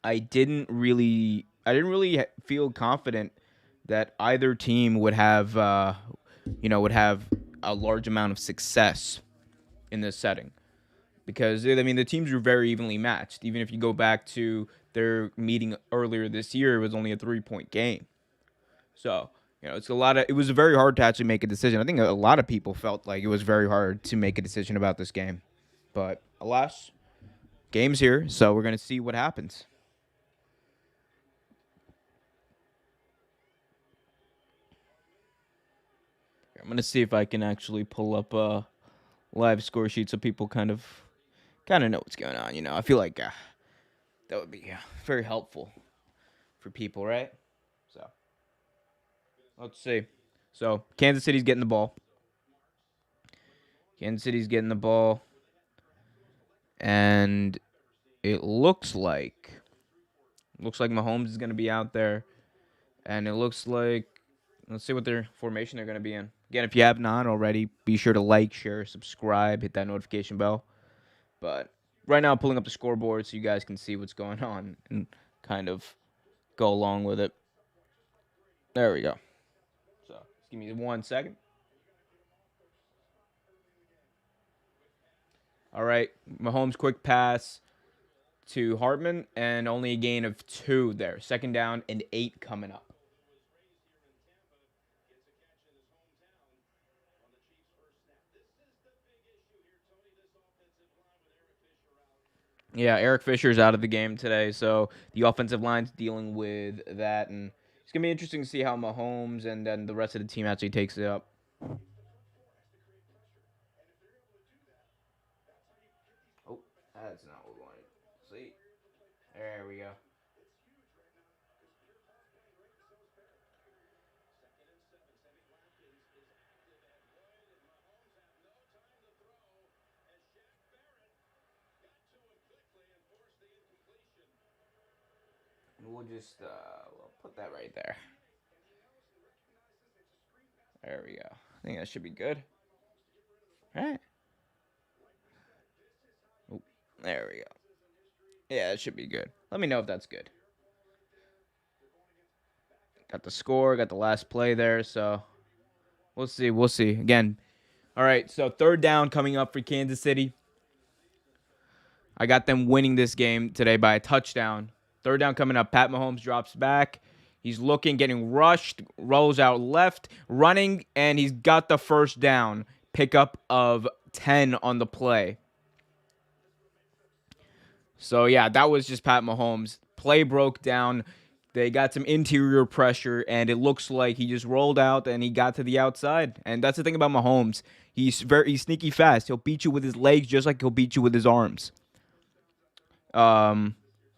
I didn't really feel confident that either team would have a large amount of success in this setting because the teams were very evenly matched. Even if you go back to their meeting earlier this year, it was only a 3-point game. So it was very hard to actually make a decision. I think a lot of people felt like it was very hard to make a decision about this game, but alas, game's here, so we're gonna see what happens. I'm gonna see if I can actually pull up a live score sheet so people kind of know what's going on. I feel like that would be very helpful for people, right? So let's see. So Kansas City's getting the ball. Kansas City's getting the ball, and it looks like Mahomes is gonna be out there, and it looks like let's see what their formation they're gonna be in. Again, if you have not already, be sure to like, share, subscribe, hit that notification bell. But right now, I'm pulling up the scoreboard so you guys can see what's going on and kind of go along with it. There we go. So just give me 1 second. All right, Mahomes quick pass to Hartman and only a gain of 2 there. Second down and 8 coming up. Yeah, Eric Fisher's out of the game today, so the offensive line's dealing with that, and it's gonna be interesting to see how Mahomes and then the rest of the team actually takes it up. Oh, that's not what we wanted. See, there we go. We'll just we'll put that right there. There we go. I think that should be good. All right. Oh, there we go. Yeah, it should be good. Let me know if that's good. Got the score, got the last play there, so we'll see. We'll see. Again, all right, so third down coming up for Kansas City. I got them winning this game today by a touchdown. Third down coming up. Pat Mahomes drops back. He's looking, getting rushed, rolls out left, running, and he's got the first down. Pickup of 10 on the play. So, yeah, that was just Pat Mahomes. Play broke down. They got some interior pressure, and it looks like he just rolled out and he got to the outside. And that's the thing about Mahomes. He's sneaky fast. He'll beat you with his legs just like he'll beat you with his arms.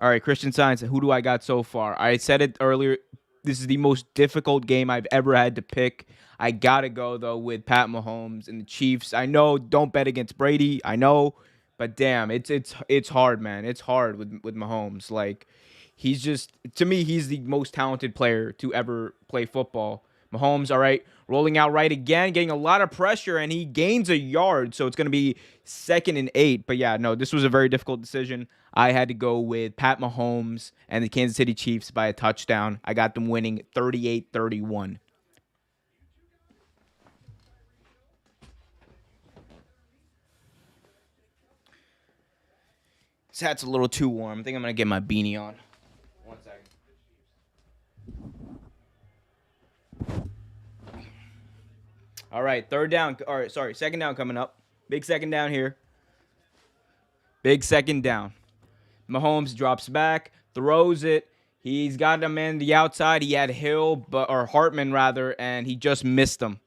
All right, Christian Science. Who do I got so far? I said it earlier. This is the most difficult game I've ever had to pick. I gotta go though with Pat Mahomes and the Chiefs. I know, don't bet against Brady. I know, but damn, it's hard, man. It's hard with Mahomes. Like he's just to me, he's the most talented player to ever play football. Mahomes, all right, rolling out right again, getting a lot of pressure, and he gains a yard, so it's going to be 2nd and 8. But yeah, no, this was a very difficult decision. I had to go with Pat Mahomes and the Kansas City Chiefs by a touchdown. I got them winning 38-31. This hat's a little too warm. I think I'm going to get my beanie on. 1 second. All right, third down. All right, sorry, second down coming up. Big second down here. Big second down. Mahomes drops back, throws it. He's got a man the outside. He had or Hartman rather, and he just missed him.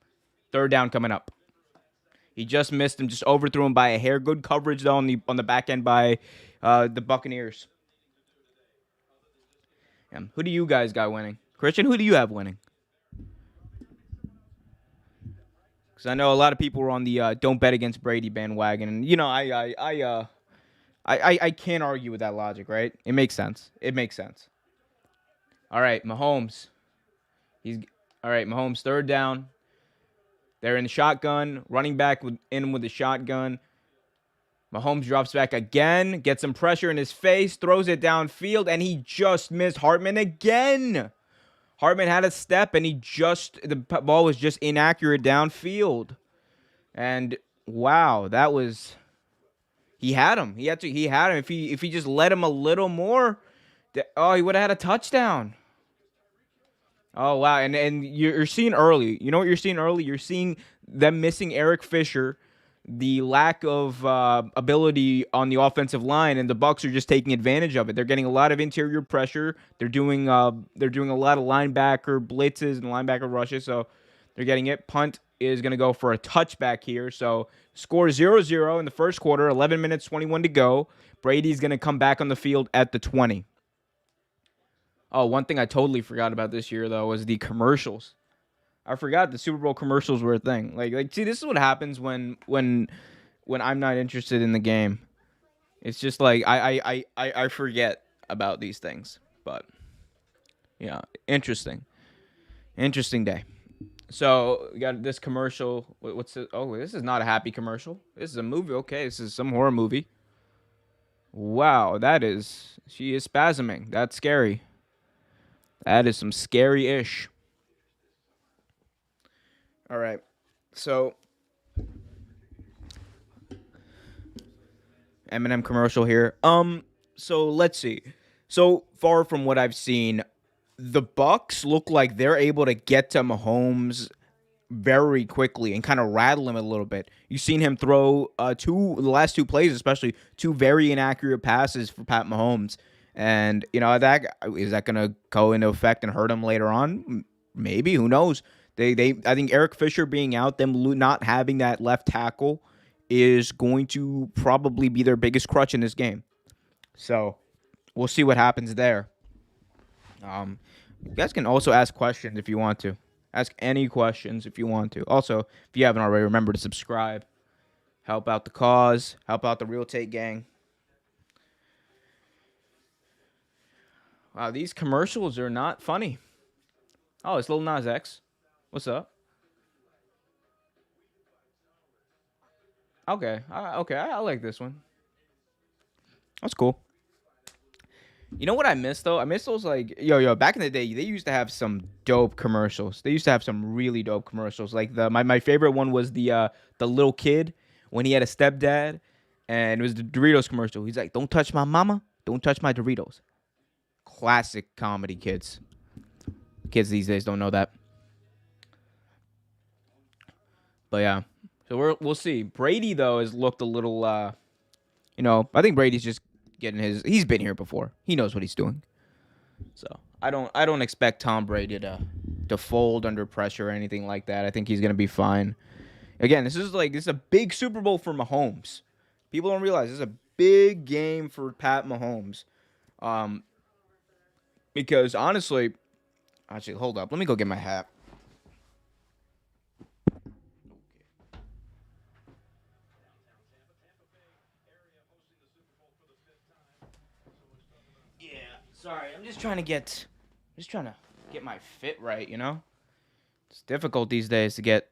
Third down coming up. He just missed him, just overthrew him by a hair. Good coverage though on the back end by the Buccaneers. Yeah. Who do you guys got winning? Christian, who do you have winning? Because I know a lot of people were on the don't bet against Brady bandwagon, and I can't argue with that logic, right? It makes sense. It makes sense. All right, Mahomes. He's all right. Mahomes third down. They're in the shotgun. Running back in with the shotgun. Mahomes drops back again, gets some pressure in his face, throws it downfield, and he just missed Hartman again. Hartman had a step, and the ball was just inaccurate downfield. And wow, he had him. He had him. If he just let him a little more, he would have had a touchdown. Oh wow, and you're seeing early. You know what you're seeing early? You're seeing them missing Eric Fisher, the lack of ability on the offensive line, and the Bucs are just taking advantage of it. They're getting a lot of interior pressure. They're doing a lot of linebacker blitzes and linebacker rushes, so they're getting it. Punt is going to go for a touchback here. So score 0-0 in the first quarter, 11 minutes, 21 to go. Brady's going to come back on the field at the 20. Oh, one thing I totally forgot about this year, though, was the commercials. I forgot the Super Bowl commercials were a thing. See, this is what happens when I'm not interested in the game. It's just like I forget about these things. But yeah, interesting day. So we got this commercial. What's it? Oh, this is not a happy commercial. This is a movie. Okay, this is some horror movie. Wow, she is spasming. That's scary. That is some scary-ish. All right. So Eminem commercial here. So let's see. So far from what I've seen, the Bucs look like they're able to get to Mahomes very quickly and kind of rattle him a little bit. You've seen him throw the last two plays, especially two very inaccurate passes for Pat Mahomes. And, is that going to go into effect and hurt him later on? Maybe. Who knows? I think Eric Fisher being out, them not having that left tackle is going to probably be their biggest crutch in this game. So we'll see what happens there. You guys can also ask questions if you want to. Ask any questions if you want to. Also, if you haven't already, remember to subscribe. Help out the cause. Help out the Real Take Gang. Wow, these commercials are not funny. Oh, it's Lil Nas X. What's up? Okay, I like this one. That's cool. You know what I miss though? I miss those yo. Back in the day, they used to have some dope commercials. They used to have some really dope commercials. Like my favorite one was the little kid when he had a stepdad, and it was the Doritos commercial. He's like, "Don't touch my mama, don't touch my Doritos." Classic comedy, kids. Kids these days don't know that. But yeah, so we'll see. Brady though has looked a little. I think Brady's just getting he's been here before. He knows what he's doing. So I don't expect Tom Brady to fold under pressure or anything like that. I think he's gonna be fine. Again, this is a big Super Bowl for Mahomes. People don't realize this is a big game for Pat Mahomes. Because honestly, hold up. Let me go get my hat. Sorry, I'm just trying to get my fit right, It's difficult these days to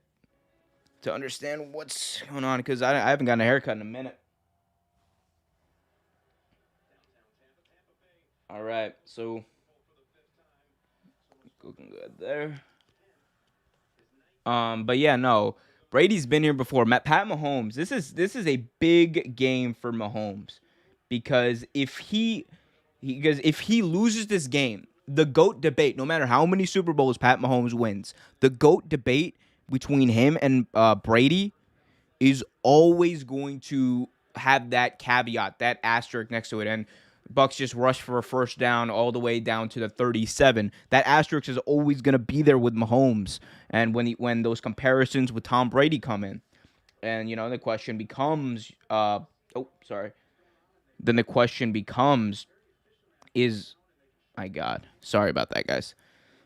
understand what's going on because I haven't gotten a haircut in a minute. All right, so looking good there. But yeah, no. Brady's been here before. Pat Mahomes. This is a big game for Mahomes because if he loses this game, the GOAT debate, no matter how many Super Bowls Pat Mahomes wins, the GOAT debate between him and Brady is always going to have that caveat, that asterisk next to it. And Bucs just rushed for a first down all the way down to the 37. That asterisk is always going to be there with Mahomes. And when those comparisons with Tom Brady come in, and the question becomes, Then the question becomes, my God, sorry about that, guys.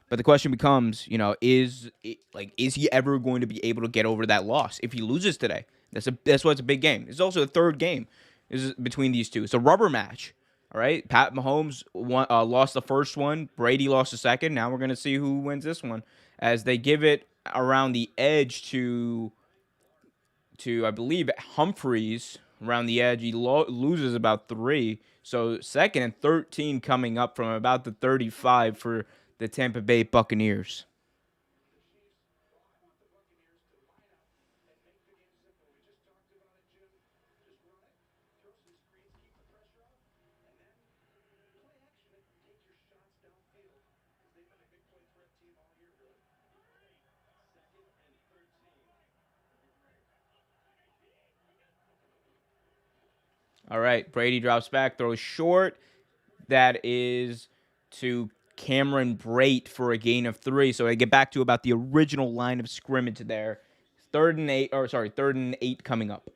But the question becomes, is he ever going to be able to get over that loss if he loses today? That's why it's a big game. It's also the third game is between these two. It's a rubber match. All right, Pat Mahomes lost the first one. Brady lost the second. Now we're gonna see who wins this one as they give it around the edge to I believe Humphreys. around the edge. He loses about 3. So second and 13 coming up from about the 35 for the Tampa Bay Buccaneers. All right, Brady drops back, throws short. That is to Cameron Brate for a gain of 3. So I get back to about the original line of scrimmage there. Third and 8 coming up.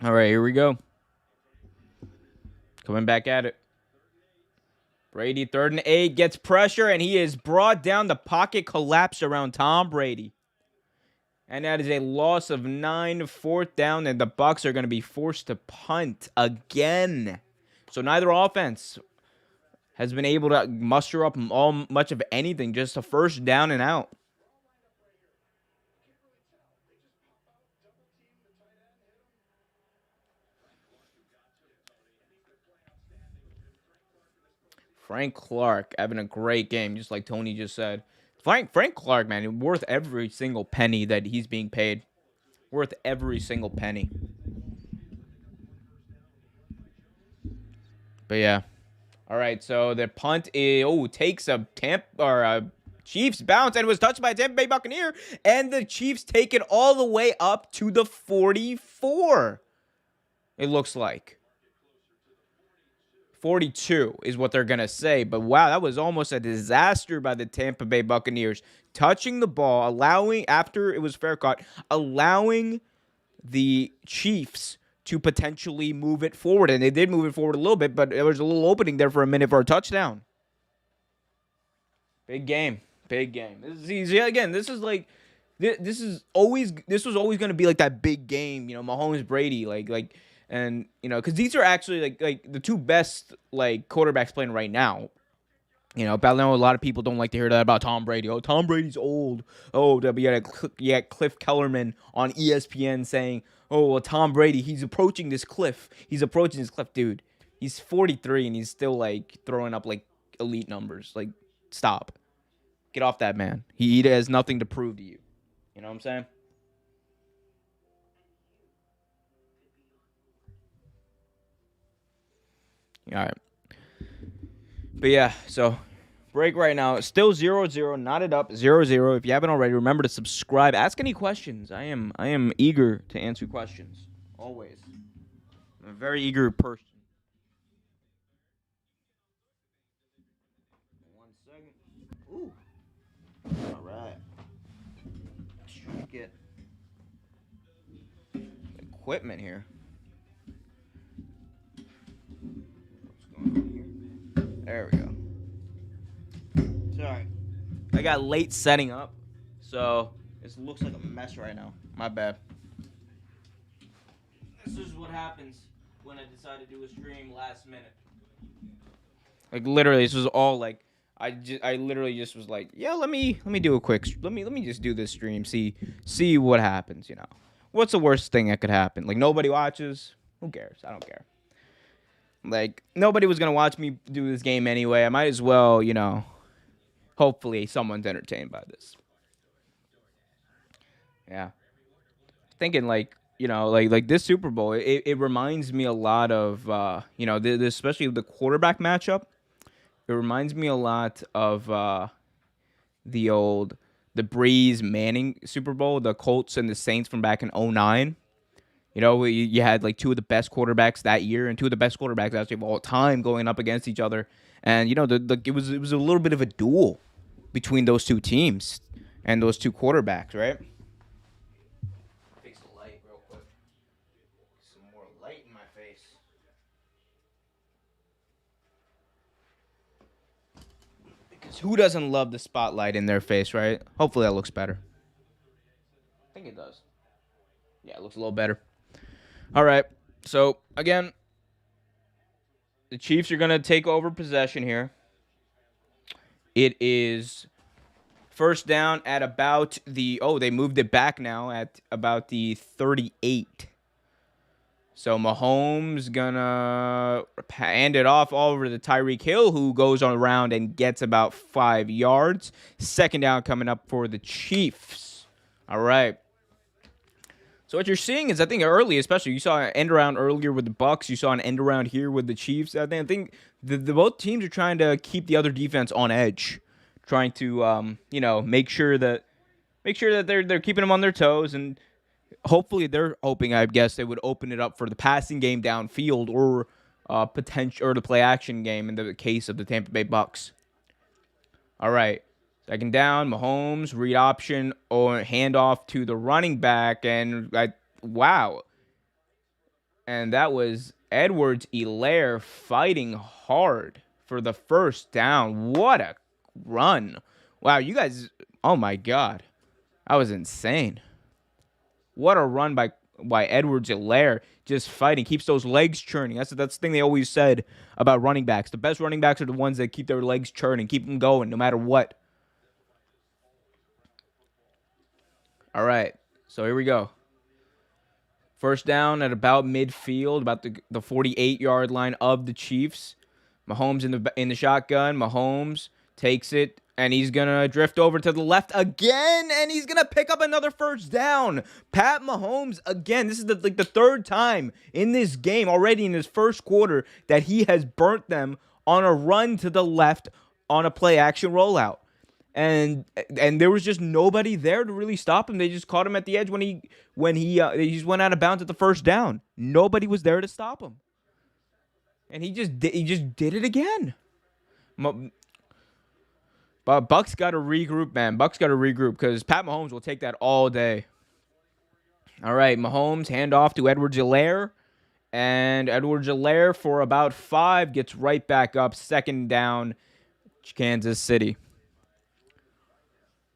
All right, here we go. Coming back at it. Brady, third and 8, gets pressure, and he is brought down. The pocket collapse around Tom Brady. And that is a loss of 9, fourth down, and the Bucs are going to be forced to punt again. So neither offense has been able to muster up much of anything, just a first down and out. Frank Clark having a great game, just like Tony just said. Frank Clark, man, worth every single penny that he's being paid. Worth every single penny. But yeah. All right, so the punt takes a Chiefs bounce and was touched by a Tampa Bay Buccaneer, and the Chiefs take it all the way up to the 44. It looks like 42 is what they're going to say. But wow, that was almost a disaster by the Tampa Bay Buccaneers. Touching the ball, after it was fair caught, allowing the Chiefs to potentially move it forward. And they did move it forward a little bit, but there was a little opening there for a minute for a touchdown. Big game. Big game. This is like this was always going to be like that big game, Mahomes Brady and cuz these are actually like the two best like quarterbacks playing right now. But I know a lot of people don't like to hear that about Tom Brady. Oh, Tom Brady's old. Oh, but you had Cliff Kellerman on ESPN saying, "Oh, well, Tom Brady, he's approaching this cliff. He's approaching this cliff, dude. He's 43 and he's still like throwing up like elite numbers. Like, stop. Get off that man. He has nothing to prove to you. You know what I'm saying?" All right. But yeah, so break right now. Still 0-0, knotted up 0-0. If you haven't already, remember to subscribe. Ask any questions. I am eager to answer questions. Always. I'm a very eager person. 1 second. Ooh. All right. Let's try to get equipment here. What's going on here? There we go. Sorry. I got late setting up, so it looks like a mess right now. My bad. This is what happens when I decide to do a stream last minute. Like literally, this was all like I literally just was like, yeah, let me do a quick let me just do this stream, see what happens. What's the worst thing that could happen? Like nobody watches. Who cares? I don't care. Like nobody was gonna watch me do this game anyway. I might as well, hopefully someone's entertained by this. Yeah. Thinking like like this Super Bowl, it reminds me a lot of especially the quarterback matchup. It reminds me a lot of the old the Breeze Manning Super Bowl, the Colts and the Saints from back in '09. You had like two of the best quarterbacks that year and two of the best quarterbacks actually of all time going up against each other. And it was a little bit of a duel between those two teams and those two quarterbacks, right? Fix the light real quick. Some more light in my face. Because Who doesn't love the spotlight in their face, right? Hopefully that looks better. I think it does. Yeah, it looks a little better. All right. So, again, the Chiefs are going to take over possession here. It is first down at about the... Oh, they moved it back now at about the 38. So Mahomes gonna hand it off all over to Tyreek Hill, who goes on around and gets about 5 yards. Second down coming up for the Chiefs. All right. So what you're seeing is, I think early, especially, you saw an end around earlier with the Bucs. You saw an end around here with the Chiefs. I think the both teams are trying to keep the other defense on edge, trying to make sure that they're keeping them on their toes, and hopefully they're hoping, I guess, they would open it up for the passing game downfield or potential or the play action game in the case of the Tampa Bay Bucs. All right. Second down, Mahomes, read option or handoff to the running back, and wow. And that was Edwards-Helaire fighting hard for the first down. What a run. Wow, you guys, oh my God. That was insane. What a run by Edwards-Helaire, just fighting, keeps those legs churning. That's the thing they always said about running backs. The best running backs are the ones that keep their legs churning, keep them going no matter what. All right, so here we go. First down at about midfield, about the 48-yard line of the Chiefs. Mahomes in the shotgun. Mahomes takes it, and he's going to drift over to the left again, and he's going to pick up another first down. Pat Mahomes, again, this is the third time in this game already in his first quarter that he has burnt them on a run to the left on a play-action rollout. And there was just nobody there to really stop him. They just caught him at the edge when he just went out of bounds at the first down. Nobody was there to stop him, and he just did it again. But Bucks got to regroup, man. Bucks got to regroup because Pat Mahomes will take that all day. All right, Mahomes handoff to Edwards-Helaire, and Edwards-Helaire for about 5 gets right back up. Second down, Kansas City.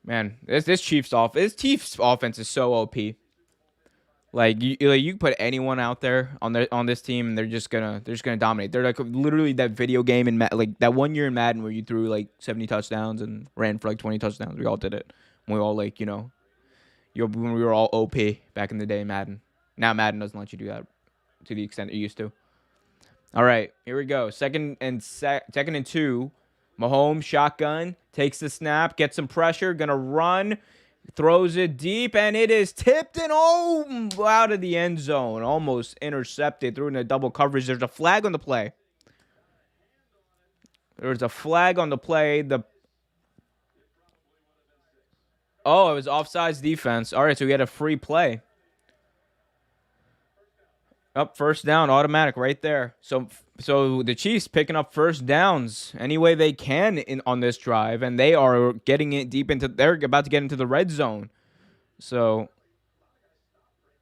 Man, this Chiefs offense is so OP. Like you put anyone out there on this team, and they're just gonna dominate. They're like literally that video game in like that one year in Madden where you threw like 70 touchdowns and ran for like 20 touchdowns. We all did it. We all when we were all OP back in the day in Madden. Now Madden doesn't let you do that to the extent it used to. All right, here we go. Second and 2. Mahomes, shotgun, takes the snap, gets some pressure, gonna run, throws it deep, and it is tipped and out of the end zone. Almost intercepted, threw in a double coverage. There's a flag on the play. It was offsides defense. All right, so we had a free play. Up first down, automatic right there. So the Chiefs picking up first downs any way they can on this drive, and they are getting it deep into. They're about to get into the red zone. So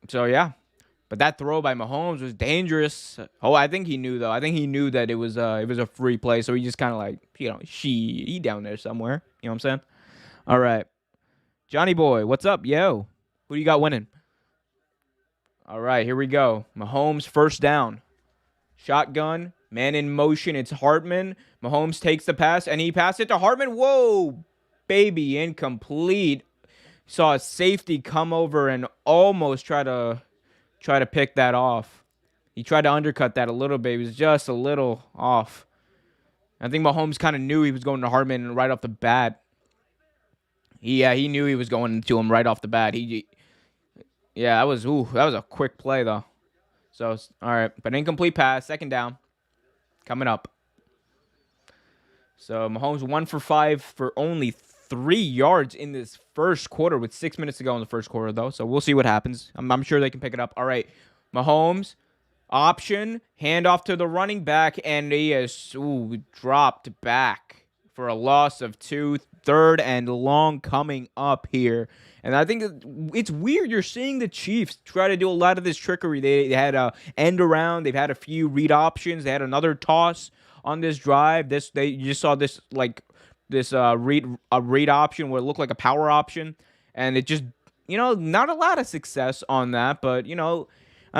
yeah, but that throw by Mahomes was dangerous. Oh, I think he knew though. I think he knew that it was a free play, so he just kind of like he down there somewhere. You know what I'm saying? All right, Johnny boy, what's up, yo? Who you got winning? All right, here we go. Mahomes first down. Shotgun, man in motion. It's Hartman. Mahomes takes the pass, and he passed it to Hartman. Whoa, baby, incomplete. Saw a safety come over and almost try to pick that off. He tried to undercut that a little bit. He was just a little off. I think Mahomes kind of knew he was going to Hartman right off the bat. He knew he was going to him right off the bat. That was a quick play, though. So, all right. But incomplete pass. Second down. Coming up. So, Mahomes 1 for 5 for only 3 yards in this first quarter with 6 minutes to go in the first quarter, though. So, we'll see what happens. I'm sure they can pick it up. All right. Mahomes, option, handoff to the running back, and he is dropped back for a loss of 2. Third and long coming up here. And I think it's weird. You're seeing the Chiefs try to do a lot of this trickery. They had a end around. They've had a few read options. They had another toss on this drive. You just saw this like read option where it looked like a power option, and it just not a lot of success on that. But I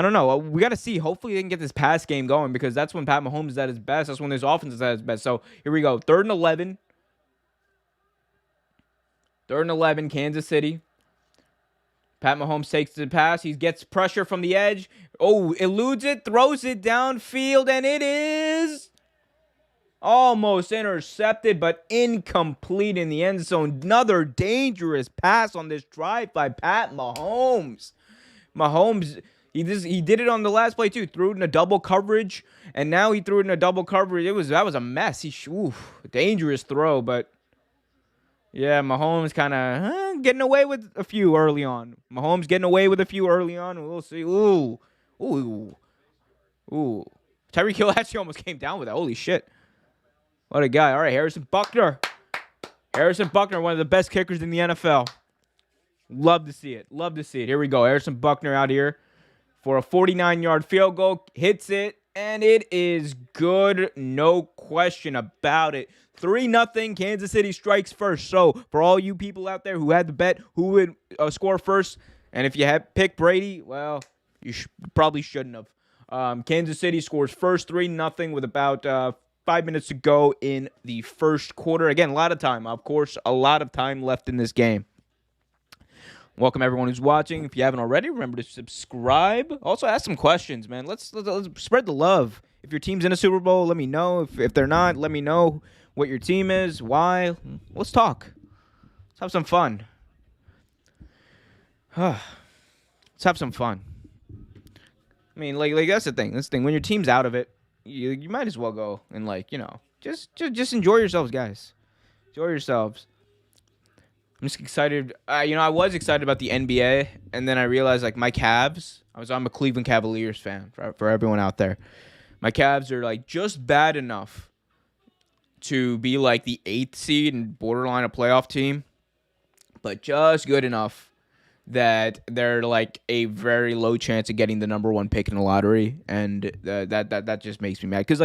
don't know. We got to see. Hopefully, they can get this pass game going because that's when Pat Mahomes is at his best. That's when his offense is at his best. So here we go. 3rd and 11. 3rd and 11. Kansas City. Pat Mahomes takes the pass. He gets pressure from the edge. Oh, eludes it, throws it downfield, and it is almost intercepted, but incomplete in the end zone. Another dangerous pass on this drive by Pat Mahomes. He did it on the last play too. Threw it in a double coverage, and now he threw it in a double coverage. That was a mess. Dangerous throw, but yeah, Mahomes kind of getting away with a few early on. We'll see. Ooh. Tyreek Hill actually almost came down with that. Holy shit. What a guy. All right, Harrison Buckner. One of the best kickers in the NFL. Love to see it. Here we go. Harrison Buckner out here for a 49-yard field goal. Hits it, and it is good. No question about it. 3-0. Kansas City strikes first. So, for all you people out there who had to bet who would score first, and if you had picked Brady, well, you probably shouldn't have. Kansas City scores first, 3-0 with about 5 minutes to go in the first quarter. Again, a lot of time left in this game. Welcome everyone who's watching. If you haven't already, remember to subscribe. Also, ask some questions, man. Let's spread the love. If your team's in a Super Bowl, let me know. If they're not, let me know what your team is, why. Let's talk. Let's have some fun. Let's have some fun. I mean, like that's the thing. When your team's out of it, you might as well go and just enjoy yourselves, guys. Enjoy yourselves. I'm just excited. I was excited about the NBA, and then I realized my Cavs. I'm a Cleveland Cavaliers fan for everyone out there. My Cavs are just bad enough to be the 8th seed and borderline a playoff team, but just good enough that they're a very low chance of getting the number 1 pick in the lottery, and that just makes me mad because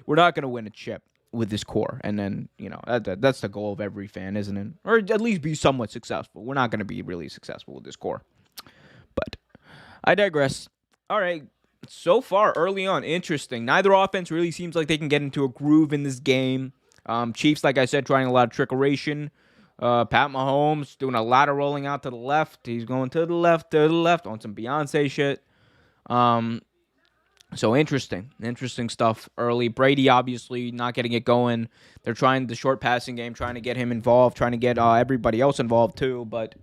we're not gonna win a chip with this core, and then that's the goal of every fan, isn't it? Or at least be somewhat successful. We're not gonna be really successful with this core, but I digress. All right, so far early on, interesting. Neither offense really seems like they can get into a groove in this game. Chiefs, like I said, trying a lot of trickeration. Pat Mahomes doing a lot of rolling out to the left. He's going to the left on some Beyonce shit. So interesting stuff early. Brady obviously not getting it going. They're trying the short passing game, trying to get him involved, trying to get everybody else involved too, but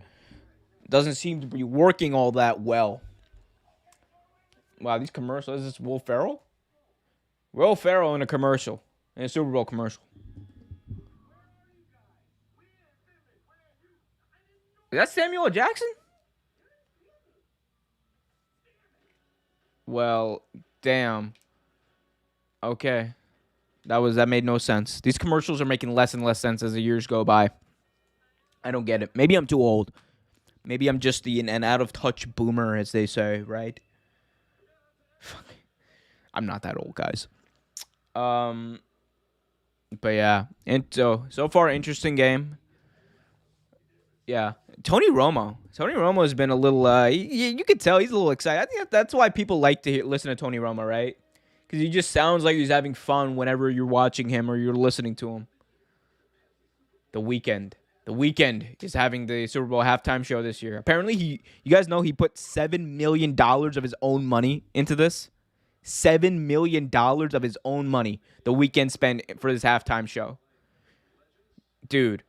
it doesn't seem to be working all that well. Wow, these commercials. Is this Will Ferrell? Will Ferrell in a commercial, in a Super Bowl commercial. Is that Samuel L. Jackson? Well, damn. Okay. That made no sense. These commercials are making less and less sense as the years go by. I don't get it. Maybe I'm too old. Maybe I'm just an out-of-touch boomer, as they say, right? Fuck. I'm not that old, guys. But yeah. And so far, interesting game. Yeah. Tony Romo has been a little, you could tell he's a little excited. I think that's why people like to listen to Tony Romo, right? Because he just sounds like he's having fun whenever you're watching him or you're listening to him. The Weeknd is having the Super Bowl halftime show this year. Apparently, you guys know he put $7 million of his own money into this. $7 million of his own money The Weeknd spent for this halftime show. Dude,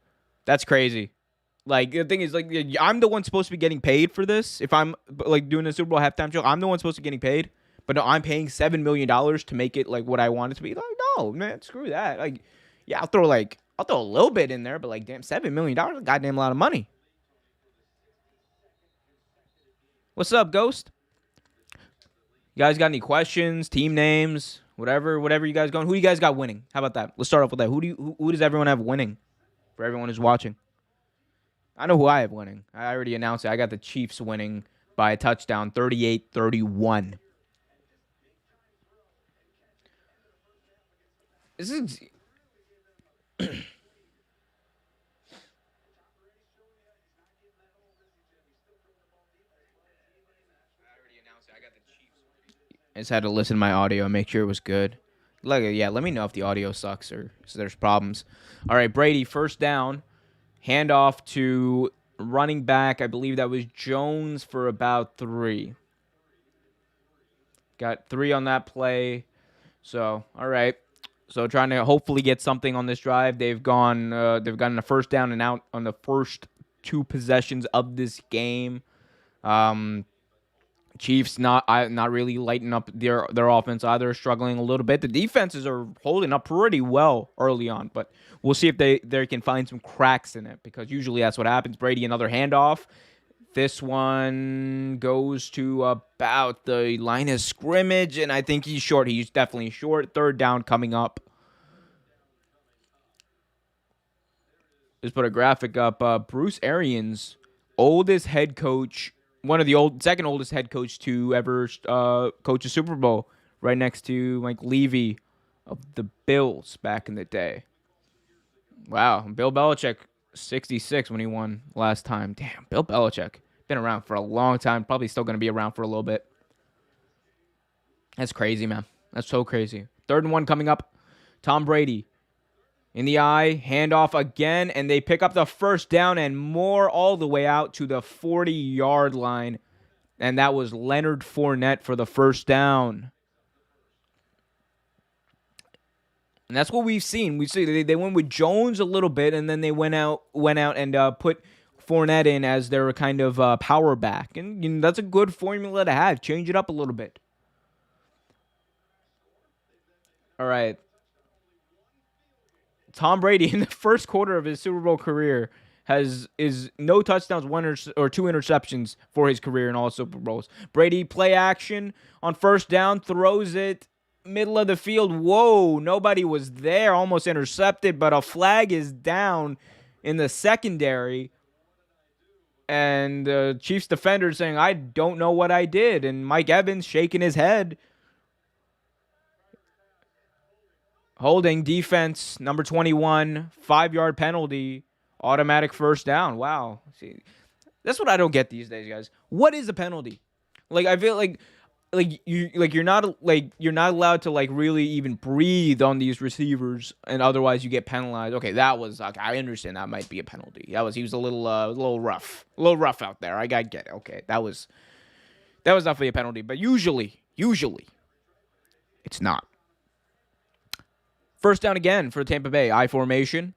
that's crazy. The thing is, I'm the one supposed to be getting paid for this. If I'm doing a Super Bowl halftime show, I'm the one supposed to be getting paid. But no, I'm paying $7 million to make it what I want it to be. No, man, screw that. Yeah, I'll throw a little bit in there, but damn, $7 million, a goddamn lot of money. What's up, Ghost? You guys got any questions, team names, whatever you guys going? Who you guys got winning? How about that? Let's start off with that. Who does everyone have winning? For everyone who's watching. I know who I have winning. I already announced it. I got the Chiefs winning by a touchdown, 38-31. This is I just had to listen to my audio and make sure it was good. Yeah, let me know if the audio sucks or so there's problems. All right, Brady, first down, handoff to running back. I believe that was Jones for about 3. Got 3 on that play. So, all right. So trying to hopefully get something on this drive. They've gotten a first down and out on the first 2 possessions of this game. Um, Chiefs not really lighting up their offense either, struggling a little bit. The defenses are holding up pretty well early on, but we'll see if they can find some cracks in it because usually that's what happens. Brady another handoff. This one goes to about the line of scrimmage, and I think he's short. He's definitely short. Third down coming up. Just put a graphic up. Bruce Arians, oldest head coach, one of the second oldest head coach to ever coach a Super Bowl, right next to Mike Levy of the Bills back in the day. Wow, Bill Belichick, 66 when he won last time. Damn, Bill Belichick been around for a long time. Probably still going to be around for a little bit. That's crazy, man. That's so crazy. 3rd and 1 coming up. Tom Brady in the eye, handoff again, and they pick up the first down and more all the way out to the 40-yard line. And that was Leonard Fournette for the first down. And that's what we've seen. We see they went with Jones a little bit, and then they went out and put Fournette in as their kind of power back. And that's a good formula to have. Change it up a little bit. All right. Tom Brady in the first quarter of his Super Bowl career is no touchdowns, 1 or 2 interceptions for his career in all Super Bowls. Brady play action on first down, throws it middle of the field. Whoa, nobody was there, almost intercepted, but a flag is down in the secondary. And the Chiefs defender saying, "I don't know what I did." And Mike Evans shaking his head. Holding defense, number 21, 5-yard penalty, automatic first down. Wow. See, that's what I don't get these days, guys. What is a penalty? Like I feel like you're not allowed to like really even breathe on these receivers, and otherwise you get penalized. Okay, that was okay, I understand that might be a penalty. He was a little rough out there. I get it. Okay, that was definitely a penalty, but usually it's not. First down again for Tampa Bay. I formation.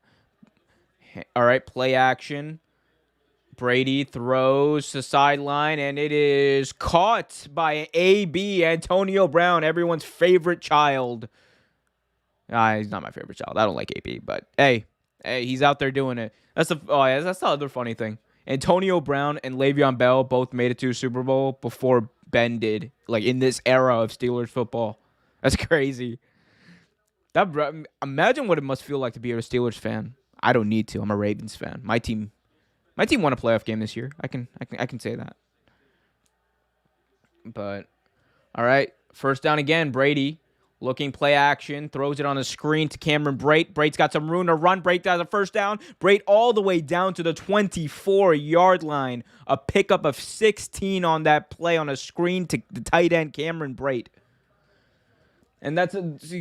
All right, play action. Brady throws to sideline, and it is caught by AB, Antonio Brown, everyone's favorite child. He's not my favorite child. I don't like AB, but hey, he's out there doing it. That's the other funny thing. Antonio Brown and Le'Veon Bell both made it to a Super Bowl before Ben did, like in this era of Steelers football. That's crazy. Imagine what it must feel like to be a Steelers fan. I don't need to. I'm a Ravens fan. My team won a playoff game this year. I can say that. But all right, first down again. Brady looking play action, throws it on the screen to Cameron Brate. Brate's got some room to run. Brate does a first down. Brate all the way down to the 24-yard line. A pickup of 16 on that play on a screen to the tight end Cameron Brate. And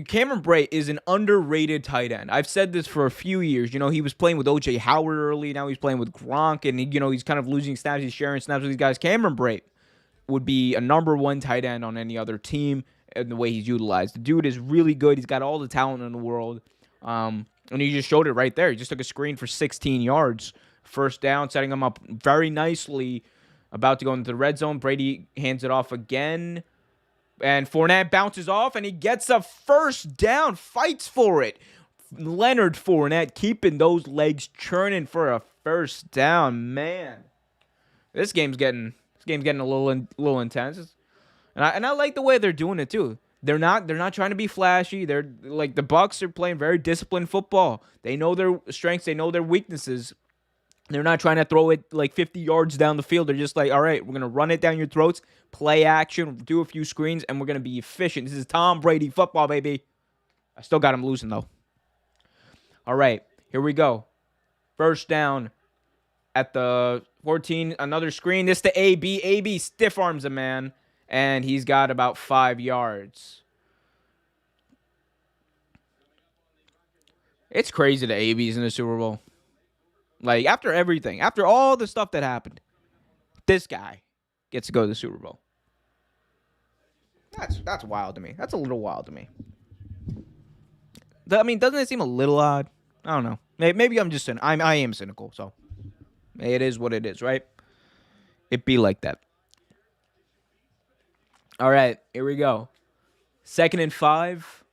Cameron Brate is an underrated tight end. I've said this for a few years. He was playing with O.J. Howard early. Now he's playing with Gronk, and he's kind of losing snaps. He's sharing snaps with these guys. Cameron Brate would be a number 1 tight end on any other team in the way he's utilized. The dude is really good. He's got all the talent in the world, and he just showed it right there. He just took a screen for 16 yards. First down, setting him up very nicely. About to go into the red zone. Brady hands it off again. And Fournette bounces off, and he gets a first down, fights for it. Leonard Fournette keeping those legs churning for a first down. Man, this game's getting a little intense, and I like the way they're doing it too. They're not trying to be flashy. They're like the Bucs are playing very disciplined football. They know their strengths, they know their weaknesses. They're not trying to throw it like 50 yards down the field. They're just like, all right, we're going to run it down your throats, play action, do a few screens, and we're going to be efficient. This is Tom Brady football, baby. I still got him losing, though. All right, here we go. First down at the 14, another screen. This to AB. AB stiff arms a man. and he's got about 5 yards. It's crazy the AB's in the Super Bowl. Like, after everything, after all the stuff that happened, this guy gets to go to the Super Bowl. That's wild to me. That's a little wild to me. I mean, doesn't it seem a little odd? I don't know. Maybe I'm just I am cynical, so it is what it is, right? It be like that. All right, here we go. 2nd and 5.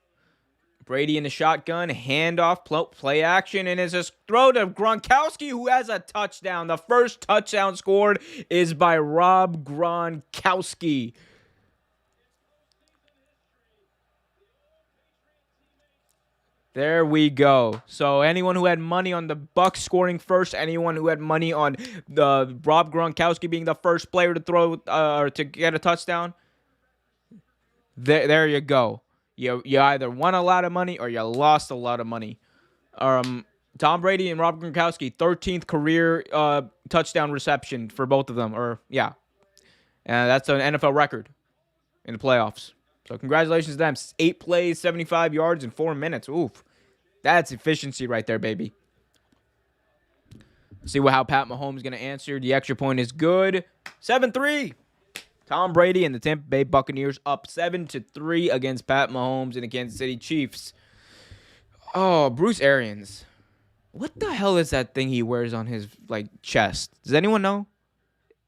Brady in the shotgun, handoff, play action, and it's a throw to Gronkowski, who has a touchdown. The first touchdown scored is by Rob Gronkowski. There we go. So anyone who had money on the Bucs scoring first, anyone who had money on the Rob Gronkowski being the first player to throw or to get a touchdown, there you go. You either won a lot of money or you lost a lot of money. Tom Brady and Rob Gronkowski, 13th career touchdown reception for both of them. And that's an NFL record in the playoffs. So congratulations to them. 8 plays, 75 yards in 4 minutes. Oof. That's efficiency right there, baby. See how Pat Mahomes is going to answer. The extra point is good. 7-3. Tom Brady and the Tampa Bay Buccaneers up 7-3 against Pat Mahomes and the Kansas City Chiefs. Oh, Bruce Arians. What the hell is that thing he wears on his chest? Does anyone know?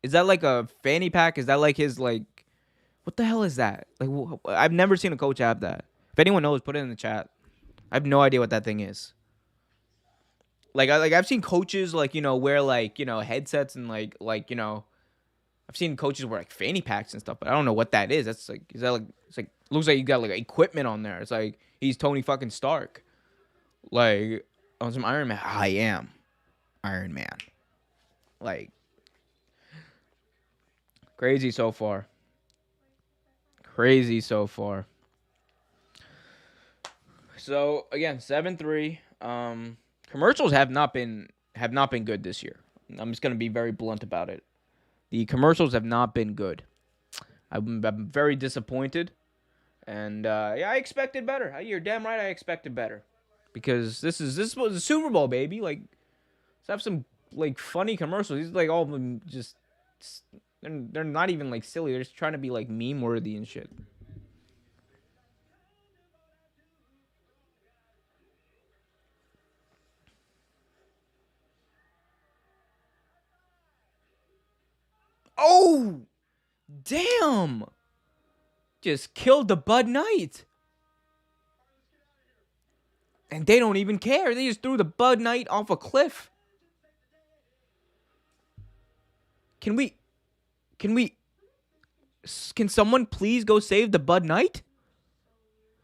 Is that like a fanny pack? Is that like his what the hell is that? I've never seen a coach have that. If anyone knows, put it in the chat. I have no idea what that thing is. I've seen coaches wear headsets and I've seen coaches wear fanny packs and stuff, but I don't know what that is. That's looks like you got equipment on there. It's like he's Tony fucking Stark. On some Iron Man. I am Iron Man. Crazy so far. Crazy so far. So again, 7-3. Commercials have not been good this year. I'm just gonna be very blunt about it. The commercials have not been good. I'm very disappointed, and I expected better. You're damn right, I expected better, because this was the Super Bowl, baby. Let's have some funny commercials. These all of them just they're not even silly. They're just trying to be meme worthy and shit. Oh, damn. Just killed the Bud Knight. And they don't even care. They just threw the Bud Knight off a cliff. Can someone please go save the Bud Knight?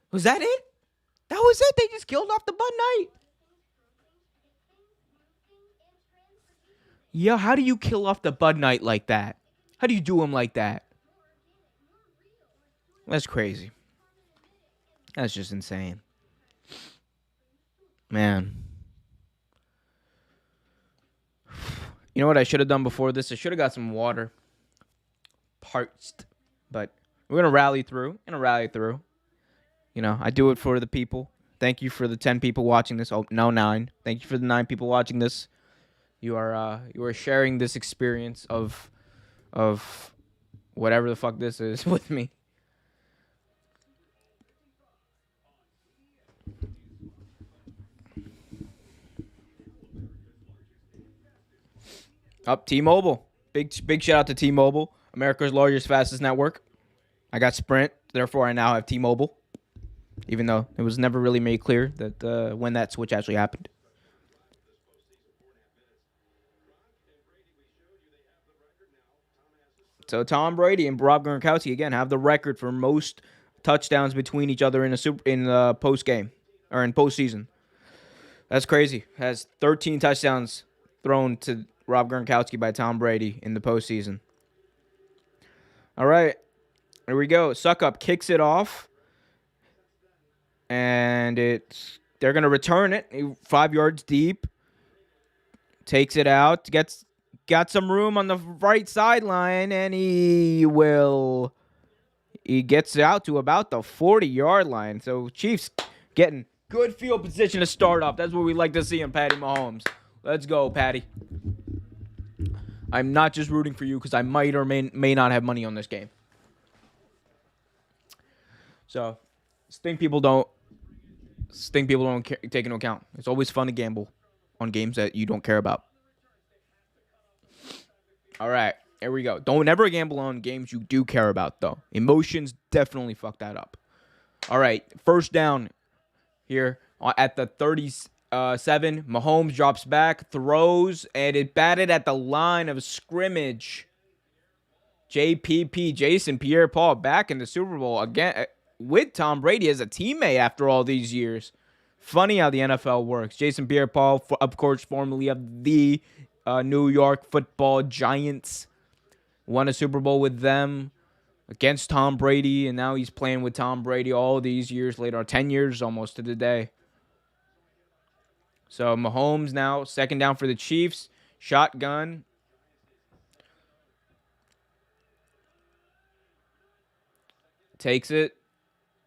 Was that it? That was it. They just killed off the Bud Knight. Yeah, how do you kill off the Bud Knight like that? How do you do him like that? That's crazy. That's just insane. Man. You know what I should have done before this? I should have got some water. Parched. But we're going to rally through. I do it for the people. Thank you for the 10 people watching this. Oh, no, 9. Thank you for the 9 people watching this. You are sharing this experience of whatever the fuck this is with me. Up T-Mobile. Big shout out to T-Mobile, America's largest, fastest network. I got Sprint, therefore I now have T-Mobile, even though it was never really made clear that when that switch actually happened. So Tom Brady and Rob Gronkowski again have the record for most touchdowns between each other in the post game or in postseason. That's crazy. Has 13 touchdowns thrown to Rob Gronkowski by Tom Brady in the postseason. All right, here we go. Suck Up kicks it off, and they're gonna return it 5 yards deep. Takes it out. Got some room on the right sideline, and he will He gets out to about the 40-yard line. So Chiefs getting good field position to start off. That's what we like to see in Patty Mahomes. Let's go, Patty. I'm not just rooting for you because I might or may not have money on this game. So, think people don't take into account. It's always fun to gamble on games that you don't care about. All right, here we go. Don't ever gamble on games you do care about, though. Emotions definitely fuck that up. All right, first down here at the 37. Mahomes drops back, throws, and it batted at the line of scrimmage. JPP, Jason Pierre-Paul, back in the Super Bowl again with Tom Brady as a teammate after all these years. Funny how the NFL works. Jason Pierre-Paul, of course, formerly of the New York Football Giants, won a Super Bowl with them against Tom Brady, and now he's playing with Tom Brady all these years later, 10 years almost to the day. So Mahomes now, second down for the Chiefs, shotgun. Takes it.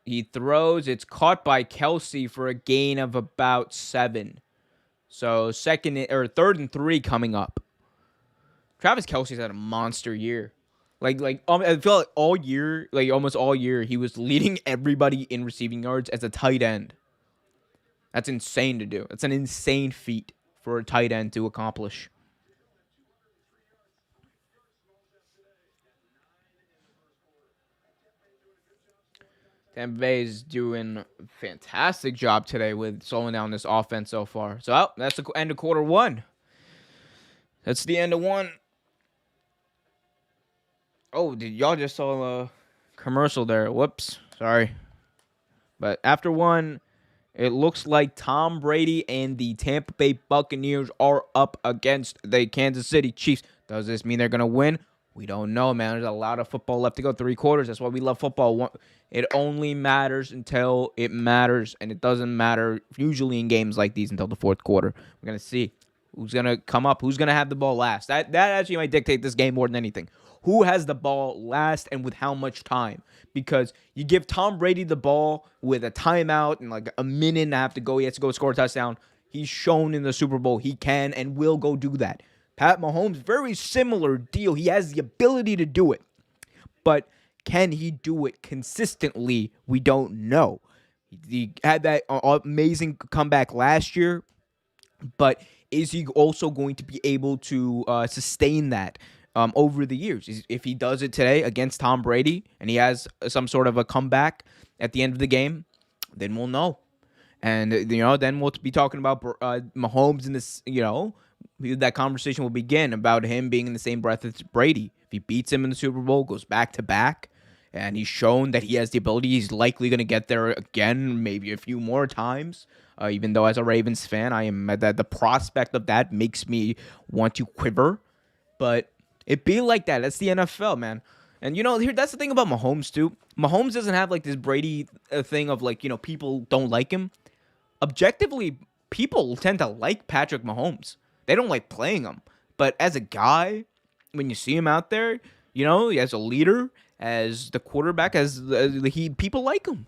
He throws. It's caught by Kelsey for a gain of about 7. So third and 3 coming up. Travis Kelsey's had a monster year. I feel like all year, like almost all year, he was leading everybody in receiving yards as a tight end. That's insane to do. That's an insane feat for a tight end to accomplish. Tampa Bay is doing a fantastic job today with slowing down this offense so far. So, that's the end of quarter 1. That's the end of 1. Oh, did y'all just saw a commercial there? Whoops. Sorry. But after 1, it looks like Tom Brady and the Tampa Bay Buccaneers are up against the Kansas City Chiefs. Does this mean they're going to win? We don't know, man. There's a lot of football left to go. 3 quarters. That's why we love football. It only matters until it matters, and it doesn't matter usually in games like these until the 4th quarter. We're going to see who's going to come up, who's going to have the ball last. That actually might dictate this game more than anything. Who has the ball last and with how much time? Because you give Tom Brady the ball with a timeout and like a minute and a half to go. He has to go score a touchdown. He's shown in the Super Bowl he can and will go do that. Pat Mahomes, very similar deal. He has the ability to do it. But can he do it consistently? We don't know. He had that amazing comeback last year. But is he also going to be able to sustain that over the years? If he does it today against Tom Brady and he has some sort of a comeback at the end of the game, then we'll know. And, then we'll be talking about Mahomes in this, that conversation will begin about him being in the same breath as Brady. If he beats him in the Super Bowl, goes back to back, and he's shown that he has the ability, he's likely going to get there again, maybe a few more times. Even though as a Ravens fan, I am that the prospect of that makes me want to quiver. But it be like that. That's the NFL, man. And that's the thing about Mahomes too. Mahomes doesn't have like this Brady thing of like, people don't like him. Objectively, people tend to like Patrick Mahomes. They don't like playing him. But as a guy, when you see him out there, as a leader, as the quarterback, people like him.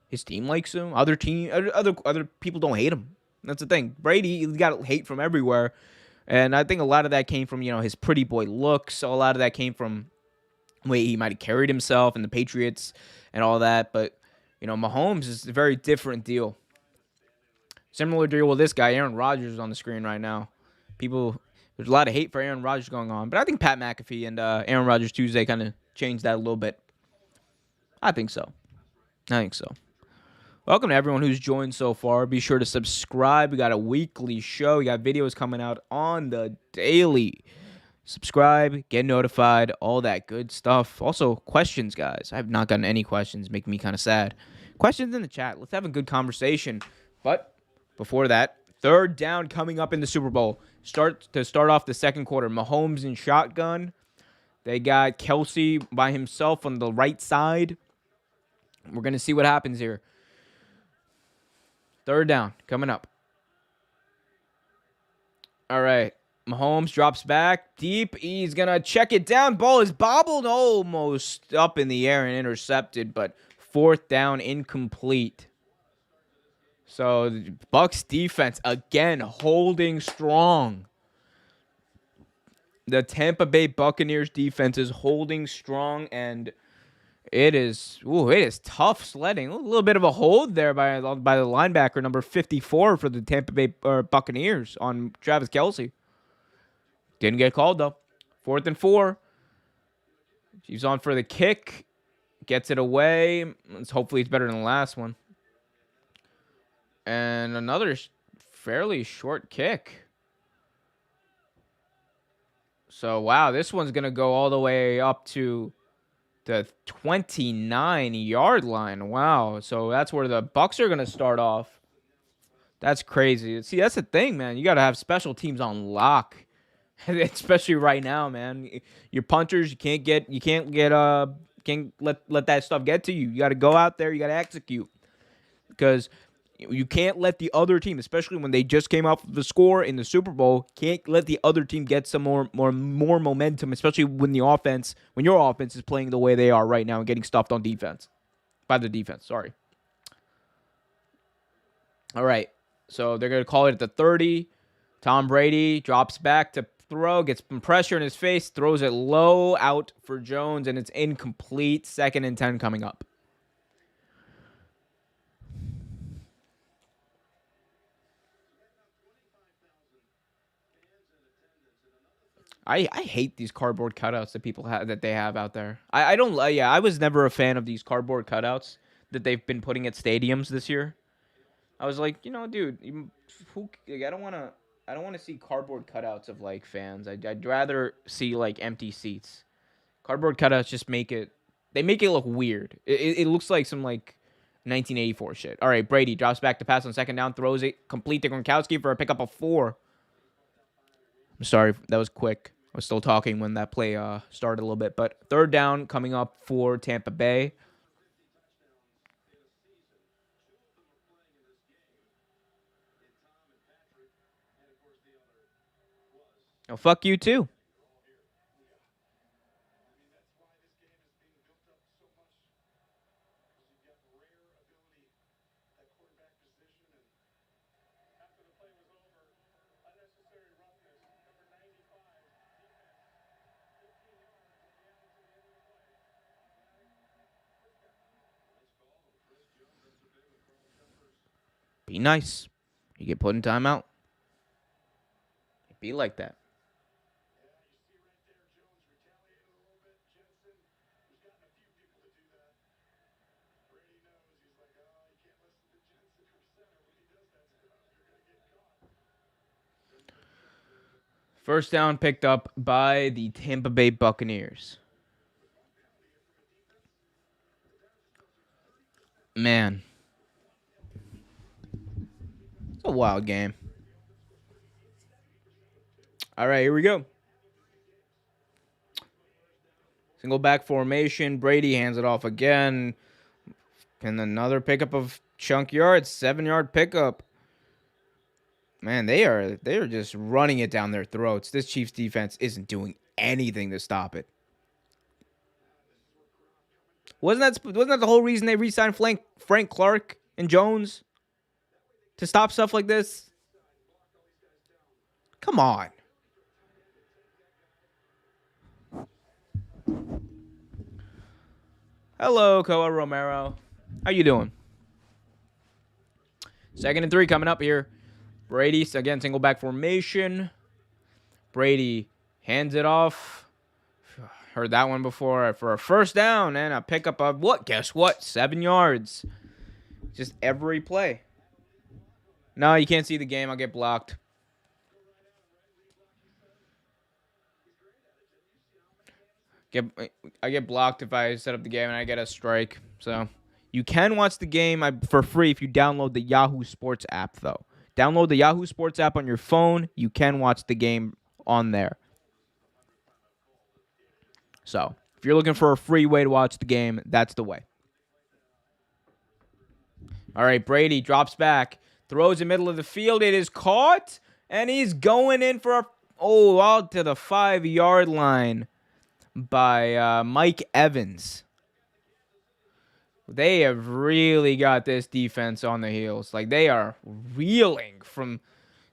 His team likes him. Other people don't hate him. That's the thing. Brady, he got hate from everywhere. And I think a lot of that came from, his pretty boy looks. So a lot of that came from the way he might have carried himself and the Patriots and all that. But, Mahomes is a very different deal. Similar deal with this guy, Aaron Rodgers, is on the screen right now. There's a lot of hate for Aaron Rodgers going on. But I think Pat McAfee and Aaron Rodgers Tuesday kind of changed that a little bit. I think so. Welcome to everyone who's joined so far. Be sure to subscribe. We got a weekly show. We got videos coming out on the daily. Subscribe, get notified, all that good stuff. Also, questions, guys. I have not gotten any questions. Make me kind of sad. Questions in the chat. Let's have a good conversation. But before that, third down coming up in the Super Bowl. Start off the second quarter. Mahomes in shotgun. They got Kelsey by himself on the right side. We're going to see what happens here. Third down coming up. All right. Mahomes drops back deep. He's going to check it down. Ball is bobbled almost up in the air and intercepted, but fourth down, incomplete. So the Bucs defense again holding strong. The Tampa Bay Buccaneers defense is holding strong, and it is tough sledding. A little bit of a hold there by the linebacker number 54 for the Tampa Bay Buccaneers on Travis Kelce. Didn't get called though. 4th and 4. He's on for the kick. Gets it away. Hopefully it's better than the last one. And another fairly short kick. So, wow, this one's going to go all the way up to the 29-yard line. Wow. So that's where the Bucs are going to start off. That's crazy. See, that's the thing, man. You got to have special teams on lock. Especially right now, man. Your punters, can't let that stuff get to you. You got to go out there, you got to execute. Because you can't let the other team, especially when they just came off the score in the Super Bowl, can't let the other team get some more momentum, especially when your offense is playing the way they are right now and getting stuffed on defense. By the defense, sorry. All right. So they're going to call it at the 30. Tom Brady drops back to throw, gets some pressure in his face, throws it low out for Jones, and it's incomplete. 2nd and 10 coming up. I hate these cardboard cutouts that people have that they have out there. I don't. Yeah, I was never a fan of these cardboard cutouts that they've been putting at stadiums this year. I was like, dude, I don't want to see cardboard cutouts of like fans. I'd rather see like empty seats. Cardboard cutouts just make it look weird. It looks like some like 1984 shit. All right, Brady drops back to pass on 2nd down, throws it complete to Gronkowski for a pickup of 4. I'm sorry, that was quick. I was still talking when that play started a little bit. But 3rd down coming up for Tampa Bay. Oh, fuck you too. Be nice. You get put in timeout. Be like that. First down picked up by the Tampa Bay Buccaneers. Man. It's a wild game. All right, here we go. Single back formation. Brady hands it off again. And another pickup of chunk yards. 7-yard pickup. Man, they are just running it down their throats. This Chiefs defense isn't doing anything to stop it. Wasn't that the whole reason they re-signed Frank Clark and Jones? To stop stuff like this? Come on. Hello, Koa Romero. How you doing? 2nd and 3 coming up here. Brady, again, single back formation. Brady hands it off. Heard that one before for a first down and a pickup of what? Guess what? 7 yards. Just every play. No, you can't see the game. I'll get blocked. I get blocked if I set up the game and I get a strike. So you can watch the game for free if you download the Yahoo Sports app, though. Download the Yahoo Sports app on your phone. You can watch the game on there. So if you're looking for a free way to watch the game, that's the way. All right, Brady drops back, throws in the middle of the field. It is caught, and he's going in for Oh, out to the 5-yard line by Mike Evans. They have really got this defense on the heels. Like, they are reeling from.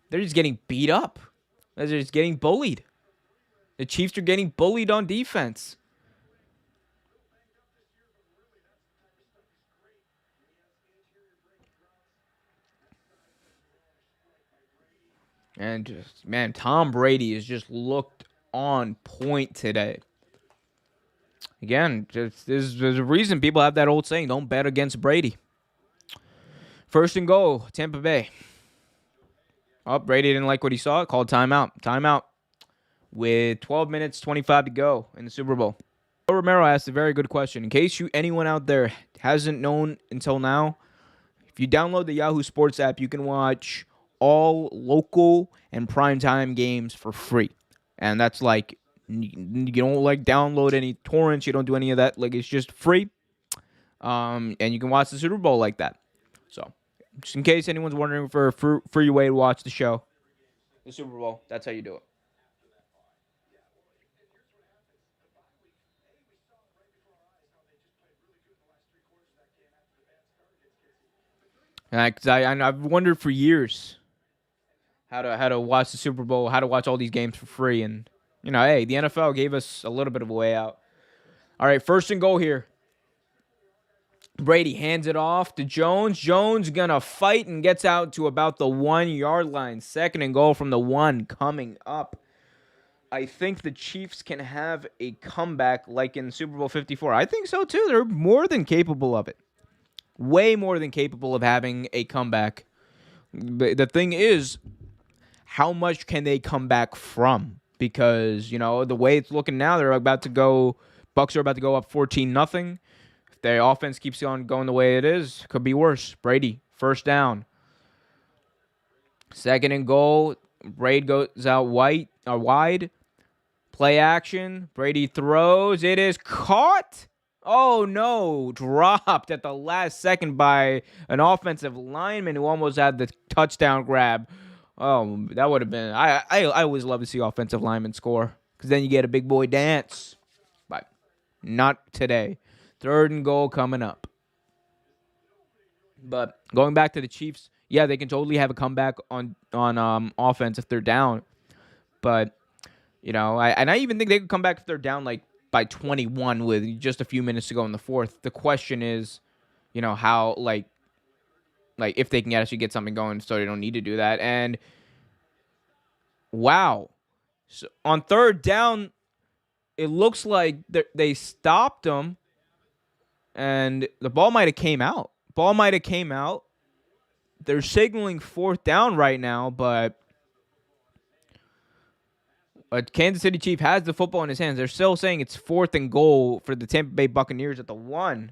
They're just getting beat up. They're just getting bullied. The Chiefs are getting bullied on defense. And just, man, Tom Brady has just looked on point today. Again, just there's a reason people have that old saying, don't bet against Brady. First and goal, Tampa Bay. Oh, Brady didn't like what he saw. Called timeout. Timeout. With 12 minutes, 25 to go in the Super Bowl. Romero asked a very good question. In case anyone out there hasn't known until now, if you download the Yahoo Sports app, you can watch all local and primetime games for free. And that's like, you don't like download any torrents, you don't do any of that. Like, it's just free. And you can watch the Super Bowl like that. So, just in case anyone's wondering for a free way to watch the show, the Super Bowl, that's how you do it. Because I've wondered for years how to watch the Super Bowl, how to watch all these games for free, and hey, the NFL gave us a little bit of a way out. All right, first and goal here. Brady hands it off to Jones. Jones gonna fight and gets out to about the 1-yard line. Second and goal from the 1 coming up. I think the Chiefs can have a comeback like in Super Bowl 54. I think so too. They're more than capable of it. Way more than capable of having a comeback. The thing is, how much can they come back from? Because, the way it's looking now, Bucks are about to go up 14-0. If their offense keeps on going the way it is, could be worse. Brady, first down. Second and goal. Brady goes out wide. Play action. Brady throws. It is caught. Oh, no. Dropped at the last second by an offensive lineman who almost had the touchdown grab. Oh, that would have been. I always love to see offensive linemen score because then you get a big boy dance. But not today. Third and goal coming up. But going back to the Chiefs, yeah, they can totally have a comeback on offense if they're down. But I even think they could come back if they're down like by 21 with just a few minutes to go in the fourth. The question is, how like if they can actually get something going, so they don't need to do that. And wow, so on third down, it looks like they stopped them, and the ball might have came out. They're signaling fourth down right now, but Kansas City Chief has the football in his hands. They're still saying it's fourth and goal for the Tampa Bay Buccaneers at the 1.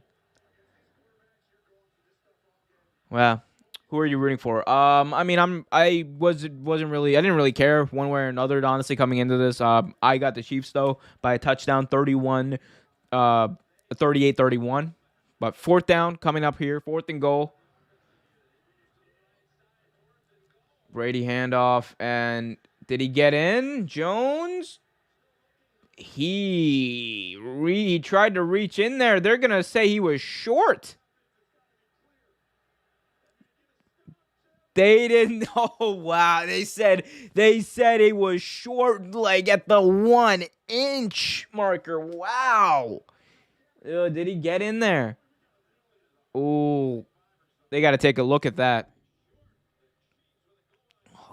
Well, who are you rooting for? I mean, I didn't really care one way or another, honestly, coming into this. I got the Chiefs though by a touchdown, 38-31. But fourth down coming up here, fourth and goal. Brady handoff, and did he get in? Jones? He tried to reach in there. They're gonna say he was short. They didn't. Oh wow! They said it was short, like at the 1-inch marker. Wow! Did he get in there? Oh, they got to take a look at that.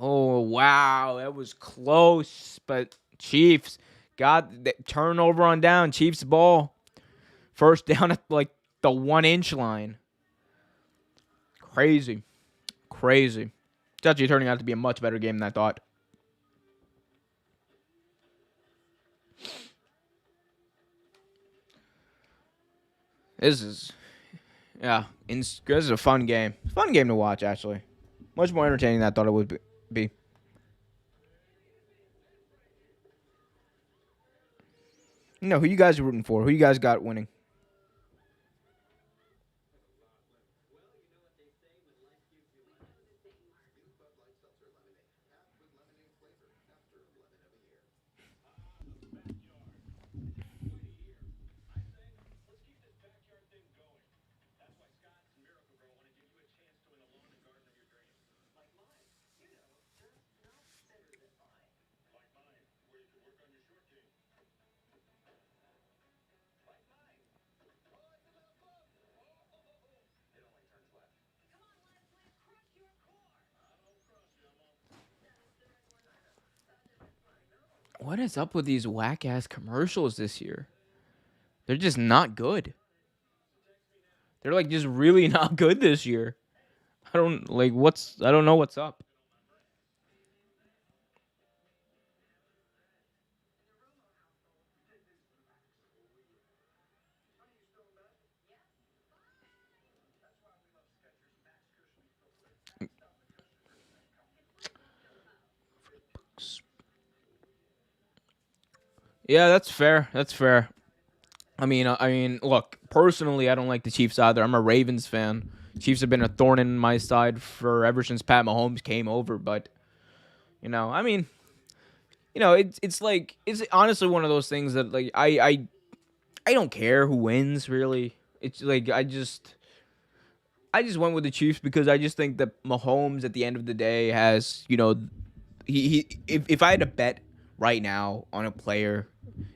Oh wow, that was close, but Chiefs got the turnover on down. Chiefs ball, first down at like the 1-inch line. Crazy. It's actually turning out to be a much better game than I thought. This is, yeah, this is a fun game. Fun game to watch, actually. Much more entertaining than I thought it would be. Who you guys are rooting for? Who you guys got winning? What is up with these whack ass commercials this year? They're just not good. They're like just really not good this year. I don't know what's up. Yeah, that's fair. That's fair. Look, personally, I don't like the Chiefs either. I'm a Ravens fan. Chiefs have been a thorn in my side for ever since Pat Mahomes came over. But you know, I mean, it's like it's honestly one of those things that like I don't care who wins really. It's like I just went with the Chiefs because I just think that Mahomes at the end of the day has he if I had to bet right now on a player,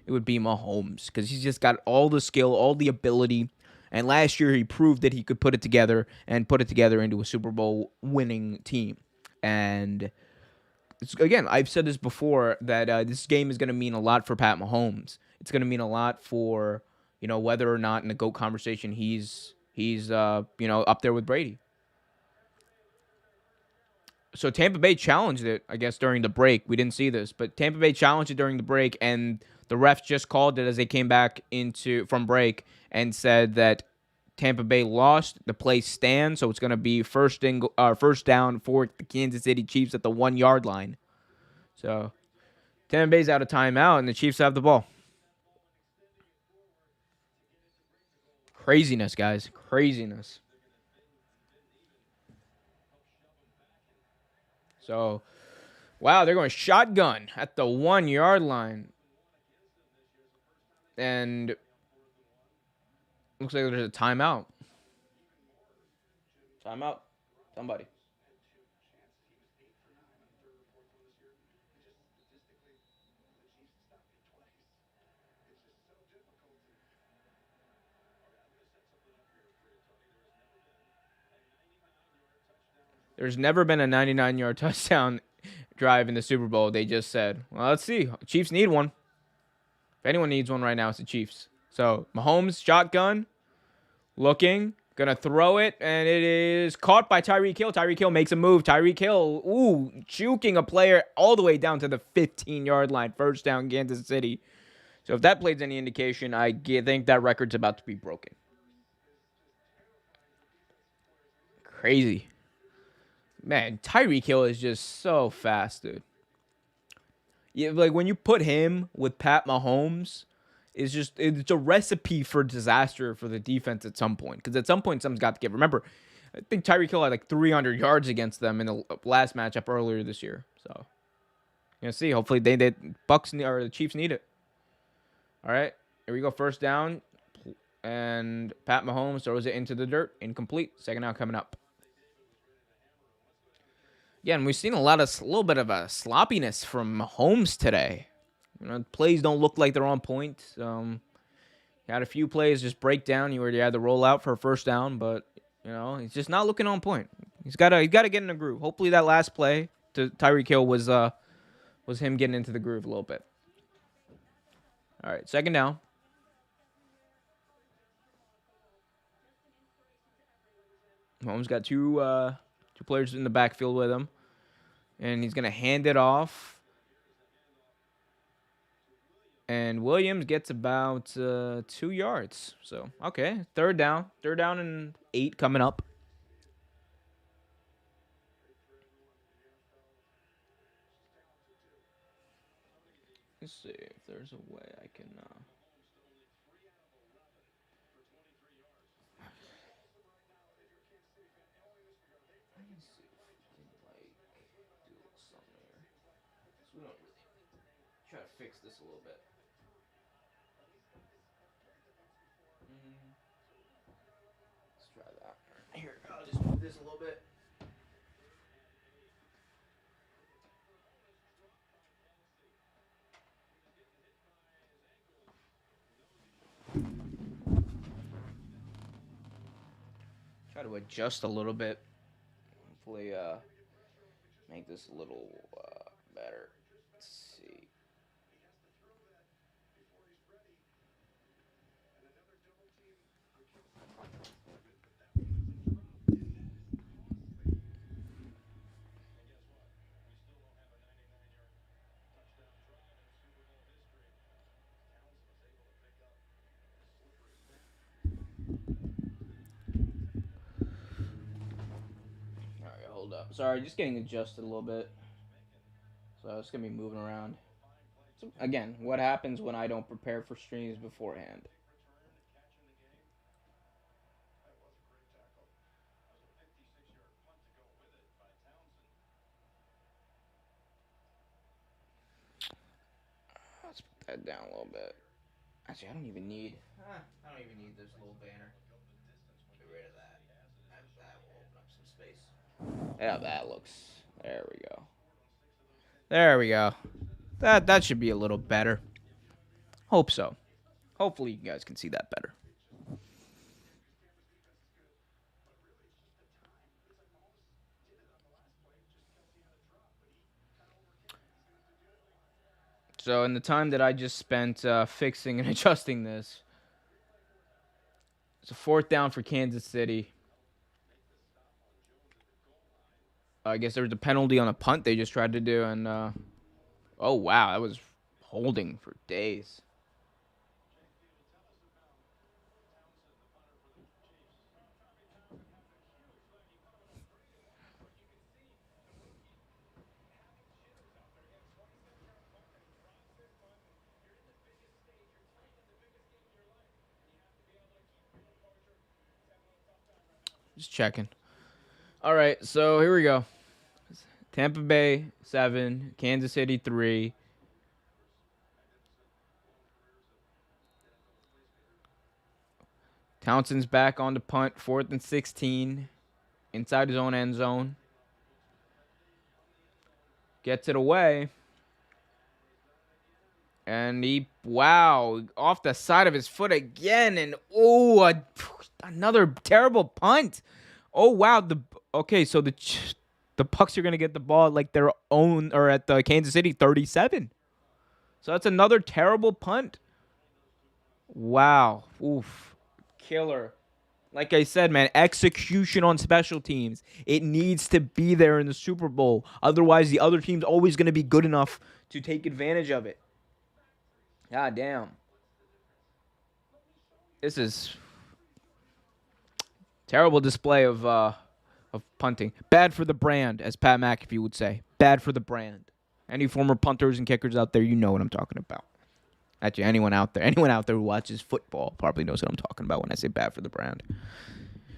it would be Mahomes because he's just got all the skill, all the ability, and last year he proved that he could put it together and put it together into a Super Bowl winning team. And again, I've said this before that this game is going to mean a lot for Pat Mahomes. It's going to mean a lot for whether or not in the GOAT conversation he's up there with Brady. So Tampa Bay challenged it, I guess, during the break. We didn't see this, but Tampa Bay challenged it during the break, and the refs just called it as they came back into from break and said that Tampa Bay lost. The play stands, so it's going to be first down for the Kansas City Chiefs at the 1 yard line. So Tampa Bay's out of timeout, and the Chiefs have the ball. Craziness, guys, craziness. So wow, they're going shotgun at the 1 yard line, and looks like there's a timeout. Timeout. Somebody. There's never been a 99-yard touchdown drive in the Super Bowl. They just said, well, let's see. Chiefs need one. If anyone needs one right now, it's the Chiefs. So Mahomes, shotgun, looking, gonna throw it, and it is caught by Tyreek Hill. Tyreek Hill makes a move. Tyreek Hill, juking a player all the way down to the 15-yard line. First down, Kansas City. So if that plays any indication, think that record's about to be broken. Crazy. Man, Tyreek Hill is just so fast, dude. Yeah, like when you put him with Pat Mahomes, it's a recipe for disaster for the defense at some point. Because at some point, something's got to give. Remember, I think Tyreek Hill had like 300 yards against them in the last matchup earlier this year. So, see. Hopefully, they Bucks or the Chiefs need it. All right, here we go. First down, and Pat Mahomes throws it into the dirt. Incomplete. Second down coming up. Yeah, and we've seen a little bit of a sloppiness from Mahomes today. Plays don't look like they're on point. Had a few plays just break down. You already had the rollout for a first down, but he's just not looking on point. He's gotta get in the groove. Hopefully that last play to Tyreek Hill was him getting into the groove a little bit. All right, second down. Mahomes got two players in the backfield with him, and he's gonna hand it off. And Williams gets about 2 yards. So, okay. Third down. Third down and 8 coming up. Let's see if there's a way I can. Let's see if we can, do something here. So we don't really try to fix this a little bit. Let's try that. Here, I'll just move this a little bit. Try to adjust a little bit. Hopefully, make this a little better. Let's see. Sorry, just getting adjusted a little bit. So it's gonna be moving around. So again, what happens when I don't prepare for streams beforehand? Let's put that down a little bit. Actually, I don't even need. I don't even need this little banner. Get rid of that. That will open up some space. Yeah, that looks. There we go. There we go. That should be a little better. Hope so. Hopefully, you guys can see that better. So, in the time that I just spent fixing and adjusting this, it's a fourth down for Kansas City. I guess there was a penalty on a punt they just tried to do, and oh wow, that was holding for days. Just checking. All right, so here we go. Tampa Bay 7, Kansas City 3. Townsend's back on the punt, 4th and 16, inside his own end zone. Gets it away. And he, wow, off the side of his foot again. And, oh, another terrible punt. Oh, wow. Okay, so the Bucks are going to get the ball at like their own, or at the Kansas City 37. So that's another terrible punt. Wow. Oof. Killer. Like I said, man, execution on special teams. It needs to be there in the Super Bowl. Otherwise, the other team's always going to be good enough to take advantage of it. God damn. This is terrible display of punting. Bad for the brand, as Pat McAfee would say. Bad for the brand. Any former punters and kickers out there, you know what I'm talking about. Actually, anyone out there who watches football probably knows what I'm talking about when I say bad for the brand.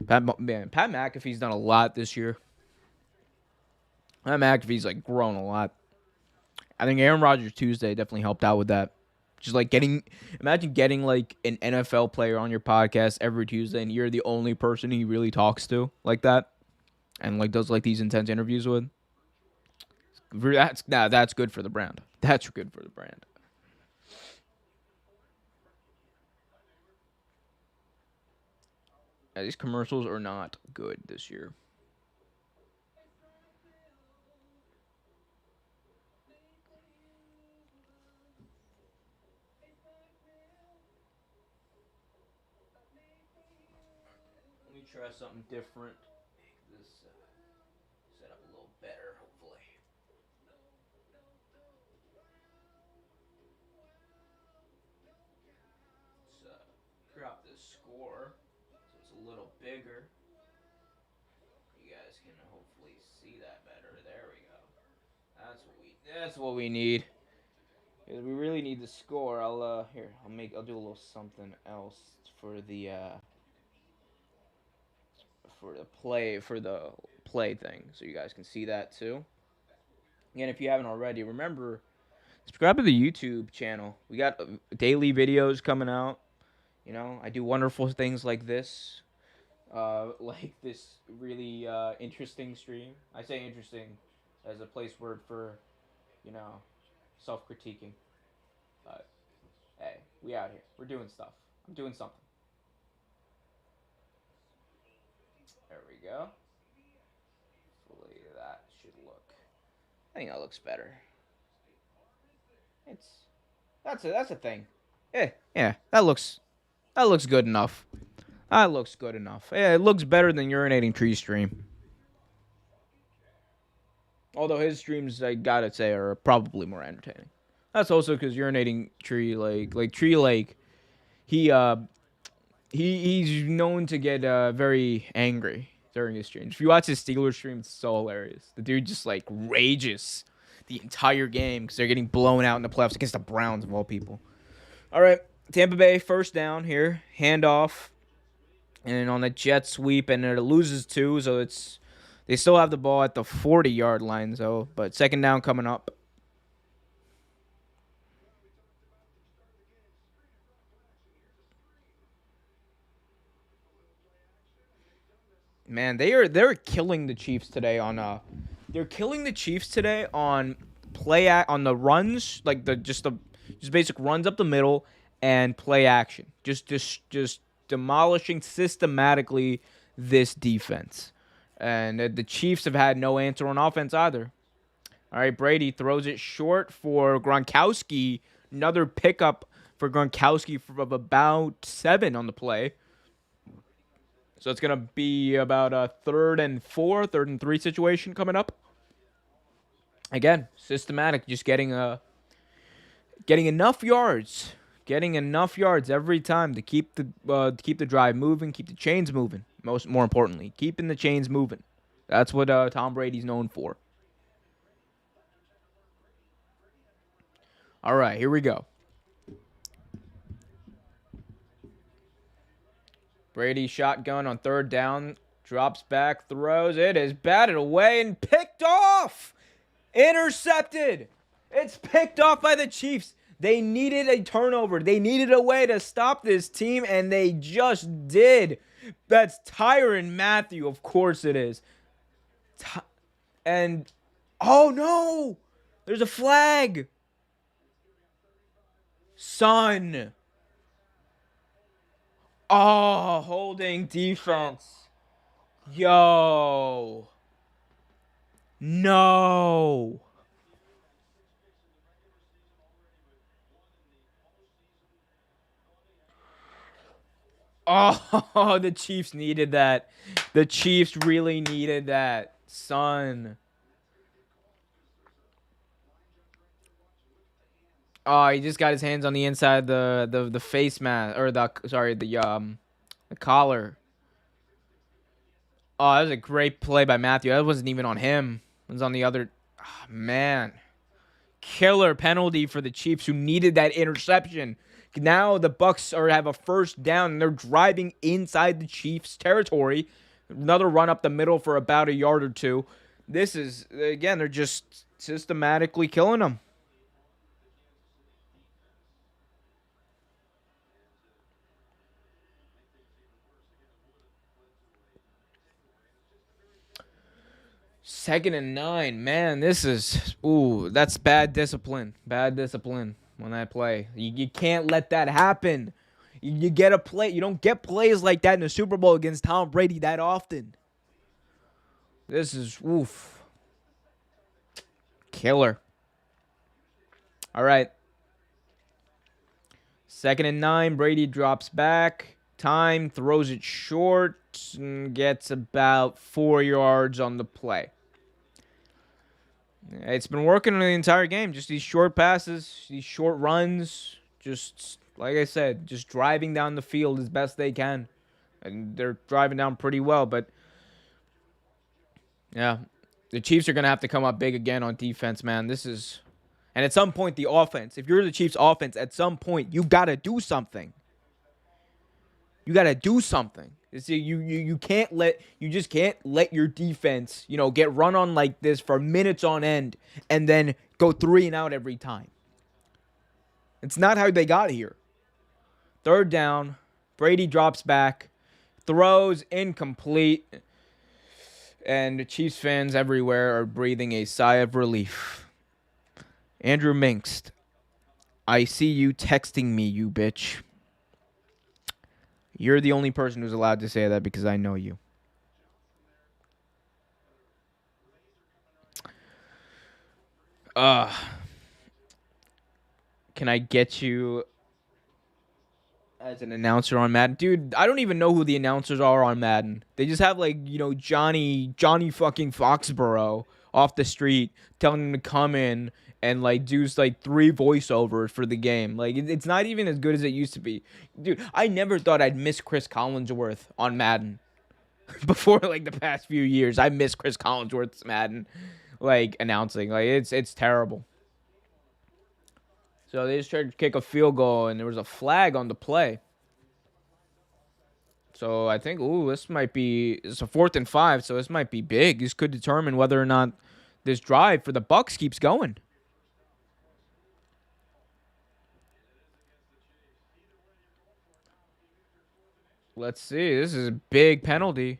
Pat McAfee's done a lot this year. Pat McAfee's like grown a lot. I think Aaron Rodgers Tuesday definitely helped out with that. Just like imagine getting like an NFL player on your podcast every Tuesday, and you're the only person he really talks to like that, and like does like these intense interviews with. That's good for the brand. That's good for the brand. Yeah, these commercials are not good this year. Let me try something different. Make this set up a little better, hopefully. Let's crop this score so it's a little bigger. You guys can hopefully see that better. There we go. That's what we need. Because we really need the score. I'll do a little something else for the play thing, so you guys can see that too. And if you haven't already, remember, subscribe to the YouTube channel. We got daily videos coming out. I do wonderful things like this, like this really interesting stream. I say interesting as a place word for, you know, self-critiquing. But hey, we out here. We're doing stuff. I'm doing something. There we go. Hopefully that should look. I think that looks better. It's that's a thing. Yeah, that looks good enough. That looks good enough. Yeah, it looks better than urinating tree stream. Although his streams, I gotta say, are probably more entertaining. That's also because urinating tree like tree lake, he he's known to get very angry. during his stream. If you watch his Steelers stream, it's so hilarious. The dude just like rages the entire game because they're getting blown out in the playoffs against the Browns of all people. All right, Tampa Bay first down here, handoff, and on the jet sweep, and it loses two, so they still have the ball at the 40-yard line, so but second down coming up. Man, they're killing the Chiefs today on on the runs, like just basic runs up the middle and play action. Just demolishing systematically this defense. And the Chiefs have had no answer on offense either. All right, Brady throws it short for Gronkowski. Another pickup for Gronkowski of about 7 on the play. So it's going to be about a 3rd and 4, 3rd and 3 situation coming up. Again, systematic, just getting enough yards. Getting enough yards every time to keep the drive moving, keep the chains moving. More importantly, keeping the chains moving. That's what Tom Brady's known for. All right, here we go. Brady shotgun on 3rd down, drops back, throws. It is batted away and picked off. Intercepted. It's picked off by the Chiefs. They needed a turnover. They needed a way to stop this team, and they just did. That's Tyrann Mathieu. Of course it is. And, oh no! There's a flag. Son. Oh, holding defense. Yo. No. Oh, the Chiefs needed that. The Chiefs really needed that. Son. Oh, he just got his hands on the inside of the face mask or the collar. Oh, that was a great play by Mathieu. That wasn't even on him. It was on the other. Oh, man. Killer penalty for the Chiefs who needed that interception. Now the Bucks have a first down and they're driving inside the Chiefs' territory. Another run up the middle for about a yard or two. This is, again, they're just systematically killing them. Second and 9, man, that's bad discipline. Bad discipline when I play. You can't let that happen. You get a play. You don't get plays like that in the Super Bowl against Tom Brady that often. This is, killer. All right. Second and 9, Brady drops back. Time, throws it short, and gets about 4 yards on the play. It's been working the entire game. Just these short passes, these short runs. Just, like I said, just driving down the field as best they can. And they're driving down pretty well. But, yeah, the Chiefs are going to have to come up big again on defense, man. And at some point, the offense, if you're the Chiefs' offense, at some point, you got to do something. You got to do something. You just can't let your defense, get run on like this for minutes on end and then go 3 and out every time. It's not how they got here. 3rd down, Brady drops back, throws incomplete, and Chiefs fans everywhere are breathing a sigh of relief. Andrew Minkst, I see you texting me, you bitch. You're the only person who's allowed to say that because I know you. Can I get you as an announcer on Madden? Dude, I don't even know who the announcers are on Madden. They just have Johnny fucking Foxborough off the street telling them to come in and do 3 voiceovers for the game. It's not even as good as it used to be. Dude, I never thought I'd miss Chris Collinsworth on Madden. before like the past few years. I miss Chris Collinsworth's Madden like announcing. Like it's terrible. So they just tried to kick a field goal and there was a flag on the play. So I think this might be it's a 4th and 5, so this might be big. This could determine whether or not this drive for the Bucks keeps going. Let's see. This is a big penalty.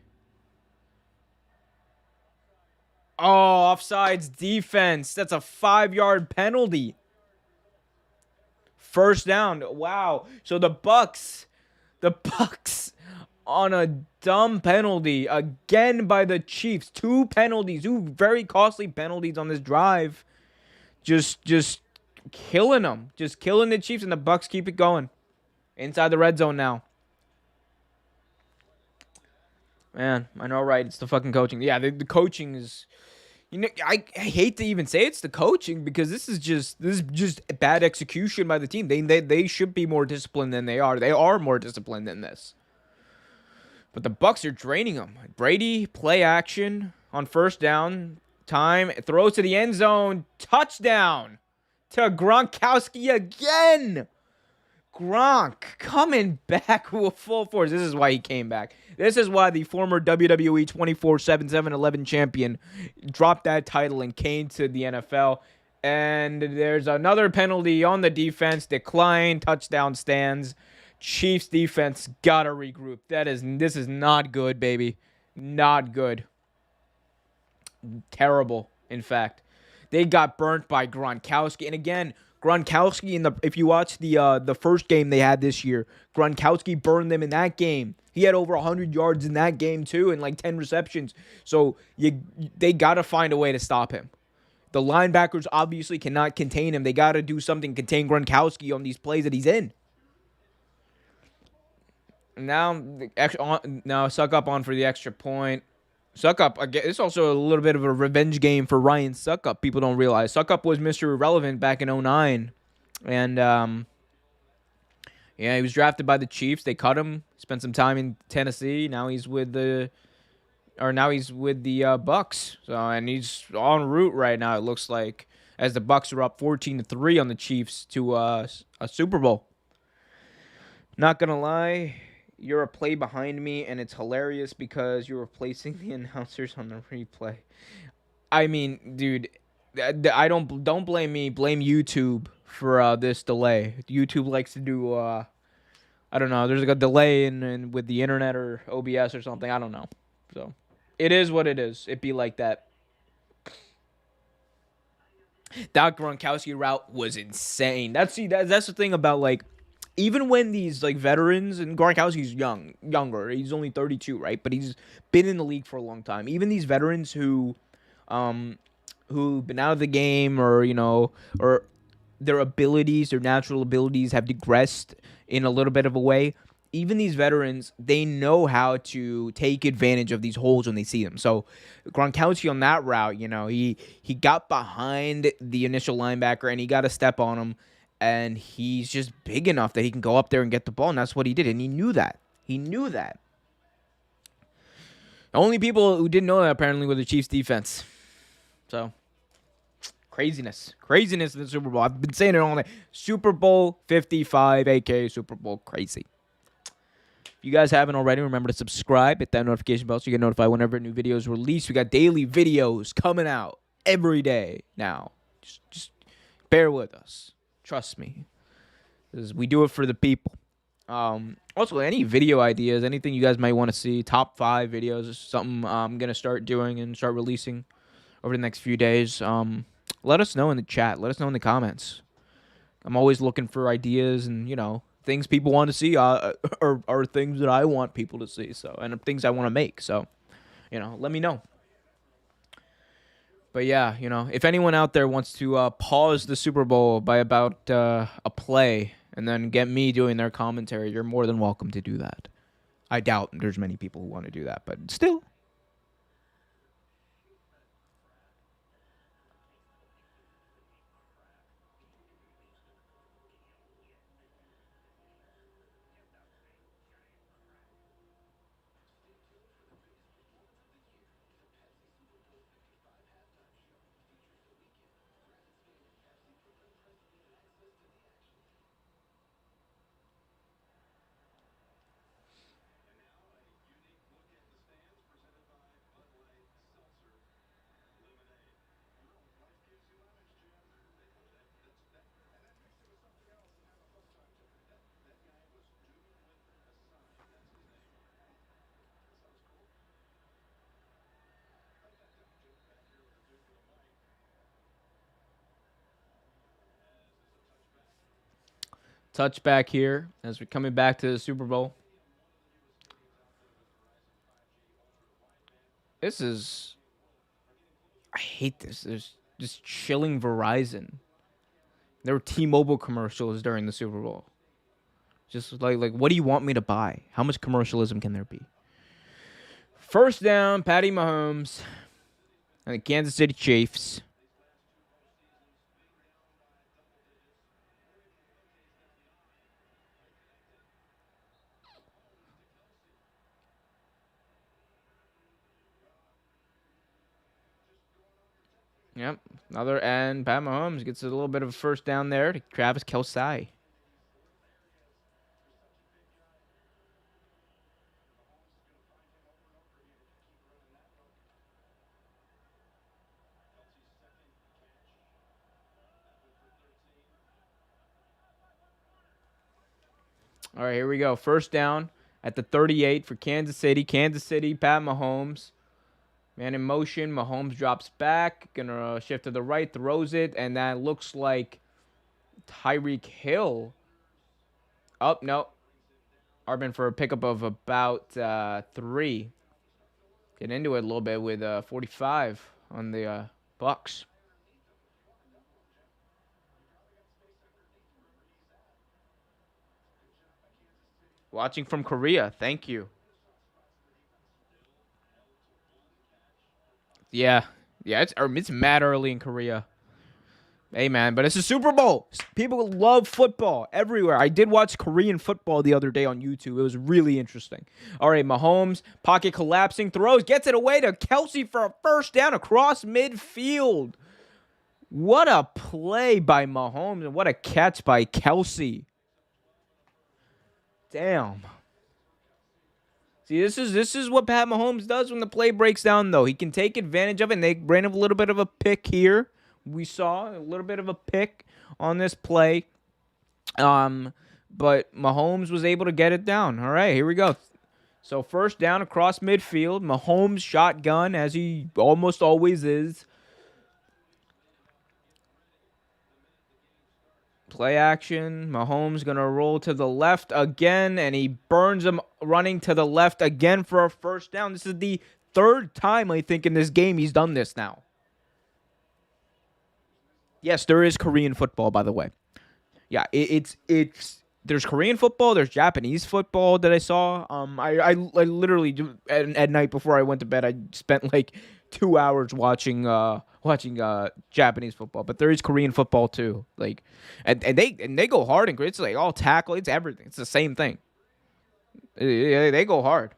Oh, offsides defense. That's a 5-yard penalty. First down. Wow. So the Bucks on a dumb penalty again by the Chiefs. 2 penalties, 2 very costly penalties on this drive. Just killing them. Just killing the Chiefs, and the Bucks keep it going. Inside the red zone now. Man, I know, right? It's the fucking coaching. Yeah, the coaching is. I hate to even say it's the coaching because this is just bad execution by the team. They should be more disciplined than they are. They are more disciplined than this. But the Bucks are draining them. Brady play action on first down. Time throws to the end zone. Touchdown to Gronkowski again. Gronk coming back with full force. This is why he came back. This is why the former WWE 24/7 7-Eleven champion dropped that title and came to the NFL. And there's another penalty on the defense. Decline. Touchdown stands. Chiefs defense gotta regroup. This is not good, baby. Not good. Terrible, in fact. They got burnt by Gronkowski. And again, Gronkowski if you watch the first game they had this year, Gronkowski burned them in that game. He had over 100 yards in that game too and like 10 receptions. So they got to find a way to stop him. The linebackers obviously cannot contain him. They got to do something to contain Gronkowski on these plays that he's in. Now Suck Up on for the extra point. Suck Up, it's also a little bit of a revenge game for Ryan Suck Up. People don't realize. Suck Up was Mr. Irrelevant back in 2009. And, yeah, he was drafted by the Chiefs. They cut him. Spent some time in Tennessee. Now he's with the Bucks. So, and he's en route right now, it looks like, as the Bucks are up 14-3 on the Chiefs to a Super Bowl. Not going to lie. You're a play behind me, and it's hilarious because you're replacing the announcers on the replay. I mean, dude, I don't blame me. Blame YouTube for this delay. YouTube likes to do I don't know. There's like a delay in with the internet or OBS or something. I don't know. So it is what it is. It be like that. That Gronkowski route was insane. That's the thing about like. Even when these like veterans, and Gronkowski's younger, he's only 32, right? But he's been in the league for a long time. Even these veterans who've been out of the game, or or their natural abilities have digressed in a little bit of a way. Even these veterans, they know how to take advantage of these holes when they see them. So Gronkowski on that route, he got behind the initial linebacker and he got a step on him. And he's just big enough that he can go up there and get the ball, and that's what he did. And he knew that. The only people who didn't know that, apparently, were the Chiefs' defense. So, craziness in the Super Bowl. I've been saying it all day. Super Bowl 55, a.k.a. Super Bowl crazy. If you guys haven't already, remember to subscribe. Hit that notification bell so you get notified whenever new videos release. We got daily videos coming out every day now. Just bear with us. Trust me, we do it for the people. Also, any video ideas, anything you guys might want to see, top 5 videos, is something I'm going to start doing and start releasing over the next few days. Let us know in the chat. Let us know in the comments. I'm always looking for ideas and, things people want to see are things that I want people to see. So, and things I want to make. So, let me know. But yeah, if anyone out there wants to pause the Super Bowl by about a play and then get me doing their commentary, you're more than welcome to do that. I doubt there's many people who want to do that, but still. touchback here as we're coming back to the Super Bowl. This is, I hate this. There's just chilling Verizon. There were T-Mobile commercials during the Super Bowl. Just like, what do you want me to buy? How much commercialism can there be? First down, Patty Mahomes and the Kansas City Chiefs. Yep, another and Pat Mahomes gets a little bit of a first down there to Travis Kelce. All right, here we go. First down at the 38 for Kansas City. Kansas City, Pat Mahomes. Man in motion. Mahomes drops back. Gonna shift to the right, throws it, and that looks like Tyreek Hill. Oh, no. Arbin for a pickup of about 3. Get into it a little bit with 45 on the Bucks. Watching from Korea. Thank you. Yeah. Yeah, it's mad early in Korea. Hey, man, but it's a Super Bowl. People love football everywhere. I did watch Korean football the other day on YouTube. It was really interesting. All right, Mahomes, pocket collapsing, throws, gets it away to Kelce for a first down across midfield. What a play by Mahomes and what a catch by Kelce. Damn. See, this is what Pat Mahomes does when the play breaks down, though. He can take advantage of it, and they ran a little bit of a pick here. We saw a little bit of a pick on this play. But Mahomes was able to get it down. All right, here we go. So first down across midfield. Mahomes shotgun, as he almost always is. Play action. Mahomes going to roll to the left again, and he burns him running to the left again for a first down. This is the third time, I think, in this game he's done this now. Yes, there is Korean football, by the way. Yeah, it's there's Korean football, there's Japanese football that I saw. I literally at night before I went to bed, I spent like 2 hours watching Japanese football. But there is Korean football too. Like, and they go hard and it's like all tackle, it's everything. It's the same thing. They go hard.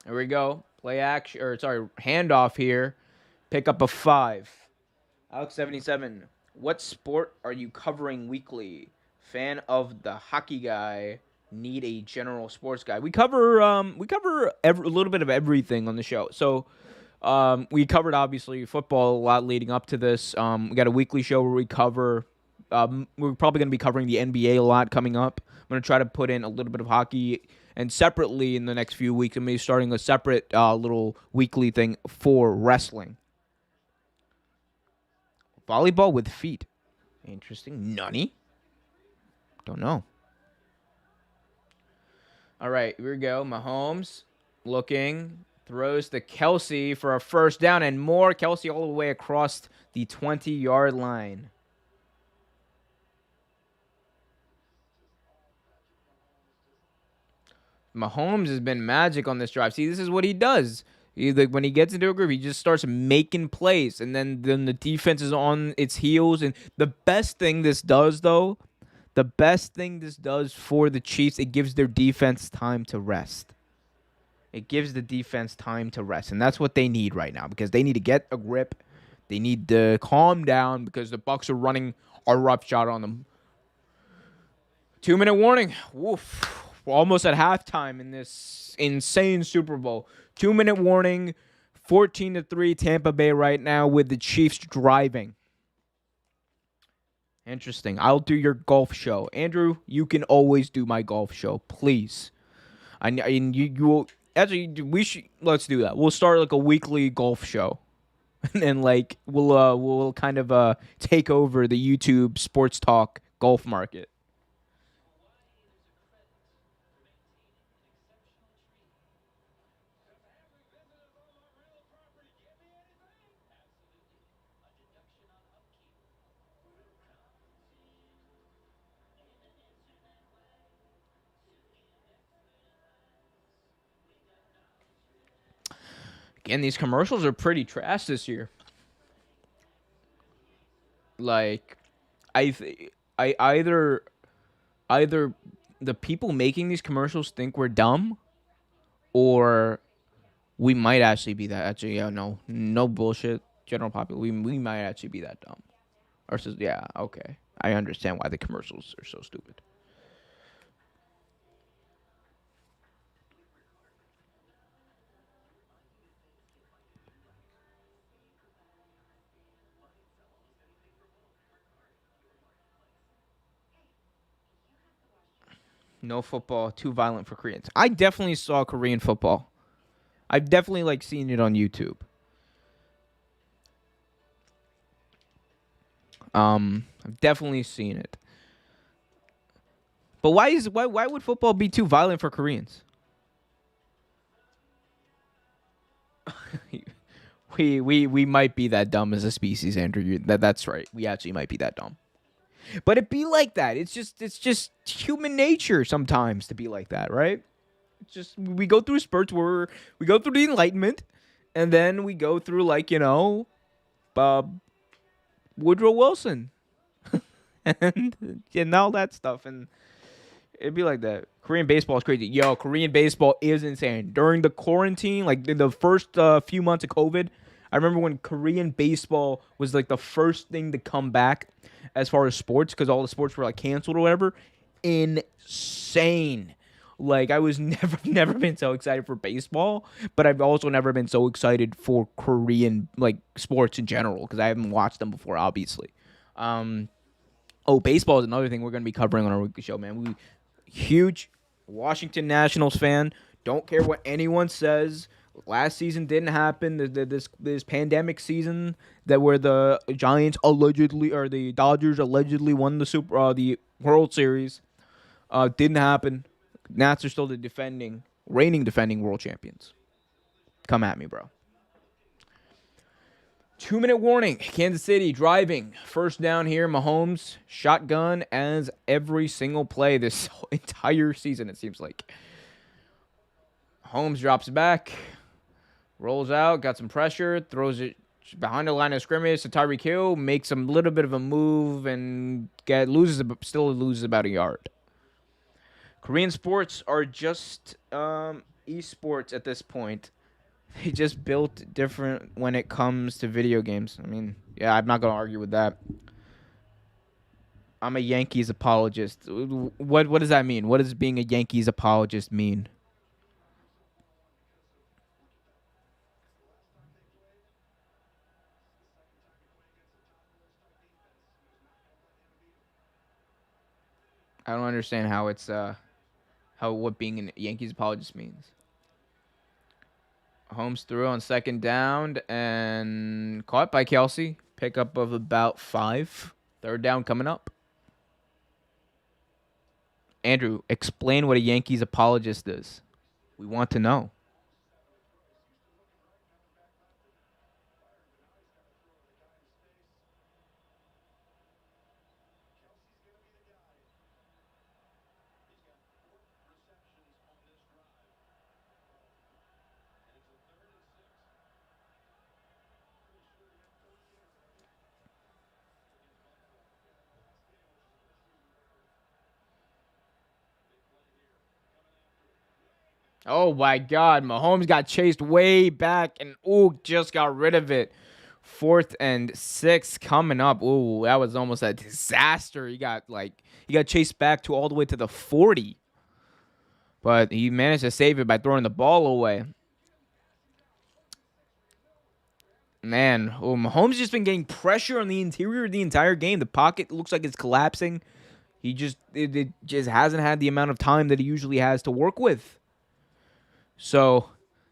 Here we go. Play action, or sorry, handoff here. Pick up a 5. Alex 77. What sport are you covering weekly? Fan of the hockey guy. Need a general sports guy. We cover a little bit of everything on the show. So we covered obviously football a lot leading up to this. We got a weekly show where we cover. We're probably going to be covering the NBA a lot coming up. I'm going to try to put in a little bit of hockey. And separately in the next few weeks, I'm going to be starting a separate little weekly thing for wrestling. Volleyball with feet. Interesting. Nunny? Don't know. All right, here we go. Mahomes looking. Throws to Kelce for a first down and more. Kelce all the way across the 20-yard line. Mahomes has been magic on this drive. See, this is what he does. When he gets into a groove, he just starts making plays, and then the defense is on its heels. And the best thing this does, though, the best thing this does for the Chiefs, it gives their defense time to rest. It gives the defense time to rest, and that's what they need right now because they need to get a grip. They need to calm down because the Bucs are running a rough shot on them. 2-minute warning. Woof. We're almost at halftime in this insane Super Bowl. 2-minute warning. 14-3 Tampa Bay right now with the Chiefs driving. Interesting. I'll do your golf show. Andrew, you can always do my golf show, please. You will Actually, we should let's do that. We'll start like a weekly golf show, and like we'll kind of take over the YouTube sports talk golf market. Again, these commercials are pretty trash this year. Like, I I either the people making these commercials think we're dumb, or we might actually be that. Actually, yeah, no bullshit. General popular, we might actually be that dumb. Or says, yeah, okay, I understand why the commercials are so stupid. No football, too violent for Koreans. I definitely saw Korean football. I've definitely like seen it on YouTube. I've definitely seen it. But why would football be too violent for Koreans? We might be that dumb as a species, Andrew. That's right. We actually might be that dumb. But it be like that. It's just human nature sometimes to be like that, right? It's just we go through spurts where we go through the Enlightenment, and then we go through like uh, Woodrow Wilson and all that stuff, and it'd be like that. Korean baseball is crazy. Yo, Korean baseball is insane. During the quarantine, like in the first few months of COVID, I remember when Korean baseball was like the first thing to come back as far as sports because all the sports were like canceled or whatever. Insane. Like I was never been so excited for baseball, but I've also never been so excited for Korean like sports in general because I haven't watched them before, obviously. Um, Oh, baseball is another thing we're going to be covering on our weekly show, man. We huge Washington Nationals fan. Don't care what anyone says. Last season didn't happen. This pandemic season that where the Giants allegedly or the Dodgers allegedly won the World Series didn't happen. Nats are still the reigning defending world champions. Come at me, bro. 2 minute warning. Kansas City driving. First down here. Mahomes shotgun as every single play this entire season, it seems like. Mahomes drops back, rolls out, got some pressure, throws it behind the line of scrimmage to Tyreek Hill, makes a little bit of a move and still loses about a yard. Korean sports are just esports at this point. They just built different when it comes to video games. I mean, yeah, I'm not gonna argue with that. I'm a Yankees apologist. What does that mean? What does being a Yankees apologist mean? I don't understand how it's how what being a Yankees apologist means. Holmes threw on second down and caught by Kelsey. Pickup of about 5. Third down coming up. Andrew, explain what a Yankees apologist is. We want to know. Oh my God, Mahomes got chased way back and just got rid of it. 4th and 6 coming up. Ooh, that was almost a disaster. He got chased back to all the way to the 40, but he managed to save it by throwing the ball away. Man, Mahomes just been getting pressure on the interior of the entire game. The pocket looks like it's collapsing. It just hasn't had the amount of time that he usually has to work with. So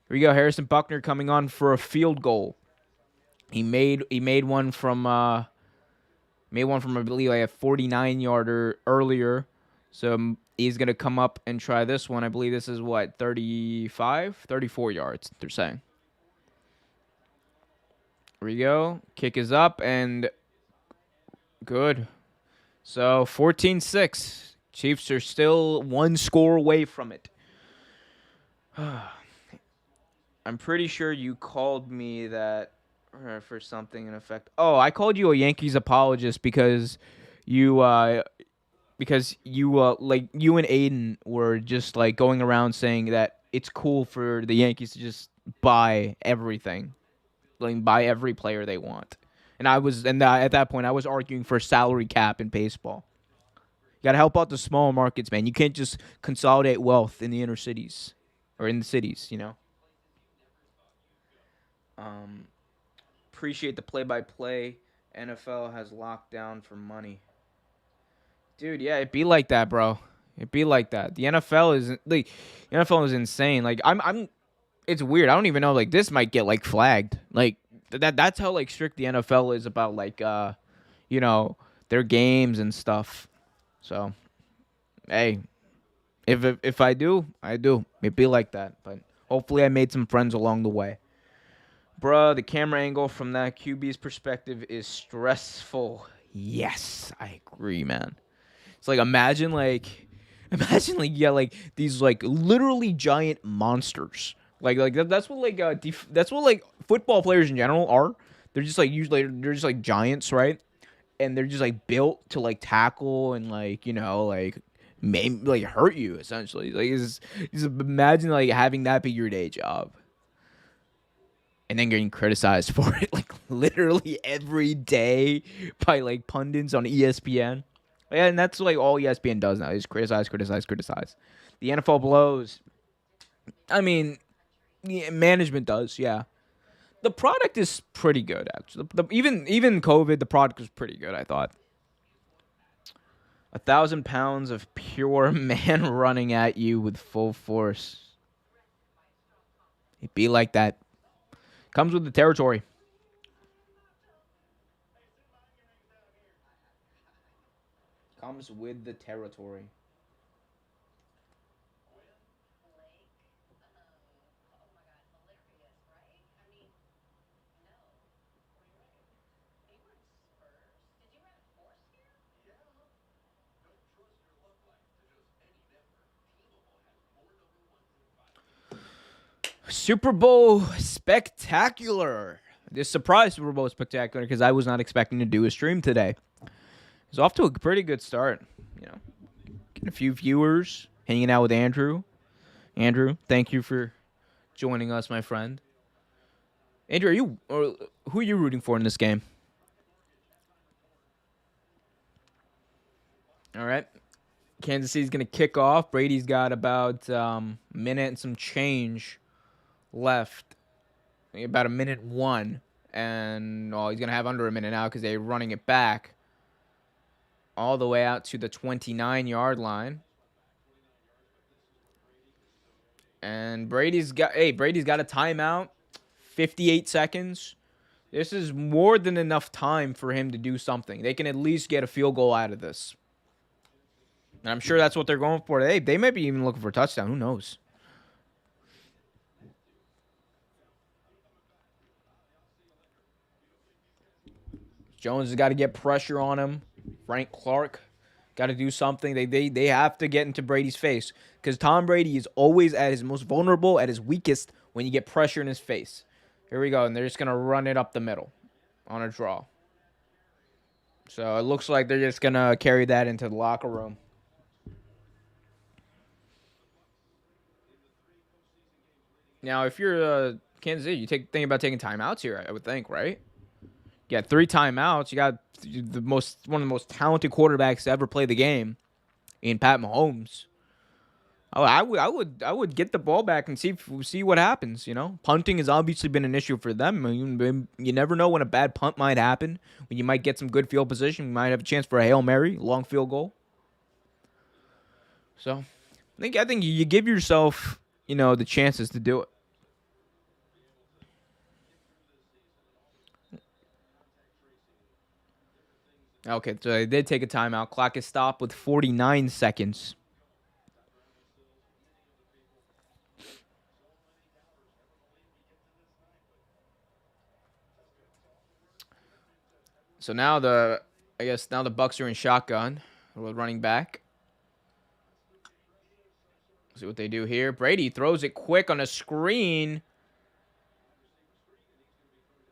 here we go. Harrison Buckner coming on for a field goal. He made one from I believe like a 49 yarder earlier. So he's gonna come up and try this one. I believe this is what 35, 34 yards. They're saying. Here we go. Kick is up and good. So 14-6. Chiefs are still one score away from it. I'm pretty sure you called me that for something in effect. Oh, I called you a Yankees apologist because you like you and Aiden were just like going around saying that it's cool for the Yankees to just buy everything, like buy every player they want. At that point I was arguing for salary cap in baseball. You got to help out the small markets, man. You can't just consolidate wealth in the inner cities or in the cities. Um, Appreciate the play-by-play. NFL has locked down for money, dude. Yeah, it'd be like that, bro. It'd be like that. The NFL is insane. Like I'm. It's weird. I don't even know. Like this might get like flagged. Like that's how like strict the NFL is about like you know their games and stuff. So hey, if I do, I do. It'd be like that. But hopefully, I made some friends along the way. Bruh, the camera angle from that QB's perspective is stressful. Yes, I agree, man. It's like imagine like yeah, like these like literally giant monsters. That's what like that's what like football players in general are. They're just like usually they're just like giants, right? And they're just like built to like tackle and like like like hurt you essentially. Like just imagine like having that be your day job and then getting criticized for it like literally every day by like pundits on ESPN. Yeah, and that's like all ESPN does now is criticize, criticize, criticize. The NFL blows. I mean, yeah, management does, yeah. The product is pretty good actually. Even COVID, the product was pretty good. I thought 1,000 pounds of pure man running at you with full force. It be like that. Comes with the territory. Comes with the territory. Super Bowl spectacular. This surprise Super Bowl spectacular because I was not expecting to do a stream today. It's off to a pretty good start. You know, getting a few viewers, hanging out with Andrew. Andrew, thank you for joining us, my friend. Andrew, who are you rooting for in this game? All right, Kansas City's gonna kick off. Brady's got about a minute and some change left. About a minute one, and he's gonna have under a minute now because they're running it back all the way out to the 29-yard line. And Brady's got a timeout, 58 seconds. This is more than enough time for him to do something. They can at least get a field goal out of this. And I'm sure that's what they're going for. They might be even looking for a touchdown. Who knows? Jones has got to get pressure on him. Frank Clark got to do something. They have to get into Brady's face because Tom Brady is always at his most vulnerable, at his weakest when you get pressure in his face. Here we go, and they're just gonna run it up the middle on a draw. So it looks like they're just gonna carry that into the locker room. Now, if you're Kansas City, think about taking timeouts here. I would think, right? You got 3 timeouts. You got one of the most talented quarterbacks to ever play the game in Pat Mahomes. Oh, I would get the ball back and see what happens. Punting has obviously been an issue for them. You never know when a bad punt might happen. When you might get some good field position, you might have a chance for a Hail Mary, long field goal. So, I think you give yourself the chances to do it. Okay, so they did take a timeout. Clock is stopped with 49 seconds. So now I guess now the Bucks are in shotgun. With running back. See what they do here. Brady throws it quick on a screen.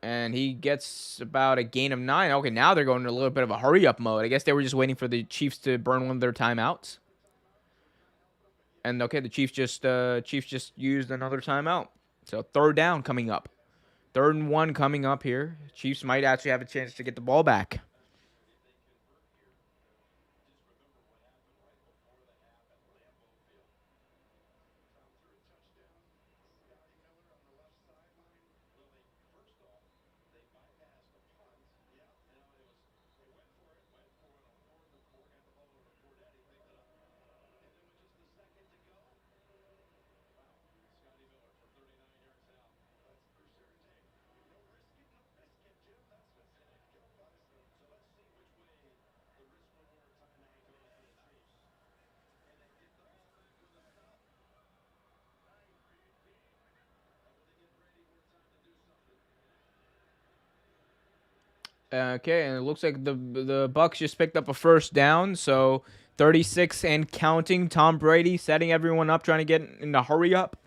And he gets about a gain of 9. Okay, now they're going to a little bit of a hurry-up mode. I guess they were just waiting for the Chiefs to burn one of their timeouts. And okay, the Chiefs just used another timeout. So third down coming up. 3rd and 1 coming up here. Chiefs might actually have a chance to get the ball back. Okay, and it looks like the Bucks just picked up a first down, so 36 and counting. Tom Brady setting everyone up, trying to get in the hurry up,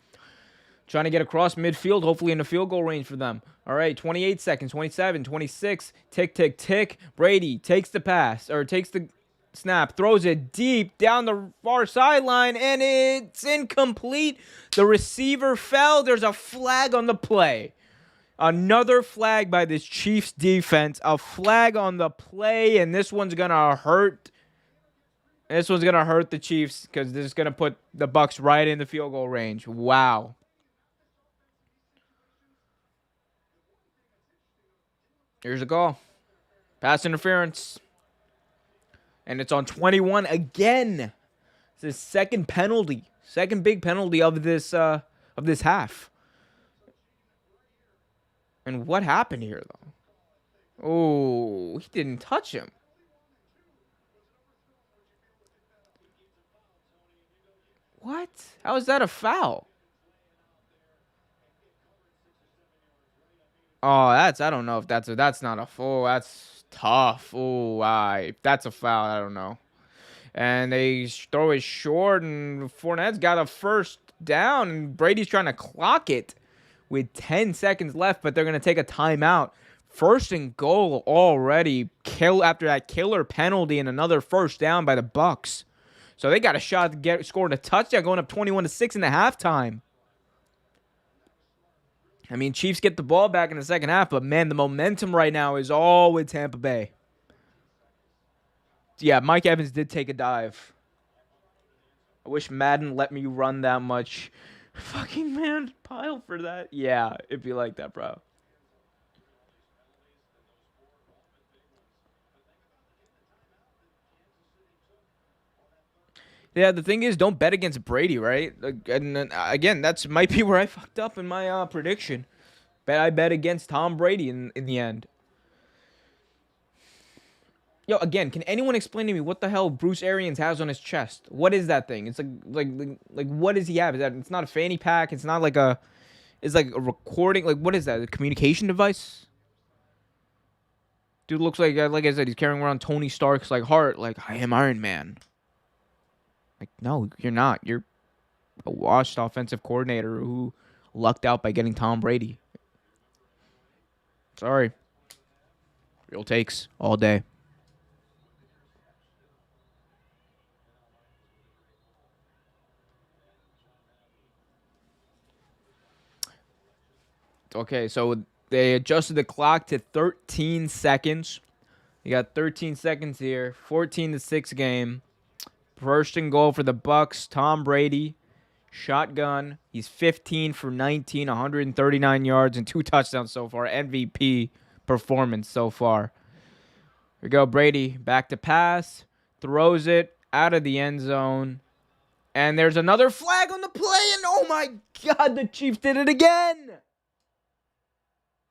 trying to get across midfield, hopefully in the field goal range for them. All right, 28 seconds, 27, 26, tick, tick, tick. Brady takes the pass, or takes the snap, throws it deep down the far sideline, and it's incomplete. The receiver fell. There's a flag on the play. Another flag by this Chiefs defense. A flag on the play, and this one's going to hurt. This one's going to hurt the Chiefs because this is going to put the Bucks right in the field goal range. Wow. Here's a call. Pass interference. And it's on 21 again. It's his second penalty. Second big penalty of this half. And what happened here, though? Oh, he didn't touch him. What? How is that a foul? Oh, I don't know if that's not a foul. That's tough. Oh, if that's a foul, I don't know. And they throw it short, and Fournette's got a first down, and Brady's trying to clock it with 10 seconds left, but they're going to take a timeout. First and goal already. After that killer penalty and another first down by the Bucks. So they got a shot to get scoring a touchdown, going up 21-6 in the halftime. I mean, Chiefs get the ball back in the second half, but man, the momentum right now is all with Tampa Bay. Yeah, Mike Evans did take a dive. I wish Madden let me run that much fucking man pile for that. Yeah, it'd be like that, bro. Yeah, the thing is, don't bet against Brady, right? And again, that's might be where I fucked up in my prediction. I bet against Tom Brady in the end. Yo, again, can anyone explain to me what the hell Bruce Arians has on his chest? What is that thing? It's like what does he have? Is that it's not a fanny pack? It's not like a it's like a recording. Like what is that? A communication device? Dude looks like I said, he's carrying around Tony Stark's like heart. Like I am Iron Man. Like no, you're not. You're a washed offensive coordinator who lucked out by getting Tom Brady. Sorry. Real takes all day. Okay, so they adjusted the clock to 13 seconds. You got 13 seconds here. 14-6 game. First and goal for the Bucks. Tom Brady, shotgun. He's 15 for 19, 139 yards and 2 touchdowns so far. MVP performance so far. Here we go, Brady back to pass. Throws it out of the end zone. And there's another flag on the play, and oh my God, the Chiefs did it again.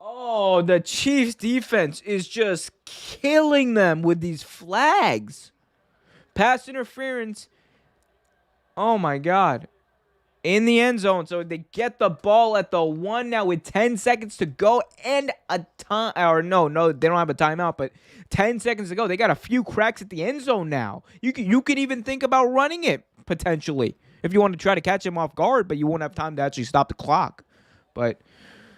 Oh, the Chiefs defense is just killing them with these flags. Pass interference. Oh my God. In the end zone. So they get the ball at the 1 now with 10 seconds to go and a time. Or no, they don't have a timeout, but 10 seconds to go. They got a few cracks at the end zone now. You could even think about running it potentially if you want to try to catch him off guard, but you won't have time to actually stop the clock. But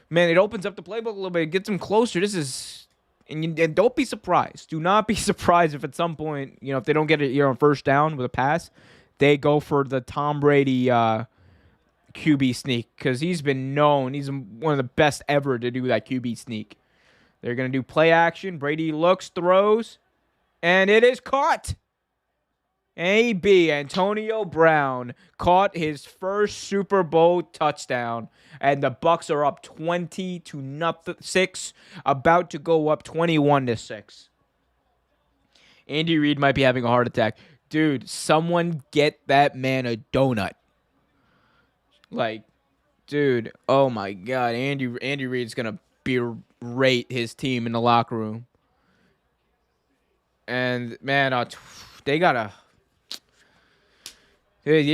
man, it opens up the playbook a little bit. It gets them closer. This is, and don't be surprised. Do not be surprised if at some point, if they don't get it here on first down with a pass, they go for the Tom Brady QB sneak, because he's been known. He's one of the best ever to do that QB sneak. They're going to do play action. Brady looks, throws, and it is caught. AB, Antonio Brown, caught his first Super Bowl touchdown, and the Bucs are up 20-6, about to go up 21-6. Andy Reid might be having a heart attack. Dude, someone get that man a donut. Like, dude, oh my God, Andy Reid's gonna berate his team in the locker room. And man, they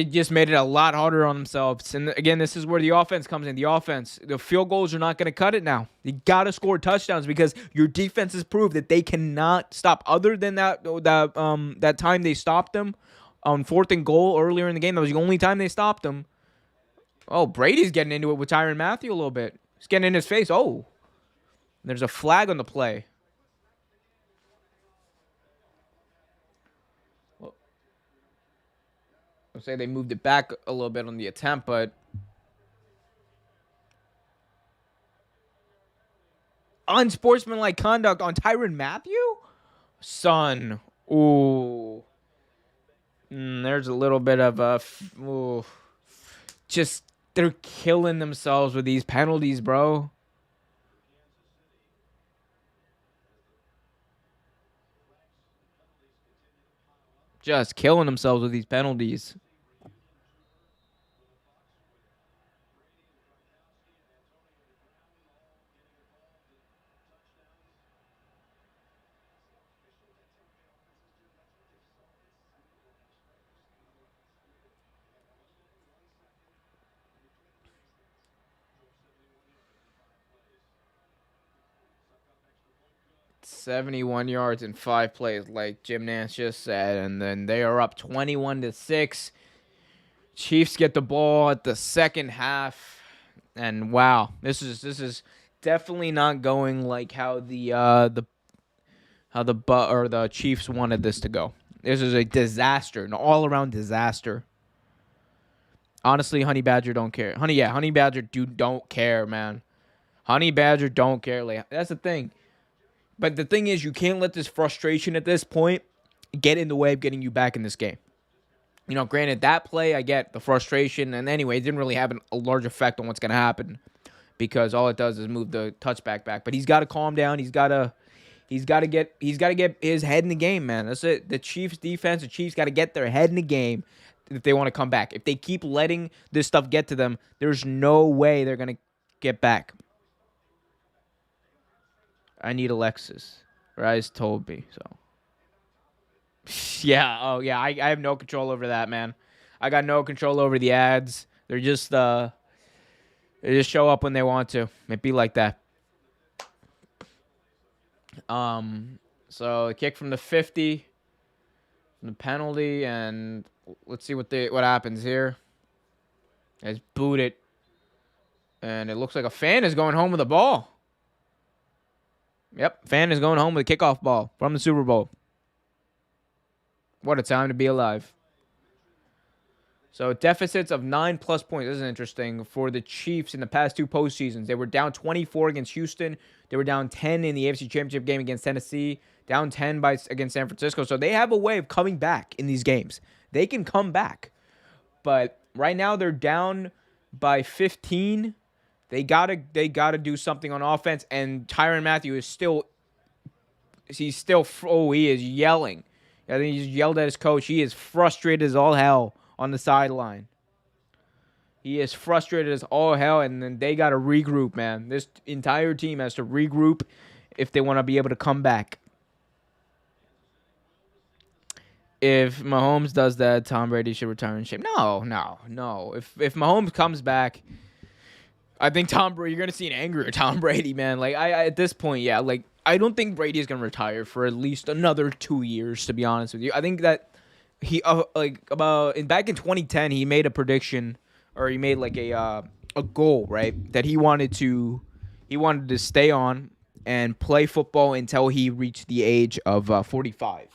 just made it a lot harder on themselves. And again, this is where the offense comes in. The field goals are not going to cut it now. You got to score touchdowns because your defense has proved that they cannot stop. Other than that time they stopped them on 4th and goal earlier in the game, that was the only time they stopped them. Oh, Brady's getting into it with Tyrann Mathieu a little bit. He's getting in his face. Oh, there's a flag on the play. I'll say they moved it back a little bit on the attempt, but unsportsmanlike conduct on Tyrann Mathieu? Son. Ooh. There's a little bit of just they're killing themselves with these penalties, bro. Just killing themselves with these penalties. "71 yards in 5 plays," like Jim Nantz just said, and then they are up 21-6. Chiefs get the ball at the second half, and wow, this is definitely not going like how the Chiefs wanted this to go. This is a disaster, an all-around disaster. Honestly, Honey Badger don't care. Honey Badger don't care, man. Honey Badger don't care. Like, that's the thing. But the thing is, you can't let this frustration at this point get in the way of getting you back in this game. Granted, that play, I get the frustration, and anyway, it didn't really have a large effect on what's going to happen because all it does is move the touchback back. But he's got to calm down. He's got to get his head in the game, man. That's it. The Chiefs defense, the Chiefs got to get their head in the game if they want to come back. If they keep letting this stuff get to them, there's no way they're going to get back. I need Alexis. Rise told me so. Yeah. Oh, yeah. I have no control over that, man. I got no control over the ads. They just show up when they want to. It be like that. So kick from the 50, from the penalty, and let's see what happens here. It's booted, and it looks like a fan is going home with the ball. Yep, fan is going home with a kickoff ball from the Super Bowl. What a time to be alive. So deficits of 9+ points. This is interesting for the Chiefs in the past 2 postseasons. They were down 24 against Houston. They were down 10 in the AFC Championship game against Tennessee. Down 10 against San Francisco. So they have a way of coming back in these games. They can come back. But right now they're down by 15. They gotta do something on offense, and Tyrann Mathieu is he is yelling. I think he's yelled at his coach. He is frustrated as all hell on the sideline. He is frustrated as all hell, and then they got to regroup, man. This entire team has to regroup if they want to be able to come back. If Mahomes does that, Tom Brady should retire in shape. No. If Mahomes comes back, I think Tom Brady. You're gonna see an angrier Tom Brady, man. Like I at this point, yeah. Like I don't think Brady is gonna retire for at least another 2 years. To be honest with you, I think that he back in 2010, he made a prediction, or he made like a goal, right? That he wanted to stay on and play football until he reached the age of 45.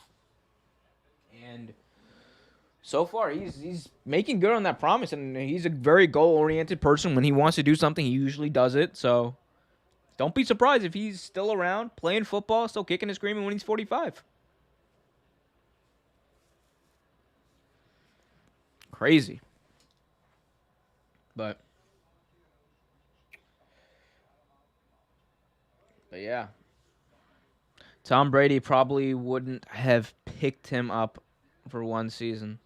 And so far, he's making good on that promise, and he's a very goal oriented person. When he wants to do something, he usually does it. So don't be surprised if he's still around playing football, still kicking and screaming when he's 45. Crazy, but yeah, Tom Brady probably wouldn't have picked him up for one season.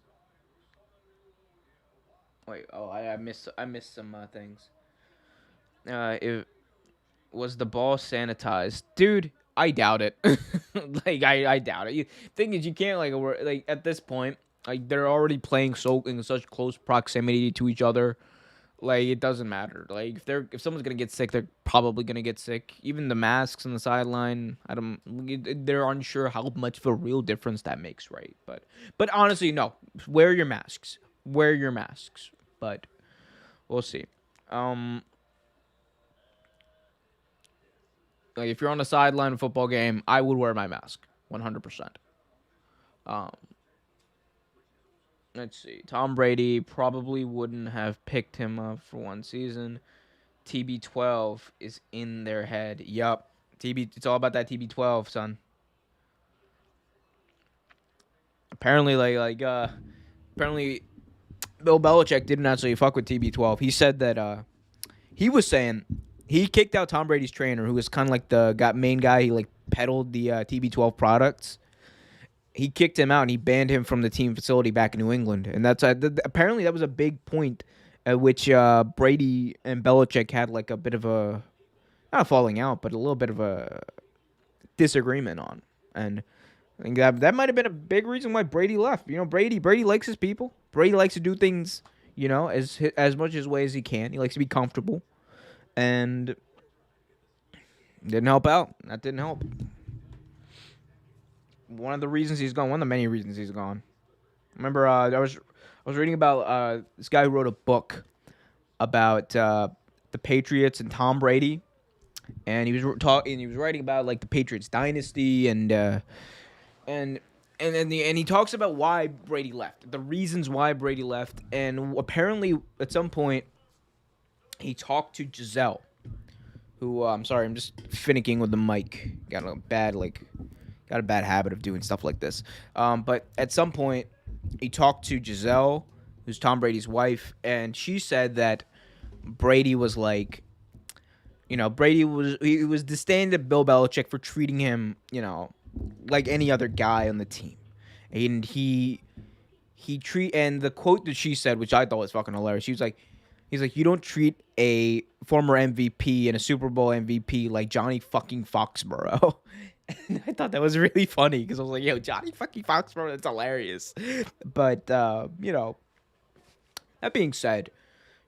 Wait, I missed some things. It was the ball sanitized, dude. I doubt it. Like I doubt it. Thing is, you can't like at this point, like they're already playing so in such close proximity to each other. Like it doesn't matter. Like if someone's gonna get sick, they're probably gonna get sick. Even the masks on the sideline, I don't. They're unsure how much of a real difference that makes, right? But honestly, no. Wear your masks. Wear your masks. But we'll see. Um, like if you're on the sideline of a football game, I would wear my mask, 100%. Um, let's see. Tom Brady probably wouldn't have picked him up for one season. TB12 is in their head. Yup. It's all about that TB12, son. Apparently, apparently, Bill Belichick didn't actually fuck with TB12. He said that he was saying he kicked out Tom Brady's trainer, who was kind of like the main guy. He like peddled the TB12 products. He kicked him out and he banned him from the team facility back in New England. And that's apparently that was a big point at which Brady and Belichick had like a bit of a not a falling out, but a little bit of a disagreement on. And I think that might have been a big reason why Brady left. You know, Brady likes his people. Brady likes to do things, as much his way as he can. He likes to be comfortable, and didn't help out. That didn't help. One of the reasons he's gone. One of the many reasons he's gone. Remember, I was reading about this guy who wrote a book about the Patriots and Tom Brady, and he was talking. He was writing about like the Patriots dynasty and and he talks about why Brady left, the reasons why Brady left, and apparently at some point he talked to Giselle, who I'm sorry, I'm just finicking with the mic. Got a bad habit of doing stuff like this. But at some point he talked to Giselle, who's Tom Brady's wife, and she said that Brady was like, he was disdained to Bill Belichick for treating him, like any other guy on the team. And and the quote that she said, which I thought was fucking hilarious. He's like, you don't treat a former MVP and a Super Bowl MVP like Johnny fucking Foxborough. And I thought that was really funny because I was like, yo, Johnny fucking Foxborough, that's hilarious. But that being said,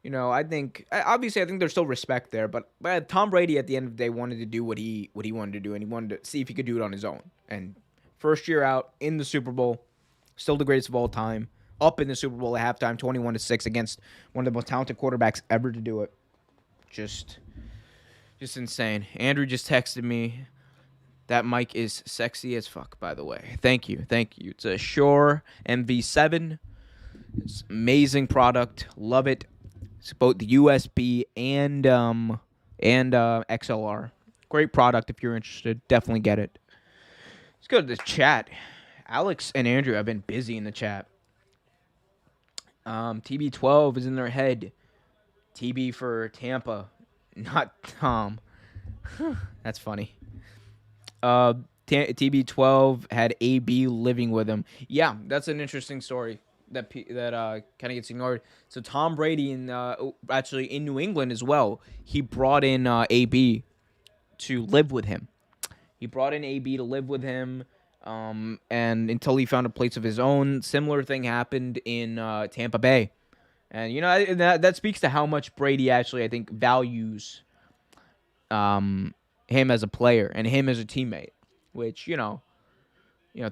I think there's still respect there, but Tom Brady at the end of the day wanted to do what he wanted to do, and he wanted to see if he could do it on his own. And first year out in the Super Bowl, still the greatest of all time, up in the Super Bowl at halftime, 21-6 against one of the most talented quarterbacks ever to do it. Just insane. Andrew just texted me. That mic is sexy as fuck, by the way. Thank you. It's a Shure MV7. It's amazing product. Love it. It's both the USB and XLR. Great product if you're interested. Definitely get it. Let's go to the chat. Alex and Andrew have been busy in the chat. TB12 is in their head. TB for Tampa, not Tom. That's funny. TB12 had AB living with him. Yeah, that's an interesting story. that kind of gets ignored. So Tom Brady in actually in New England as well. He brought in AB to live with him. He brought in AB to live with him, and until he found a place of his own. Similar thing happened in Tampa Bay, and that speaks to how much Brady actually I think values him as a player and him as a teammate. Which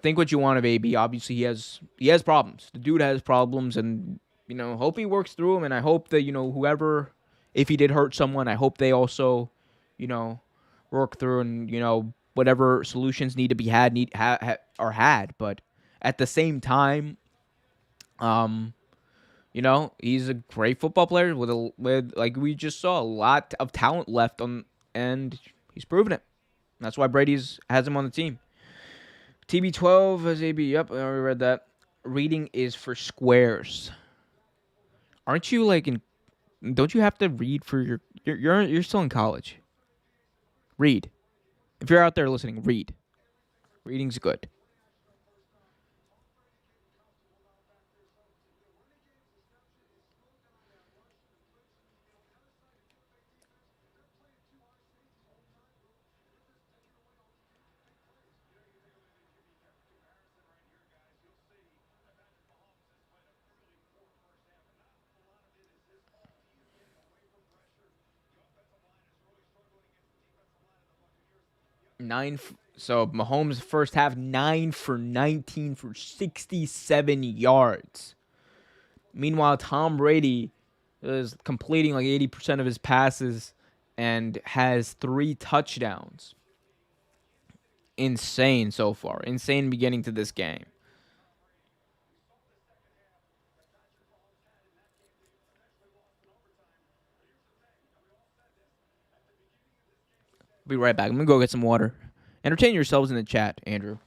think what you want of AB. Obviously, he has problems. The dude has problems, and hope he works through them. And I hope that whoever, if he did hurt someone, I hope they also, you know, work through and whatever solutions need to be had are had. But at the same time, um, he's a great football player with like we just saw a lot of talent left on, and he's proven it. That's why Brady's has him on the team. TB12 has AB. Yep, I already read that. Reading is for squares. Aren't you like in? Don't you have to read for you're still in college? Read. If you're out there listening, read. Reading's good. So Mahomes first half 9 for 19 for 67 yards. Meanwhile, Tom Brady is completing like 80% of his passes and has 3 touchdowns. Insane so far. Insane beginning to this game. Be right back. I'm gonna go get some water. Entertain yourselves in the chat, Andrew.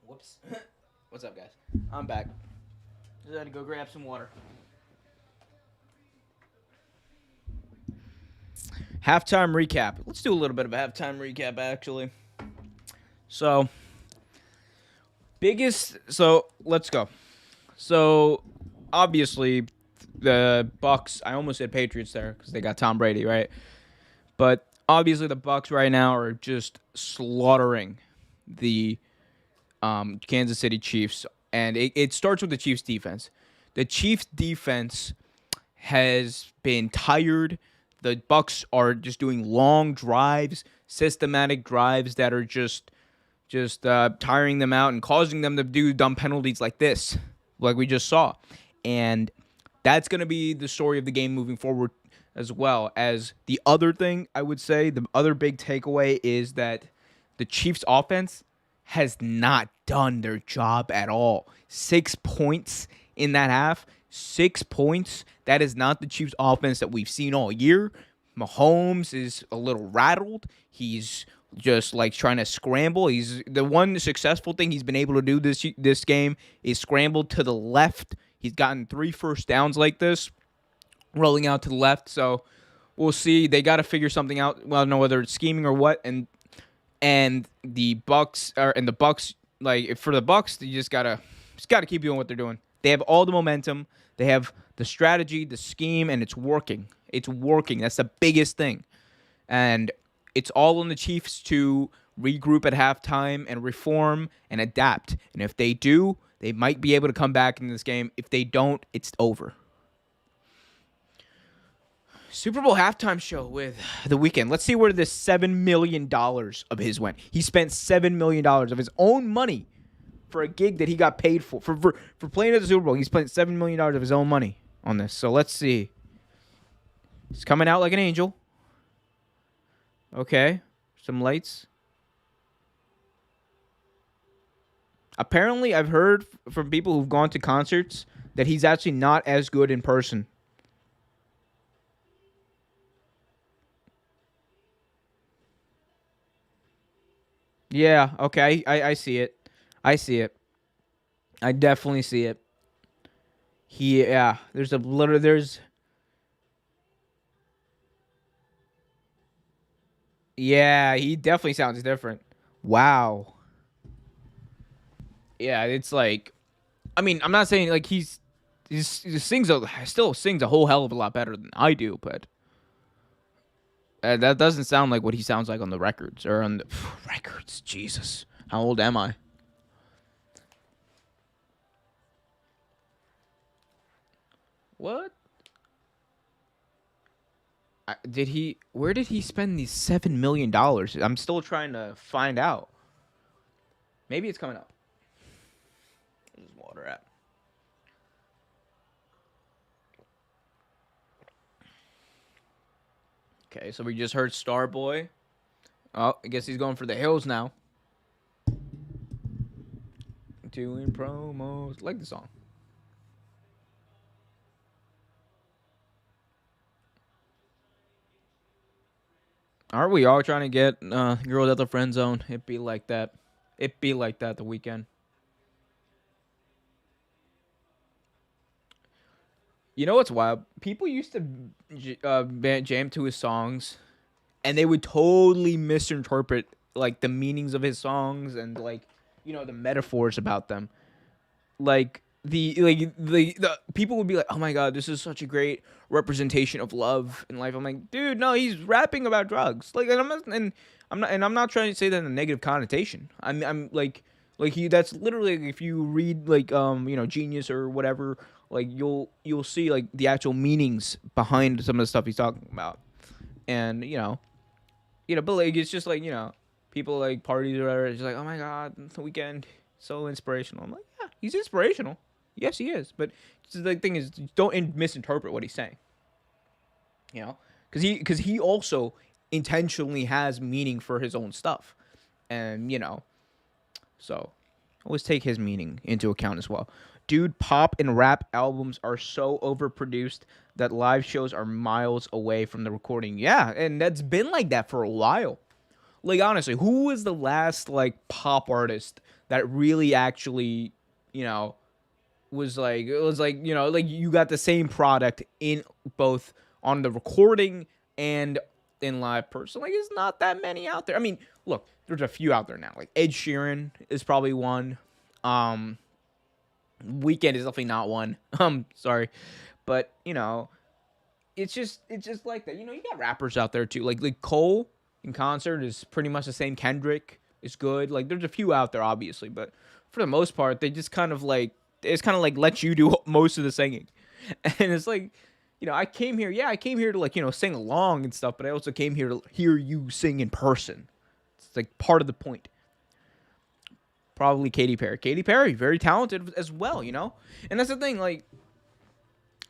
Whoops. What's up, guys? I'm back. Just had to go grab some water. Halftime recap. Let's do a little bit of a halftime recap, actually. So, let's go. So, obviously, the Bucks. I almost said Patriots there because they got Tom Brady, right? But obviously, the Bucks right now are just slaughtering the Kansas City Chiefs, and it starts with the Chiefs defense. The Chiefs defense has been tired. The Bucks are just doing long drives, systematic drives that are just tiring them out and causing them to do dumb penalties like this, like we just saw. And that's going to be the story of the game moving forward, as well as the other thing I would say. The other big takeaway is that the Chiefs offense has not done their job at all. 6 points in that half. 6 points. That is not the Chiefs offense that we've seen all year. Mahomes is a little rattled. He's just like trying to scramble. He's the one successful thing he's been able to do this game is scramble to the left. He's gotten 3 first downs like this, rolling out to the left. So we'll see. They got to figure something out. Well, I don't know whether it's scheming or what. And the Bucks like for the Bucks, you just gotta Just got to keep doing what they're doing. They have all the momentum. They have the strategy, the scheme, and it's working. It's working. That's the biggest thing. And it's all on the Chiefs to regroup at halftime and reform and adapt. And if they do, they might be able to come back in this game. If they don't, it's over. Super Bowl halftime show with The Weeknd. Let's see where this $7 million of his went. He spent $7 million of his own money for a gig that he got paid for playing at the Super Bowl. He spent $7 million of his own money on this. So let's see. He's coming out like an angel. Okay, some lights. Apparently, I've heard from people who've gone to concerts that he's actually not as good in person. Yeah, okay, I see it. I see it. I definitely see it. There's yeah, he definitely sounds different. Wow. Yeah, it's like, I mean, I'm not saying like he still sings a whole hell of a lot better than I do, but that doesn't sound like what he sounds like on the records or on the records. Jesus, how old am I? What? Did he? Where did he spend these $7 million? I'm still trying to find out. Maybe it's coming up. Where's water at? Okay, so we just heard Starboy. Oh, I guess he's going for the hills now. Doing promos. Like the song. Aren't we all trying to get girls at the friend zone? It be like that. It be like that the weekend. You know what's wild? People used to jam to his songs, and they would totally misinterpret like the meanings of his songs and like the metaphors about them. The people would be like, "Oh my god, this is such a great representation of love in life." I'm like, dude, no, he's rapping about drugs. Like, and I'm not trying to say that in a negative connotation. I'm like he that's literally if you read like Genius or whatever, like you'll see like the actual meanings behind some of the stuff he's talking about, and but like it's just like people like parties or whatever. It's just like, oh my god, the weekend so inspirational. I'm like, yeah, he's inspirational. Yes, he is. But the thing is, don't misinterpret what he's saying. Because he also intentionally has meaning for his own stuff, and so always take his meaning into account as well. Dude, pop and rap albums are so overproduced that live shows are miles away from the recording. Yeah, and that's been like that for a while. Like honestly, who was the last like pop artist that really actually, you know, like you got the same product in both on the recording and in live person. Like it's not that many out there. I mean, look, there's a few out there now. Like Ed Sheeran is probably one. Weekend is definitely not one. Sorry. But, it's just like that. You got rappers out there too. Like Cole in concert is pretty much the same. Kendrick is good. Like there's a few out there obviously, but for the most part they just kind of like let you do most of the singing. And it's like, I came here to like, sing along and stuff, but I also came here to hear you sing in person. It's like part of the point. Probably Katy Perry. Katy Perry, very talented as well, And that's the thing, like,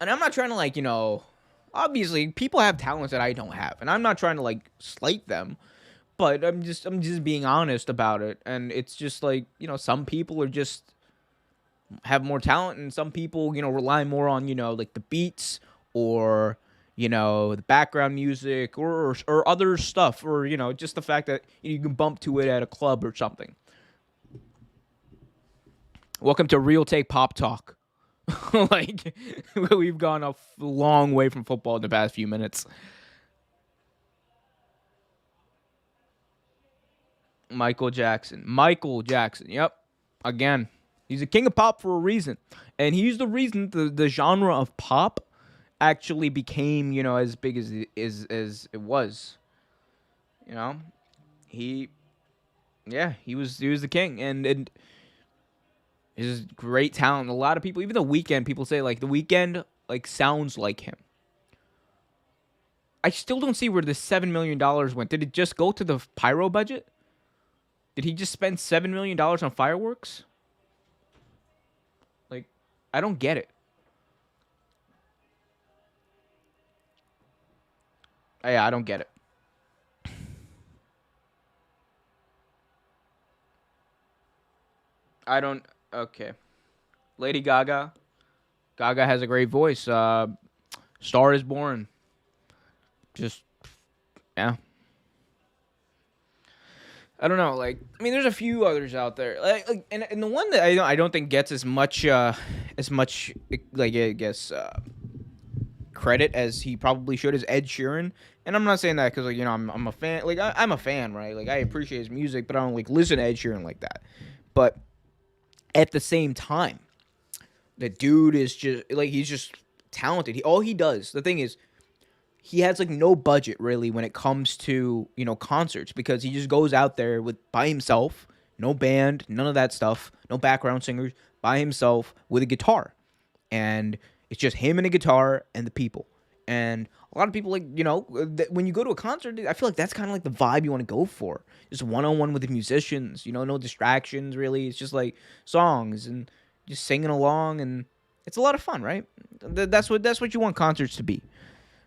and I'm not trying to like, obviously people have talents that I don't have, and I'm not trying to like slight them, but I'm just being honest about it, and it's just like, some people are just have more talent, and some people, rely more on, like the beats or the background music or other stuff, or just the fact that you can bump to it at a club or something. Welcome to Real Take Pop Talk. Like, we've gone a long way from football in the past few minutes. Michael Jackson. Michael Jackson. Yep. Again. He's a king of pop for a reason, and he's the reason the genre of pop actually became as big as it was. You know, he he was the king, and he's great talent. A lot of people, even the weekend, people say like the weekend like sounds like him. I still don't see where the $7 million went. Did it just go to the pyro budget? Did he just spend $7 million on fireworks? Like, I don't get it. Yeah, I don't get it. I don't. Okay, Lady Gaga. Gaga has a great voice. Star is Born. Just yeah. I don't know. Like, I mean, there's a few others out there. And the one that I don't think gets as much like I guess credit as he probably should is Ed Sheeran. And I'm not saying that because like I'm a fan. Like I'm a fan, right? Like I appreciate his music, but I don't like listen to Ed Sheeran like that. But at the same time, the dude is just like he's just talented. All he does, the thing is, he has like no budget really when it comes to concerts because he just goes out there with by himself, no band, none of that stuff, no background singers, by himself with a guitar, and it's just him and a guitar and the people. And a lot of people like when you go to a concert, I feel like that's kind of like the vibe you want to go for, just one on one with the musicians. No distractions really. It's just like songs and just singing along, and it's a lot of fun, right? That's what you want concerts to be.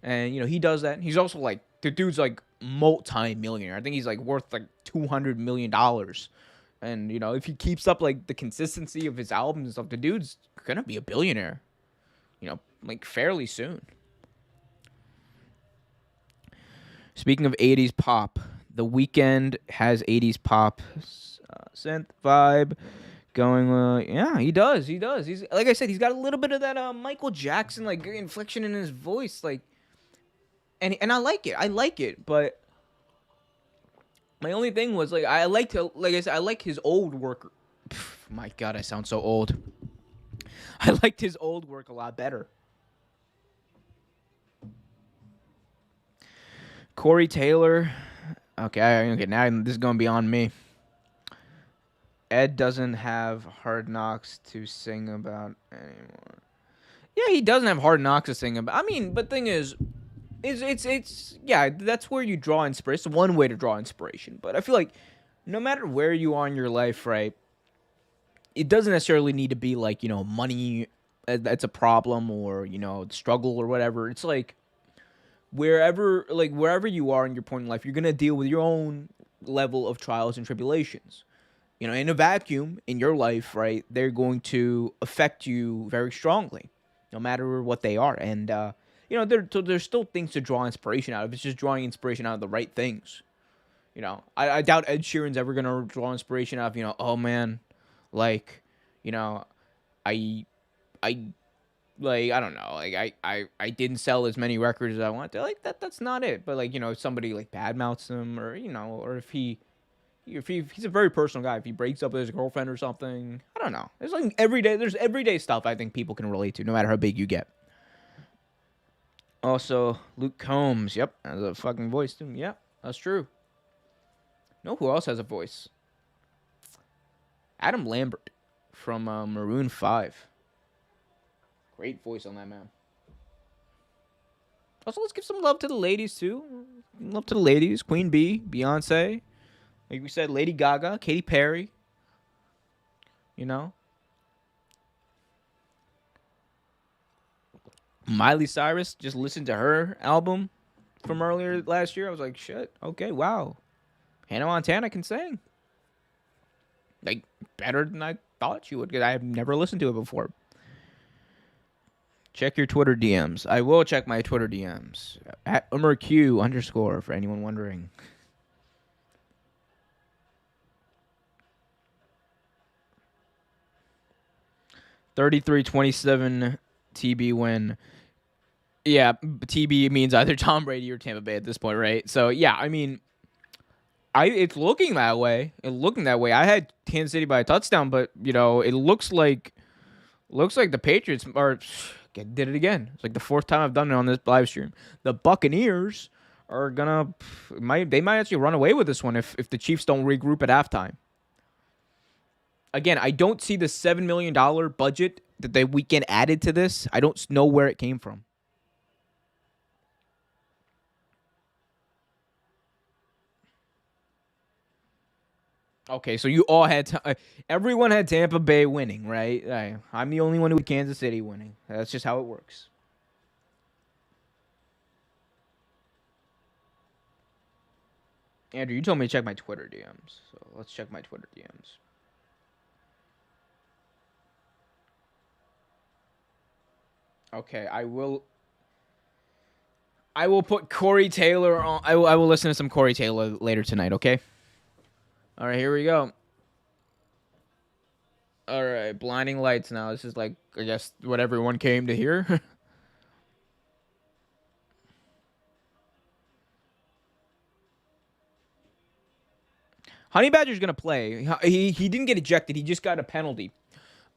And he does that. He's also like the dude's like multi-millionaire. I think he's like worth like $200 million. And if he keeps up like the consistency of his albums and stuff, the dude's gonna be a billionaire. Like fairly soon. Speaking of '80s pop, The Weeknd has '80s pop synth vibe going. Yeah, he does. He does. He's like I said, he's got a little bit of that Michael Jackson like inflection in his voice, like. And I like it. I like it, but my only thing was like like I said, I like his old work. My God, I sound so old. I liked his old work a lot better. Corey Taylor. Okay, now this is gonna be on me. Ed doesn't have Hard Knocks to sing about anymore. Yeah, he doesn't have Hard Knocks to sing about. I mean, but thing is, it's yeah, that's where you draw inspiration. It's one way to draw inspiration, but I feel like no matter where you are in your life, right, it doesn't necessarily need to be like money that's a problem or struggle or whatever. It's like wherever you are in your point in life, you're gonna deal with your own level of trials and tribulations. In a vacuum in your life, right, they're going to affect you very strongly, no matter what they are, and there's still things to draw inspiration out of. It's just drawing inspiration out of the right things. I doubt Ed Sheeran's ever gonna draw inspiration out of oh man, like, I, I, like I don't know, like I didn't sell as many records as I wanted to. Like that's not it. But like if somebody like badmouths him or or if he's a very personal guy, if he breaks up with his girlfriend or something, I don't know. There's everyday stuff I think people can relate to, no matter how big you get. Also, Luke Combs, yep, has a fucking voice too. Yep, that's true. Know who else has a voice? Adam Lambert from Maroon 5. Great voice on that man. Also, let's give some love to the ladies too. Love to the ladies. Queen Bee, Beyonce, like we said, Lady Gaga, Katy Perry. Miley Cyrus. Just listened to her album from earlier last year. I was like, shit. Okay, wow. Hannah Montana can sing. Like better than I thought she would, because I have never listened to it before. Check your Twitter DMs. I will check my Twitter DMs at UmerQ_ for anyone wondering. $33-27 TB win. Yeah, TB means either Tom Brady or Tampa Bay at this point, right? So yeah, I mean, It's looking that way. It's looking that way. I had Kansas City by a touchdown, but it looks like the Patriots did it again. It's like the fourth time I've done it on this live stream. The Buccaneers are gonna might actually run away with this one if the Chiefs don't regroup at halftime. Again, I don't see the $7 million budget that they weekend added to this. I don't know where it came from. Okay, so you all had everyone had Tampa Bay winning, right? I'm the only one who had Kansas City winning. That's just how it works. Andrew, you told me to check my Twitter DMs, so let's check my Twitter DMs. Okay, I will. I will put Corey Taylor on. I will listen to some Corey Taylor later tonight. Okay. All right, here we go. All right, blinding lights. Now this is like I guess what everyone came to hear. Honey Badger's gonna play. He didn't get ejected. He just got a penalty.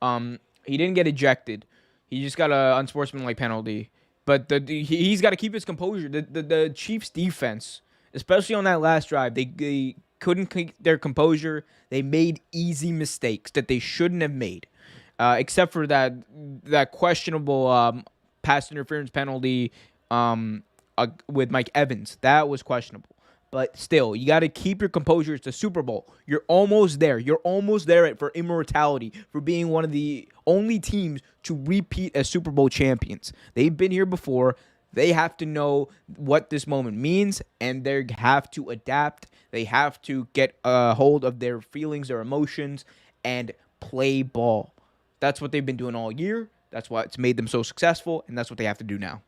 He didn't get ejected. He just got a unsportsmanlike penalty. But he's got to keep his composure. The Chiefs defense, especially on that last drive, they couldn't keep their composure. They made easy mistakes that they shouldn't have made, except for that questionable pass interference penalty with Mike Evans. That was questionable. But still, you got to keep your composure. It's the Super Bowl. You're almost there. You're almost there for immortality, for being one of the only teams to repeat as Super Bowl champions. They've been here before. They have to know what this moment means, and they have to adapt. They have to get a hold of their feelings, their emotions, and play ball. That's what they've been doing all year. That's why it's made them so successful, and that's what they have to do now.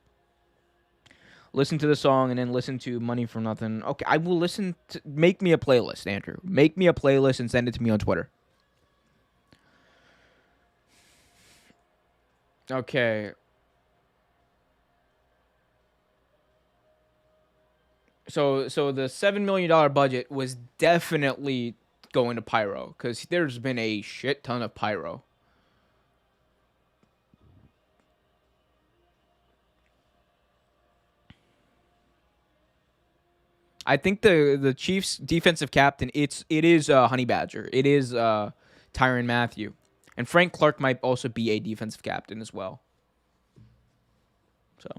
Listen to the song and then listen to Money for Nothing. Okay, I will listen to. Make me a playlist, Andrew. Make me a playlist and send it to me on Twitter. Okay. So the $7 million budget was definitely going to pyro because there's been a shit ton of pyro. I think the Chiefs defensive captain it is Honey Badger. It is Tyron Matthew. And Frank Clark might also be a defensive captain as well. So,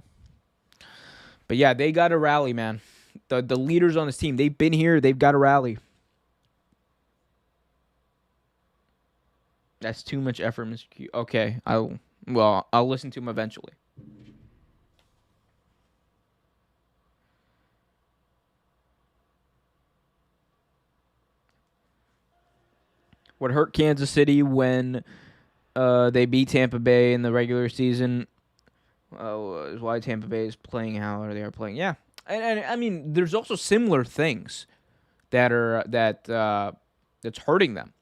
but yeah, they got to rally, man. The leaders on this team, they've been here. They've got to rally. That's too much effort, Mr. Q. Okay, I'll listen to him eventually. What hurt Kansas City when they beat Tampa Bay in the regular season is why Tampa Bay is playing how they are playing. Yeah, and I mean, there's also similar things that's hurting them.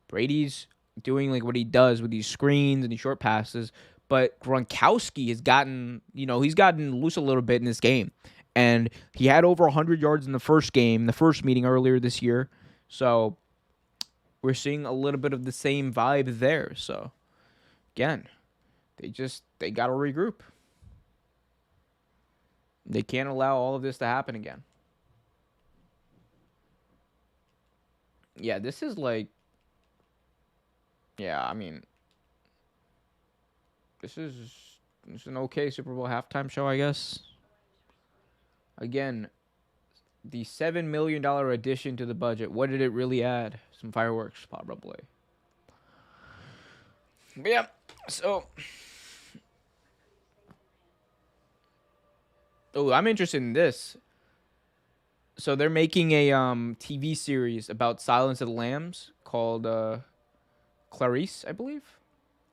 Brady's doing like what he does with these screens and these short passes, but Gronkowski has gotten loose a little bit in this game, and he had over 100 yards in the first game, the first meeting earlier this year. So we're seeing a little bit of the same vibe there. So again, they got to regroup. They can't allow all of this to happen again. Yeah, this is like, yeah, I mean, this is an okay Super Bowl halftime show, I guess. Again, the $7 million addition to the budget. What did it really add? Some fireworks, probably. But yeah, so. Oh, I'm interested in this. So they're making a TV series about Silence of the Lambs called Clarice, I believe.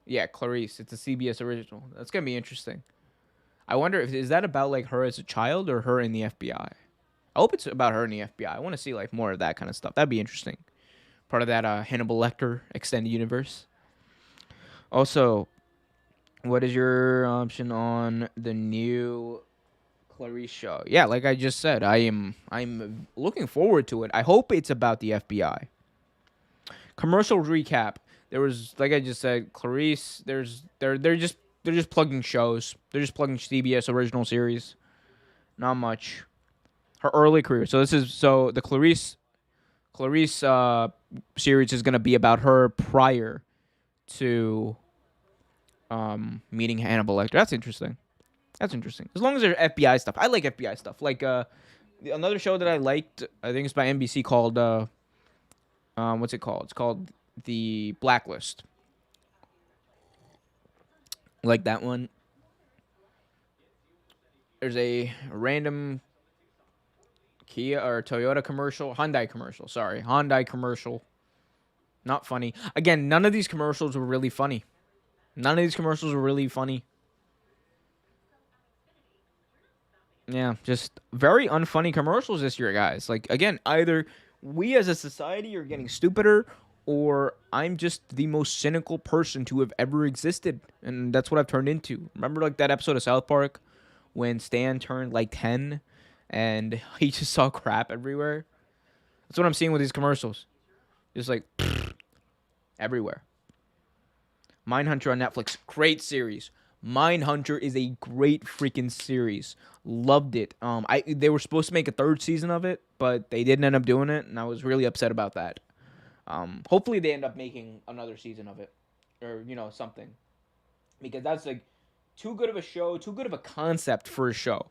Yeah, Clarice. It's a CBS original. That's gonna be interesting. I wonder if is that about like her as a child or her in the FBI. I hope it's about her in the FBI. I want to see like more of that kind of stuff. That'd be interesting. Part of that Hannibal Lecter extended universe. Also, what is your option on the new Clarice show. Yeah, like I just said, I'm looking forward to it. I hope it's about the FBI. Commercial recap. There was, like I just said, Clarice. They're just plugging shows. They're just plugging CBS original series. Not much. Her early career. So the Clarice series is gonna be about her prior to meeting Hannibal Lecter. That's interesting. That's interesting. As long as there's FBI stuff, I like FBI stuff. Like another show that I liked, I think it's by NBC called what's it called? It's called The Blacklist. Like that one. There's a random Kia or Toyota commercial, Hyundai commercial. Sorry, Hyundai commercial. Not funny. Again, none of these commercials were really funny. None of these commercials were really funny. Yeah, just very unfunny commercials this year, guys. Like again, either we as a society are getting stupider or I'm just the most cynical person to have ever existed. And that's what I've turned into. Remember like that episode of South Park when Stan turned like 10 and he just saw crap everywhere? That's what I'm seeing with these commercials. Just like everywhere. Mindhunter on Netflix, great series. Mindhunter is a great freaking series. Loved it. They were supposed to make a third season of it, but they didn't end up doing it, and I was really upset about that. Hopefully they end up making another season of it, or something, because that's like too good of a show, too good of a concept for a show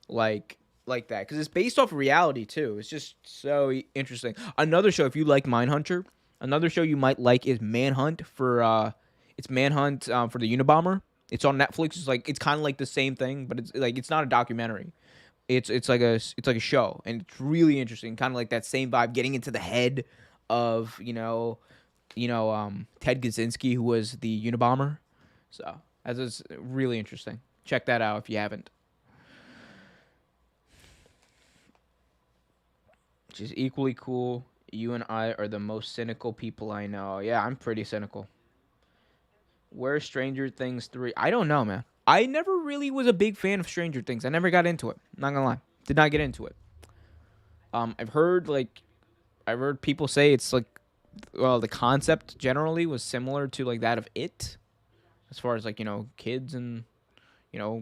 like that, because it's based off reality too. It's just so interesting. Another show, if you like Mindhunter, another show you might like is Manhunt it's Manhunt for the Unabomber. It's on Netflix. It's kind of like the same thing, but it's not a documentary. It's like a show, and it's really interesting. Kind of like that same vibe, getting into the head of Ted Kaczynski, who was the Unabomber. So that's just really interesting. Check that out if you haven't. Which is equally cool. You and I are the most cynical people I know. Yeah, I'm pretty cynical. Where's Stranger Things 3? I don't know, man. I never really was a big fan of Stranger Things. I never got into it. Not gonna lie. Did not get into it. I've heard people say it's like, well, the concept generally was similar to like that of It, as far as like kids and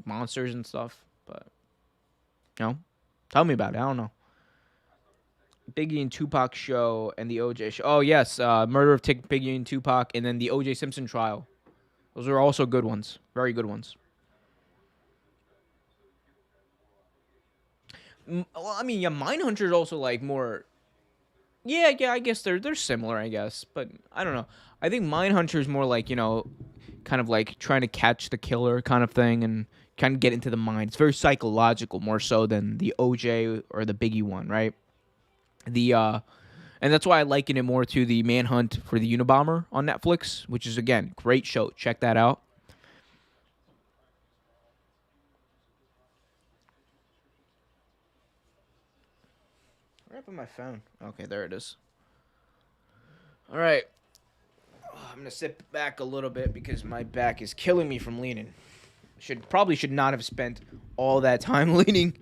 monsters and stuff. But tell me about it. I don't know. Biggie and Tupac show and the OJ show. Oh yes, murder of Biggie and Tupac, and then the OJ Simpson trial. Those are also good ones. Very good ones. Well, I mean, yeah, Mindhunter is also like more. Yeah, yeah. I guess they're similar. I guess, but I don't know. I think Mindhunter is more like kind of like trying to catch the killer kind of thing and kind of get into the mind. It's very psychological more so than the OJ or the Biggie one, right? The And that's why I liken it more to the Manhunt for the Unabomber on Netflix, which is again great show. Check that out. Where up on my phone? Okay, there it is. All right, I'm gonna sit back a little bit because my back is killing me from leaning. Should not have spent all that time leaning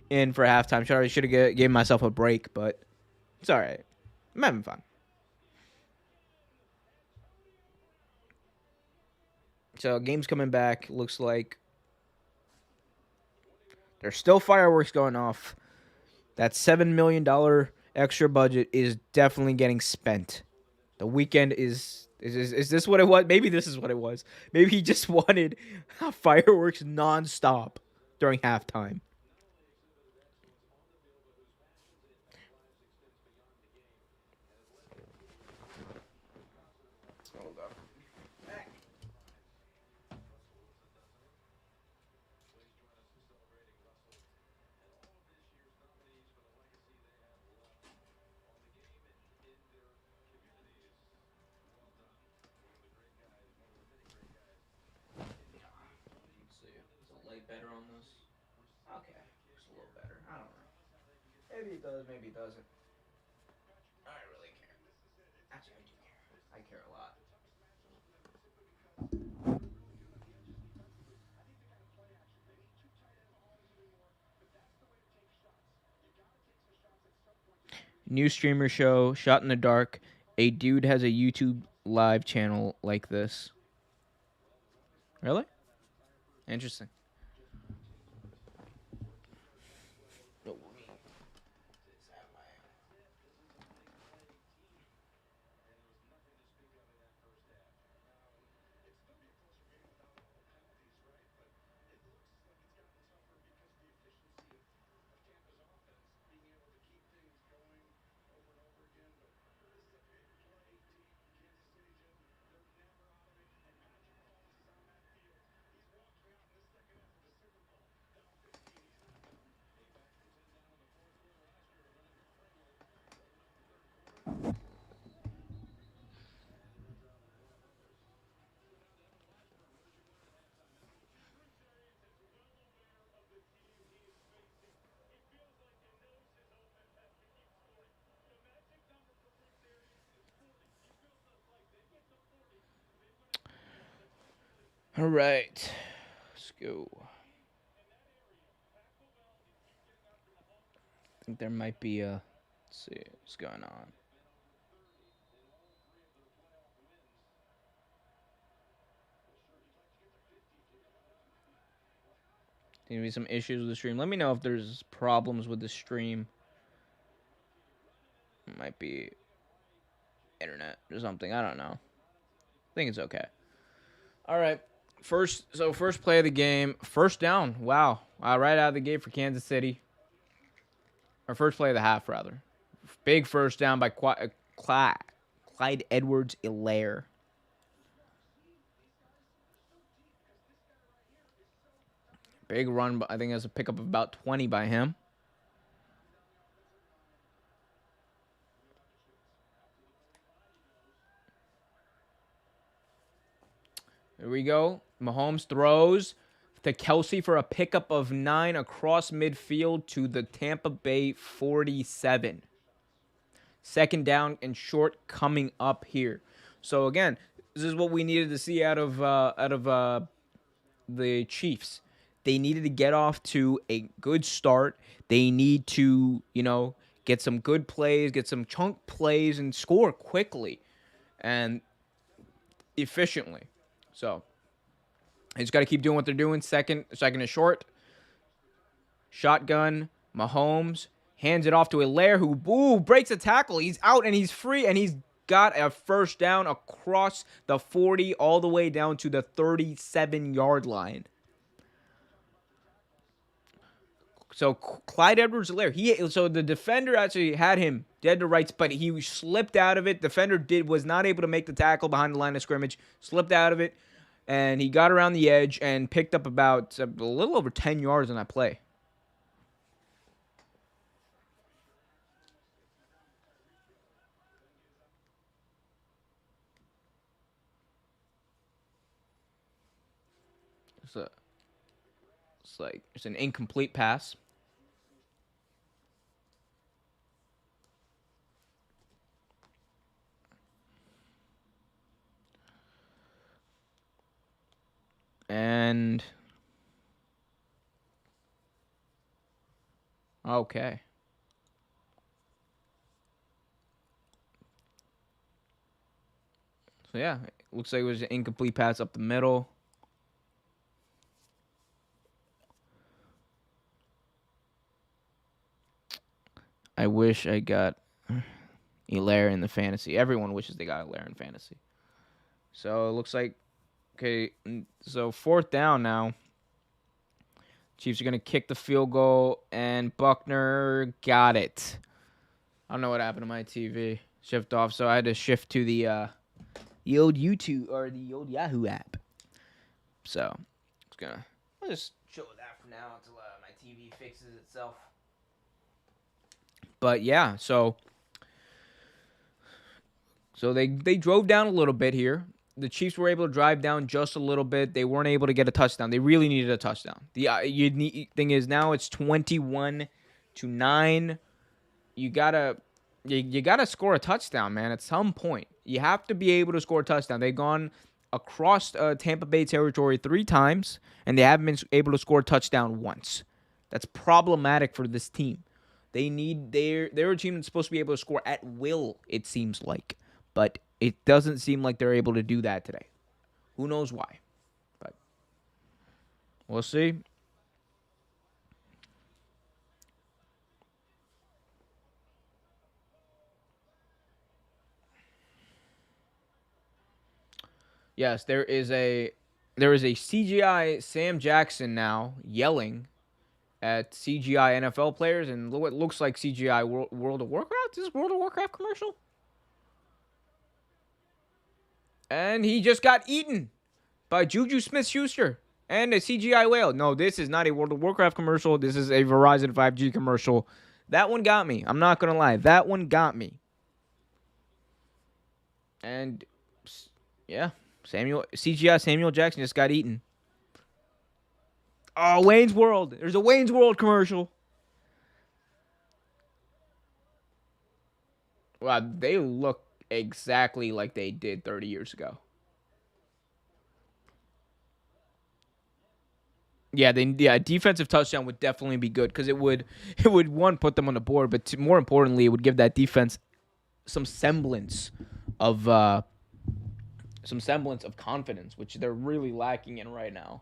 in for halftime. Should have gave myself a break, but it's all right. I'm having fun. So game's coming back. Looks like there's still fireworks going off. That $7 million extra budget is definitely getting spent. The weekend is this what it was? Maybe this is what it was. Maybe he just wanted fireworks nonstop during halftime. Hold up. Let's see. Is the light better on this? Okay, it's a little better. I don't know. Maybe it does. Maybe it doesn't. I don't really care. Actually, I do care. I care a lot. New streamer show, shot in the dark. A dude has a YouTube live channel like this. Really? Interesting. All right. Let's go. I think there might be a. Let's see what's going on. There's gonna be some issues with the stream. Let me know if there's problems with the stream. It might be internet or something. I don't know. I think it's okay. All right. First play of the game. First down. Wow. Right out of the gate for Kansas City. Or first play of the half, rather. Big first down by Clyde Edwards-Helaire. Big run, but I think that's a pickup of about 20 by him. There we go. Mahomes throws to Kelsey for a pickup of 9 across midfield to the Tampa Bay 47. Second down and short coming up here. So again, this is what we needed to see out of the Chiefs. They needed to get off to a good start. They need to, get some good plays, get some chunk plays, and score quickly and efficiently. So they just got to keep doing what they're doing. Second and short. Shotgun. Mahomes hands it off to Helaire, who breaks a tackle. He's out and he's free, and he's got a first down across the 40 all the way down to the 37-yard line. So Clyde Edwards-Helaire, so the defender actually had him dead to rights, but he slipped out of it. Defender was not able to make the tackle behind the line of scrimmage, slipped out of it, and he got around the edge and picked up about a little over 10 yards on that play. It's an incomplete pass. And okay. So yeah, it looks like it was an incomplete pass up the middle. I wish I got Helaire in the fantasy. Everyone wishes they got Helaire in fantasy. So it looks like, okay, so fourth down now. Chiefs are going to kick the field goal, and Buckner got it. I don't know what happened to my TV. Shift off, so I had to shift to the old YouTube or the old Yahoo app. So I'll just show that for now until my TV fixes itself. But yeah, so they drove down a little bit here. The Chiefs were able to drive down just a little bit. They weren't able to get a touchdown. They really needed a touchdown. The thing is now it's 21-9. You gotta score a touchdown, man. At some point, you have to be able to score a touchdown. They've gone across Tampa Bay territory 3 times, and they haven't been able to score a touchdown once. That's problematic for this team. They're a team that's supposed to be able to score at will, it seems like. But it doesn't seem like they're able to do that today. Who knows why? But we'll see. Yes, there is a CGI Sam Jackson now yelling at CGI NFL players, and what looks like CGI World of Warcraft. Is this World of Warcraft commercial? And he just got eaten by Juju Smith-Schuster and a CGI whale. No, this is not a World of Warcraft commercial. This is a Verizon 5G commercial. That one got me. I'm not going to lie. That one got me. And, yeah, CGI Samuel Jackson just got eaten. Oh, Wayne's World. There's a Wayne's World commercial. Wow, they look exactly like they did 30 years ago. Yeah, a defensive touchdown would definitely be good because it would one put them on the board, but more importantly, it would give that defense some of uh, semblance of confidence, which they're really lacking in right now.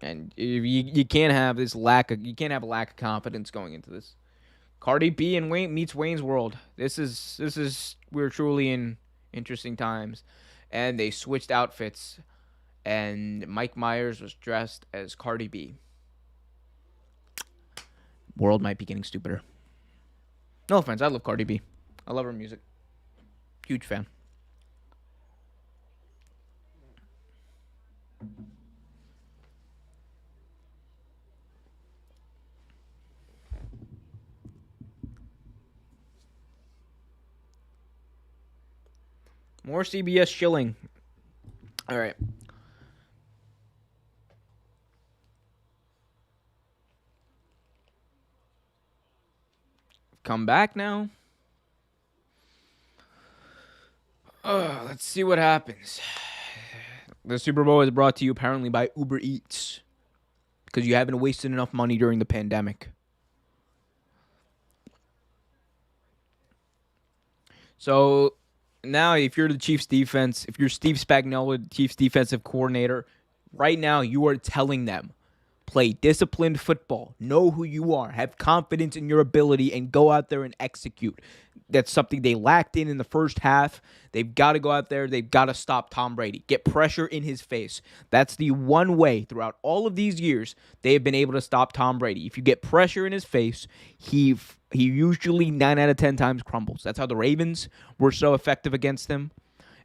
And you can't have you can't have a lack of confidence going into this. Cardi B and Wayne meets Wayne's World. This is we're truly in interesting times, and they switched outfits, and Mike Myers was dressed as Cardi B. World might be getting stupider. No offense, I love Cardi B. I love her music. Huge fan. More CBS shilling. All right. Come back now. Let's see what happens. The Super Bowl is brought to you apparently by Uber Eats because you haven't wasted enough money during the pandemic. So now, if you're the Chiefs defense, if you're Steve Spagnuolo, the Chiefs defensive coordinator, right now you are telling them play disciplined football, know who you are, have confidence in your ability, and go out there and execute. That's something they lacked in the first half. They've got to go out there. They've got to stop Tom Brady. Get pressure in his face. That's the one way throughout all of these years they have been able to stop Tom Brady. If you get pressure in his face, he usually 9 out of 10 times crumbles. That's how the Ravens were so effective against him.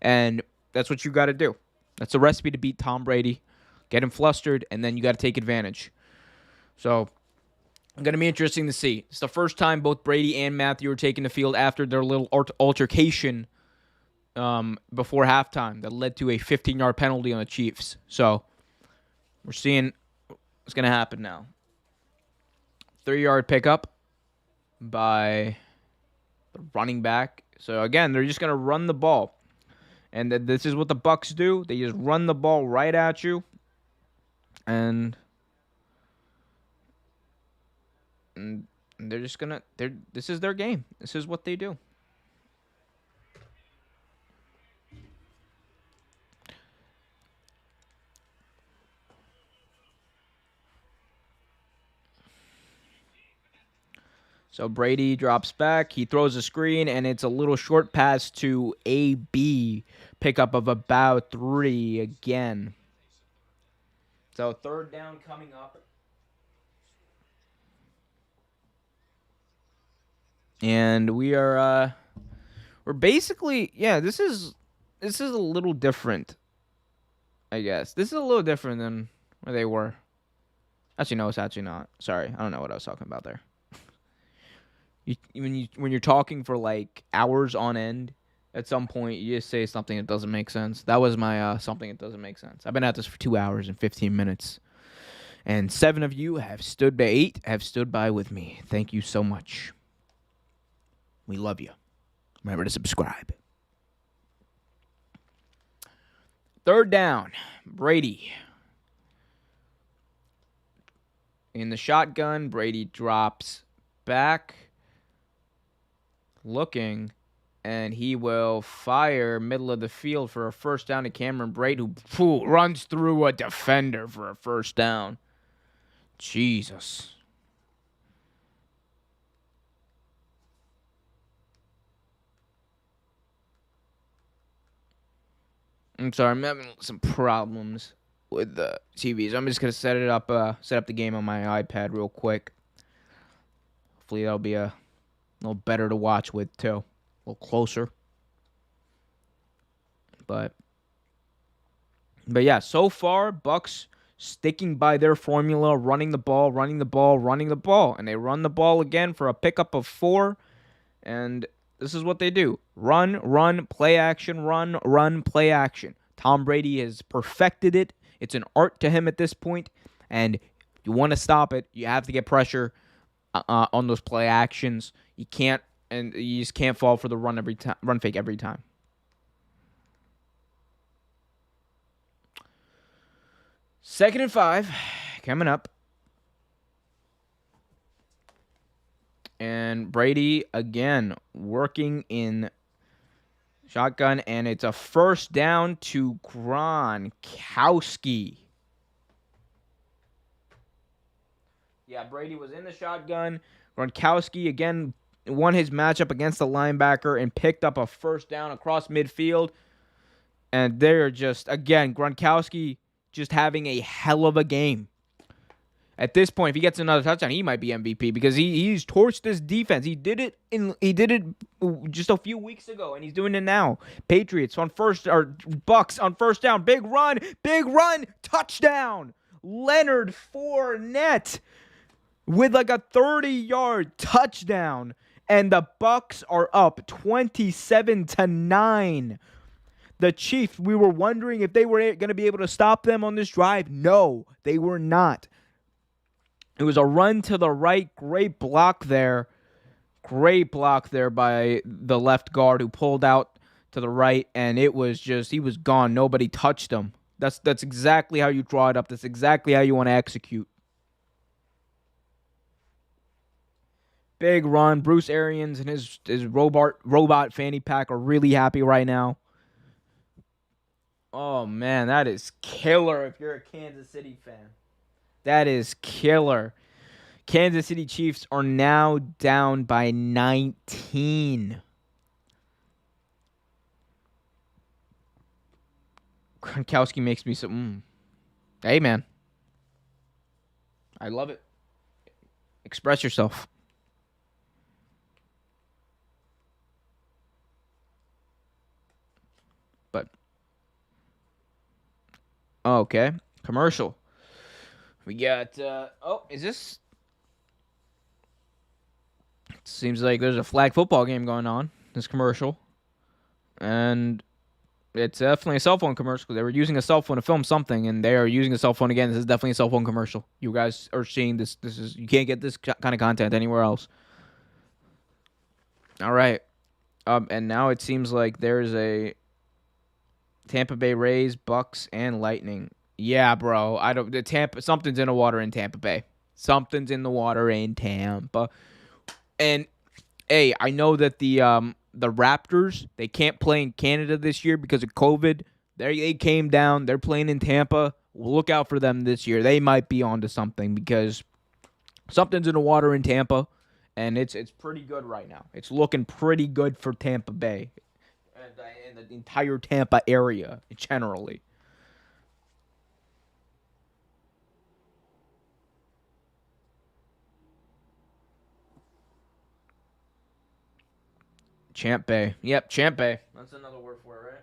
And that's what you got to do. That's the recipe to beat Tom Brady. Get him flustered, and then you got to take advantage. So, it's going to be interesting to see. It's the first time both Brady and Matthew are taking the field after their little altercation before halftime that led to a 15-yard penalty on the Chiefs. So, we're seeing what's going to happen now. 3-yard pickup by the running back. So, again, they're just going to run the ball. And this is what the Bucs do. They just run the ball right at you. And they're just gonna. This is their game. This is what they do. So Brady drops back. He throws a screen, and it's a little short pass to AB. Pickup of about 3 again. So third down coming up. And we're basically, yeah, this is a little different, I guess. This is a little different than where they were. Actually, no, it's actually not. Sorry, I don't know what I was talking about there. When you're talking for like hours on end, at some point you just say something that doesn't make sense. That was my something that doesn't make sense. I've been at this for 2 hours and 15 minutes, and 7 of you have stood by 8 have stood by with me. Thank you so much. We love you. Remember to subscribe. Third down, Brady. in the shotgun. Brady drops back, looking, and he will fire middle of the field for a first down to Cameron Brate, who runs through a defender for a first down. Jesus. I'm sorry, I'm having some problems with the TVs. I'm just gonna set up the game on my iPad real quick. Hopefully that'll be a little better to watch with too, a little closer. But yeah, so far Bucks sticking by their formula, running the ball, and they run the ball again for a pickup of 4, and this is what they do: run, play action, run, play action. Tom Brady has perfected it. It's an art to him at this point, and if you want to stop it, you have to get pressure on those play actions. You just can't fall for the run fake every time. Second and 5 coming up. And Brady again working in shotgun, and it's a first down to Gronkowski. Yeah, Brady was in the shotgun. Gronkowski again won his matchup against the linebacker and picked up a first down across midfield. And they're just, again, Gronkowski just having a hell of a game. At this point, if he gets another touchdown, he might be MVP because he's torched this defense. He did it just a few weeks ago, and he's doing it now. Patriots on Bucks on first down, big run, touchdown. Leonard Fournette with like a 30-yard touchdown, and the Bucks are up 27-9. The Chiefs, we were wondering if they were going to be able to stop them on this drive. No, they were not. It was a run to the right. Great block there. Great block there by the left guard who pulled out to the right, and it was just, he was gone. Nobody touched him. That's exactly how you draw it up. That's exactly how you want to execute. Big run. Bruce Arians and his robot fanny pack are really happy right now. Oh, man, that is killer if you're a Kansas City fan. That is killer. Kansas City Chiefs are now down by 19. Gronkowski makes me so... Hey, man. I love it. Express yourself. But... Okay. Commercial. We got, is this? It seems like there's a flag football game going on, this commercial. And it's definitely a cell phone commercial because they were using a cell phone to film something, and they are using a cell phone again. This is definitely a cell phone commercial. You guys are seeing this. You can't get this kind of content anywhere else. All right. And now it seems like there's a Tampa Bay Rays, Bucks, and Lightning. Yeah, bro. Something's in the water in Tampa Bay. Something's in the water in Tampa. And hey, I know that the Raptors, they can't play in Canada this year because of COVID. They came down. They're playing in Tampa. Look out for them this year. They might be onto something because something's in the water in Tampa, and it's pretty good right now. It's looking pretty good for Tampa Bay and the entire Tampa area generally. Champ Bay. Yep, Champ Bay. That's another word for it, right?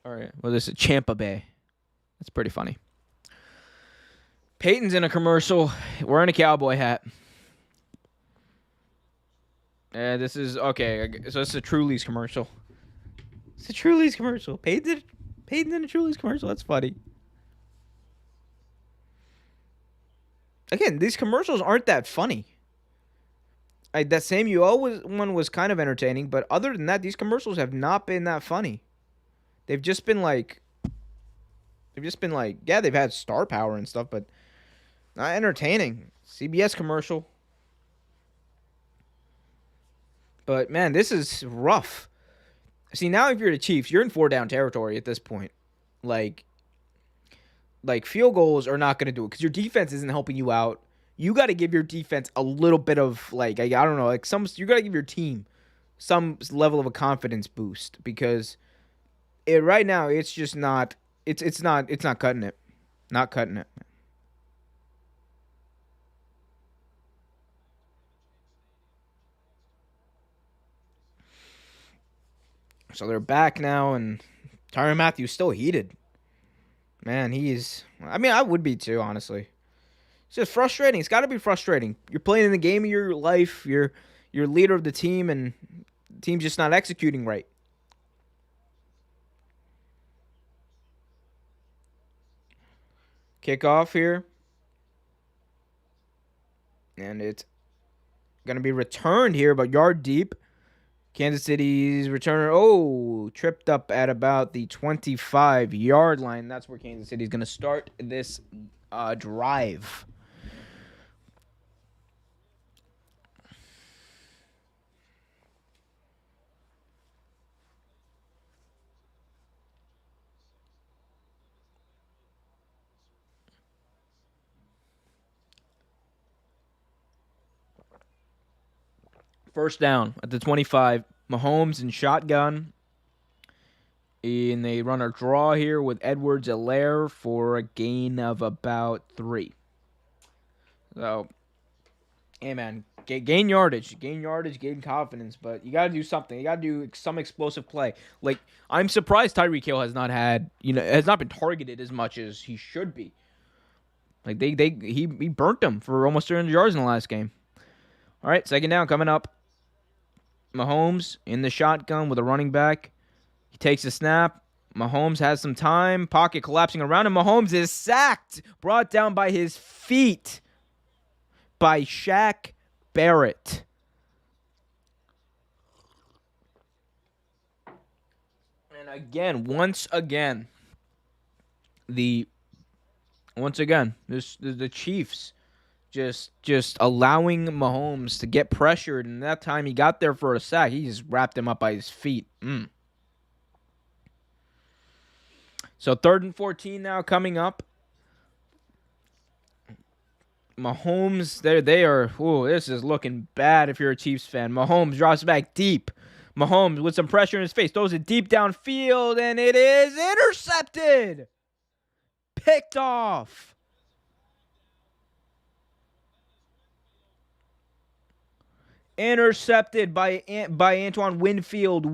All right. Well, this is Champa Bay. That's pretty funny. Peyton's in a commercial wearing a cowboy hat. This is, okay, so it's a Truly's commercial. It's a Truly's commercial. Peyton's in a Truly's commercial. That's funny. Again, these commercials aren't that funny. That Samuel one was kind of entertaining, but other than that, these commercials have not been that funny. They've just been like, They've just been like, yeah, they've had star power and stuff, but not entertaining. CBS commercial. But man, this is rough. See, now if you're the Chiefs, you're in four down territory at this point. Like, like field goals are not going to do it because your defense isn't helping you out. You got to give your defense a little bit of like I don't know, like some you got to give your team some level of a confidence boost because right now it's just not it's not cutting it. Not cutting it. So they're back now and Tyrann Matthews still heated. Man, he's I mean, I would be too, honestly. It's just frustrating. It's got to be frustrating. You're playing in the game of your life. You're leader of the team, and the team's just not executing right. Kickoff here, and it's gonna be returned here, but yard deep. Kansas City's returner, tripped up at about the 25-yard line. That's where Kansas City's gonna start this drive. First down at the 25. Mahomes in shotgun. And they run a draw here with Edwards-Helaire for a gain of about 3. So, hey, man, gain yardage, gain confidence, but you got to do something. You got to do some explosive play. Like, I'm surprised Tyreek Hill has not has not been targeted as much as he should be. Like, he burnt him for almost 300 yards in the last game. All right, second down coming up. Mahomes in the shotgun with a running back. He takes a snap. Mahomes has some time. Pocket collapsing around him. Mahomes is sacked. Brought down by his feet by Shaq Barrett. And again, once again, the Chiefs just allowing Mahomes to get pressured, and that time he got there for a sack, he just wrapped him up by his feet. So 3rd and 14 now coming up. Mahomes, they are. This is looking bad if you're a Chiefs fan. Mahomes drops back deep. Mahomes with some pressure in his face throws it deep downfield, and it is intercepted. Picked off. Intercepted by Antoine Winfield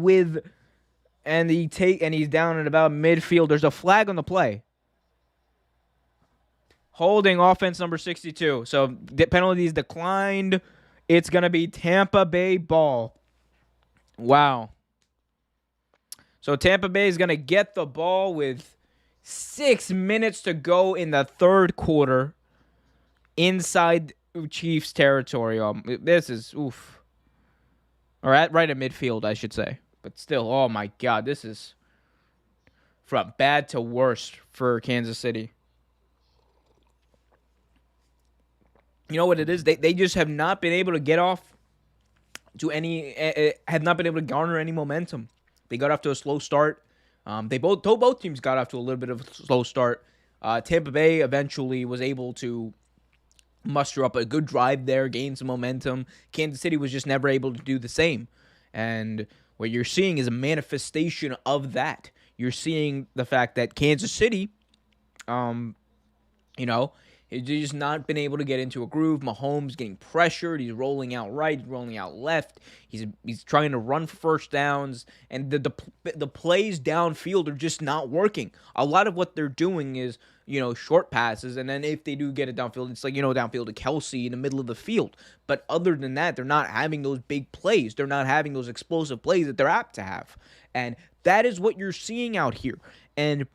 and he's down at about midfield. There's a flag on the play. Holding offense number 62. So the penalties declined. It's going to be Tampa Bay ball. Wow. So Tampa Bay is going to get the ball with 6 minutes to go in the third quarter inside Chiefs territory. This is oof. Or right at midfield, I should say. But still, oh my God, this is from bad to worse for Kansas City. You know what it is? They just have not been able to get off to have not been able to garner any momentum. They got off to a slow start. Both teams got off to a little bit of a slow start. Tampa Bay eventually was able to muster up a good drive there, gain some momentum. Kansas City was just never able to do the same. And what you're seeing is a manifestation of that. You're seeing the fact that Kansas City, he's just not been able to get into a groove. Mahomes getting pressured. He's rolling out right, rolling out left. He's trying to run for first downs, and the plays downfield are just not working. A lot of what they're doing is short passes, and then if they do get it downfield, it's like downfield to Kelsey in the middle of the field. But other than that, they're not having those big plays. They're not having those explosive plays that they're apt to have, and that is what you're seeing out here. And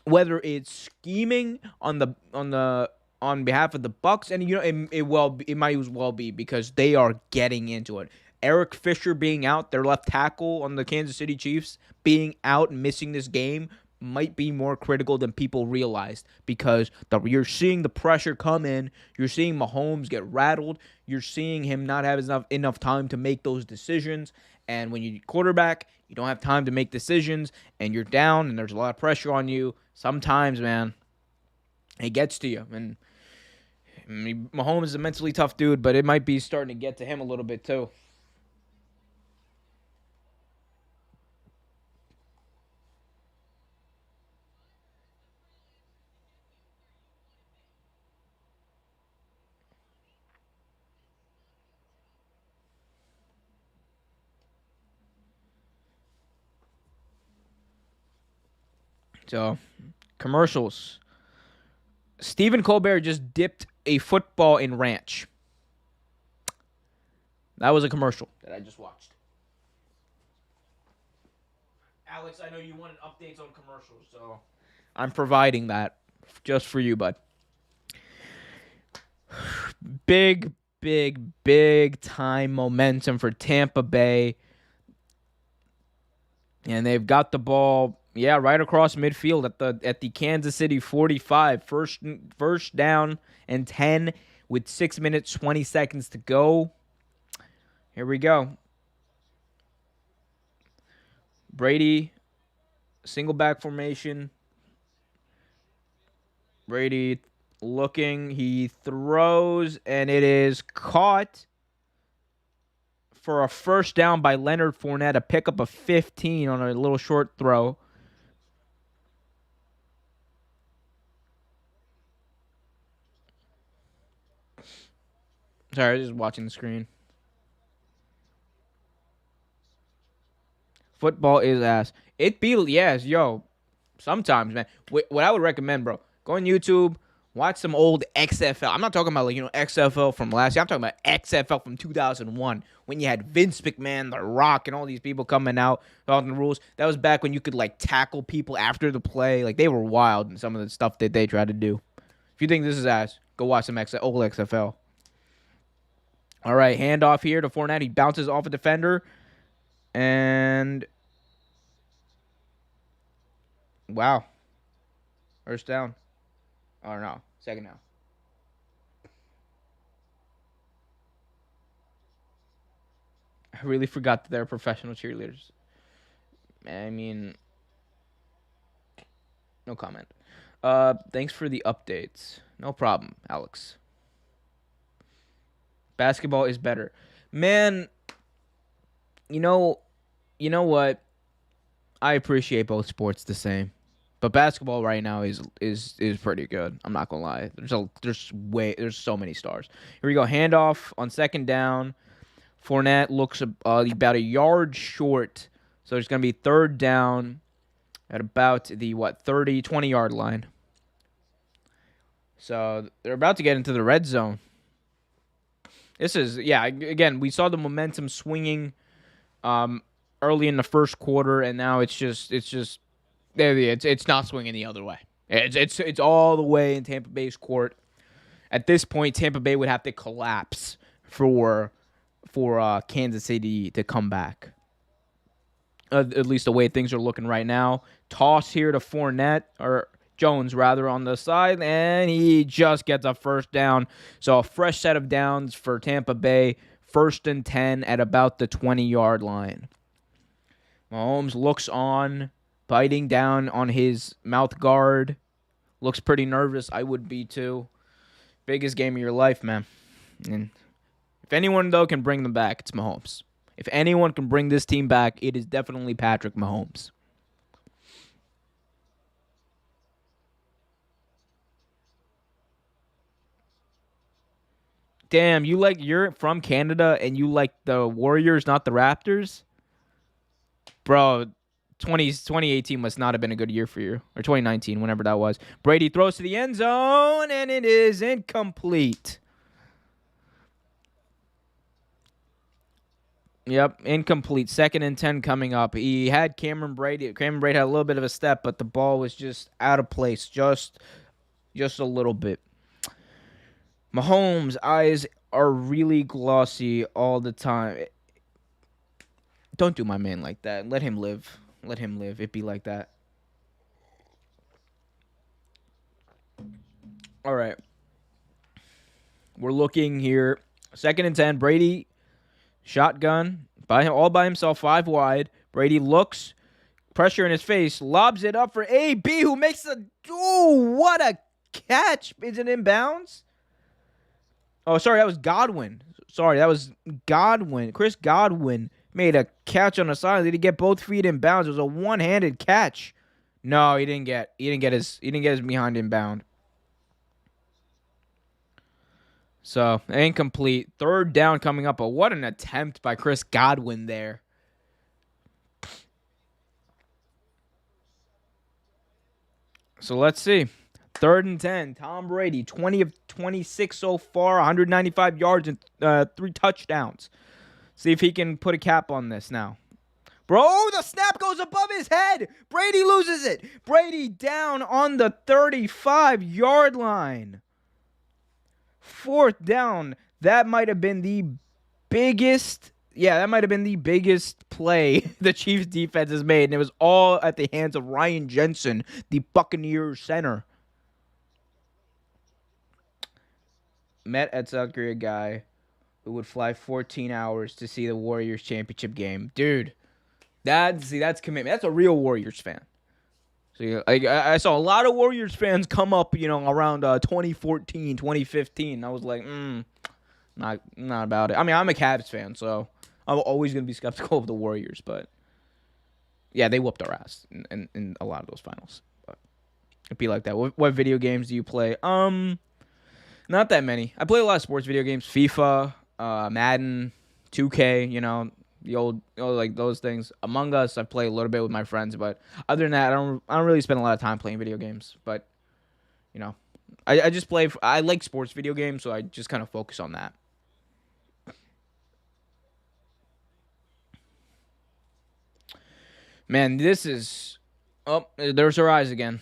whether it's scheming on behalf of the Bucs, and it might as well be because they are getting into it. Eric Fisher being out, their left tackle on the Kansas City Chiefs, being out and missing this game might be more critical than people realized because you're seeing the pressure come in. You're seeing Mahomes get rattled. You're seeing him not have enough time to make those decisions. And when you quarterback, you don't have time to make decisions, and you're down, and there's a lot of pressure on you. Sometimes, man, it gets to you. And I mean, Mahomes is a mentally tough dude, but it might be starting to get to him a little bit too. So, commercials. Stephen Colbert just dipped a football in ranch. That was a commercial that I just watched. Alex, I know you wanted updates on commercials, so I'm providing that just for you, bud. Big, big time momentum for Tampa Bay. And they've got the ball, yeah, right across midfield at the Kansas City 45. First down and 10 with 6 minutes 20 seconds to go. Here we go. Brady, single back formation. Brady looking, he throws, and it is caught for a first down by Leonard Fournette, a pickup of 15 on a little short throw. Sorry, I was just watching the screen. Football is ass. It be yes, yo. Sometimes, man. What I would recommend, bro, go on YouTube, watch some old XFL. I'm not talking about like XFL from last year. I'm talking about XFL from 2001 when you had Vince McMahon, The Rock, and all these people coming out on the rules. That was back when you could like tackle people after the play. Like they were wild in some of the stuff that they tried to do. If you think this is ass, go watch some old XFL. All right, handoff here to Fournette. He bounces off a defender, and wow, first down. Oh no, second down. I really forgot that they're professional cheerleaders. I mean, no comment. Thanks for the updates. No problem, Alex. Basketball is better. Man, you know, you know what? I appreciate both sports the same. But basketball right now is pretty good. I'm not gonna lie. There's so many stars. Here we go. Handoff on second down. Fournette looks about a yard short, so it's gonna be third down at about the 20 yard line. So they're about to get into the red zone. This is again, we saw the momentum swinging early in the first quarter, and now it's not swinging the other way. It's all the way in Tampa Bay's court. At this point, Tampa Bay would have to collapse for Kansas City to come back. At least the way things are looking right now. Toss here to Fournette, or Jones rather, on the side, and he just gets a first down. So a fresh set of downs for Tampa Bay. First and 10 at about the 20-yard line. Mahomes looks on, biting down on his mouth guard. Looks pretty nervous. I would be too. Biggest game of your life, man. And if anyone, though, can bring them back, it's Mahomes. If anyone can bring this team back, it is definitely Patrick Mahomes. Damn, you're from Canada and you like the Warriors, not the Raptors? Bro, 2018 must not have been a good year for you. Or 2019, whenever that was. Brady throws to the end zone, and it is incomplete. Yep, incomplete. Second and 10 coming up. He had Cameron Brady. Cameron Brady had a little bit of a step, but the ball was just out of place. Just a little bit. Mahomes' eyes are really glossy all the time. Don't do my man like that. Let him live. Let him live. It be like that. All right. We're looking here. 2nd and 10. Brady, shotgun, all by himself, 5 wide. Brady looks, pressure in his face, lobs it up for AB, who makes a. Ooh, what a catch. Is it inbounds? Oh, sorry, that was Godwin. Sorry, that was Godwin. Chris Godwin made a catch on the side. Did he get both feet in bounds? It was a one-handed catch. No, he didn't get. He didn't get his behind inbound. So incomplete. 3rd down coming up. But what an attempt by Chris Godwin there. So let's see. 3rd and 10. Tom Brady, 20 of 26 so far, 195 yards and 3 touchdowns. See if he can put a cap on this now. Bro, the snap goes above his head. Brady loses it. Brady down on the 35-yard line. 4th down. That might have been the biggest. Yeah, that might have been the biggest play the Chiefs defense has made. And it was all at the hands of Ryan Jensen, the Buccaneers center. Met at South Korea guy who would fly 14 hours to see the Warriors championship game. Dude, that's commitment. That's a real Warriors fan. So yeah, I saw a lot of Warriors fans come up, around 2014, 2015. I was like, not about it. I mean, I'm a Cavs fan, so I'm always going to be skeptical of the Warriors. But, yeah, they whooped our ass in a lot of those finals. But it'd be like that. What video games do you play? Not that many. I play a lot of sports video games. FIFA, Madden, 2K, the old, like those things. Among Us, I play a little bit with my friends, but other than that, I don't really spend a lot of time playing video games. But, I just play. I like sports video games, so I just kind of focus on that. Man, this is. Oh, there's her eyes again.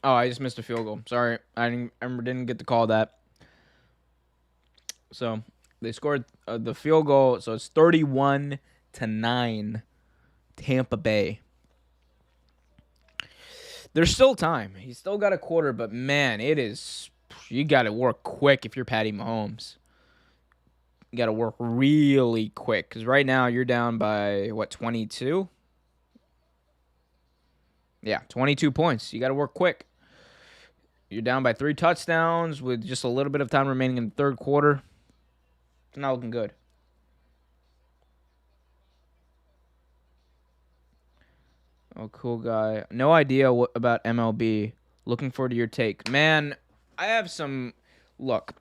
Oh, I just missed a field goal. Sorry, I didn't get to call that. So they scored the field goal. So it's 31-9, Tampa Bay. There's still time. He's still got a quarter, but man, it is. You got to work quick if you're Patty Mahomes. You got to work really quick because right now you're down by 22. Yeah, 22 points. You got to work quick. You're down by 3 touchdowns with just a little bit of time remaining in the 3rd quarter. It's not looking good. Oh, cool guy. No idea about MLB. Looking forward to your take. Man, I have some... Look,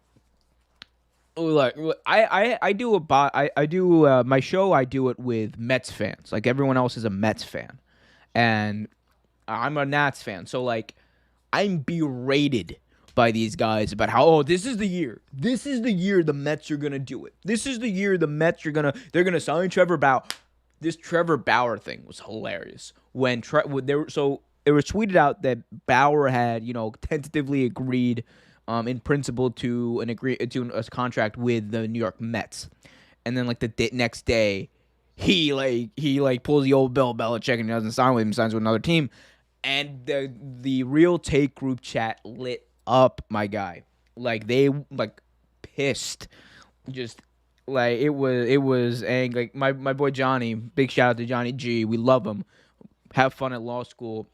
I do my show. I do it with Mets fans. Like everyone else is a Mets fan, and I'm a Nats fan. So like, I'm berated by these guys about how this is the year. This is the year the Mets are gonna do it. This is the year the Mets are they're gonna sign Trevor Bauer. This Trevor Bauer thing was hilarious when it was tweeted out that Bauer had tentatively agreed in principle to a contract with the New York Mets, and then like the next day, he pulls the old Bill Belichick and doesn't sign with him, signs with another team, and the Real Take group chat lit up, my guy. Like they pissed, just like it was angry. Like my boy Johnny, big shout out to Johnny G. We love him. Have fun at law school.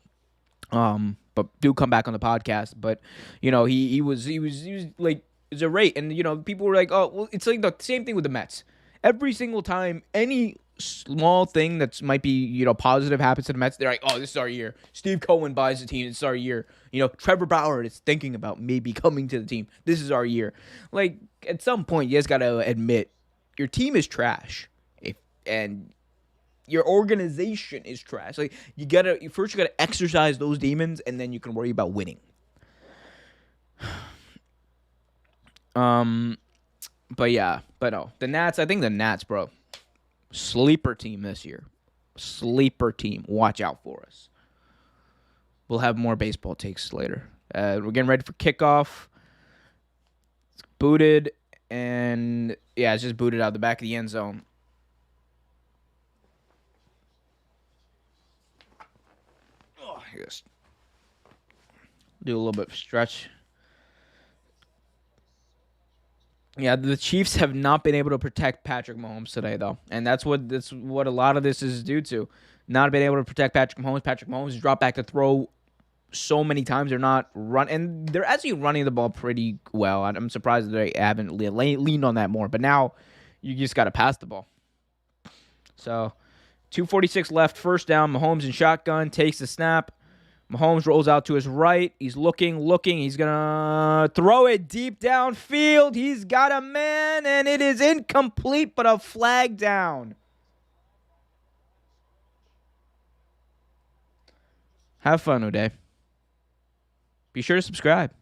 But do come back on the podcast. But he was like it's a rate, and people were like, oh well, it's like the same thing with the Mets. Every single time any small thing that might be positive happens to the Mets, they're like, oh, this is our year. Steve Cohen buys the team. It's our year. Trevor Bauer is thinking about maybe coming to the team. This is our year. Like at some point, you just gotta admit your team is trash, and your organization is trash. Like you gotta exercise those demons, and then you can worry about winning. But no, the Nats. I think the Nats, bro, sleeper team this year. Sleeper team. Watch out for us. We'll have more baseball takes later. We're getting ready for kickoff. It's booted, and yeah, it's just booted out the back of the end zone. Oh, just do a little bit of stretch. Yeah, the Chiefs have not been able to protect Patrick Mahomes today, though, and that's what a lot of this is due to. Not being able to protect Patrick Mahomes. Patrick Mahomes dropped back to throw so many times. They're not run, and they're actually running the ball pretty well. I'm surprised that they haven't leaned on that more. But now you just got to pass the ball. So 2:46 left, first down. Mahomes in shotgun takes the snap. Mahomes rolls out to his right. He's looking. He's going to throw it deep downfield. He's got a man, and it is incomplete, but a flag down. Have fun, Uday. Be sure to subscribe.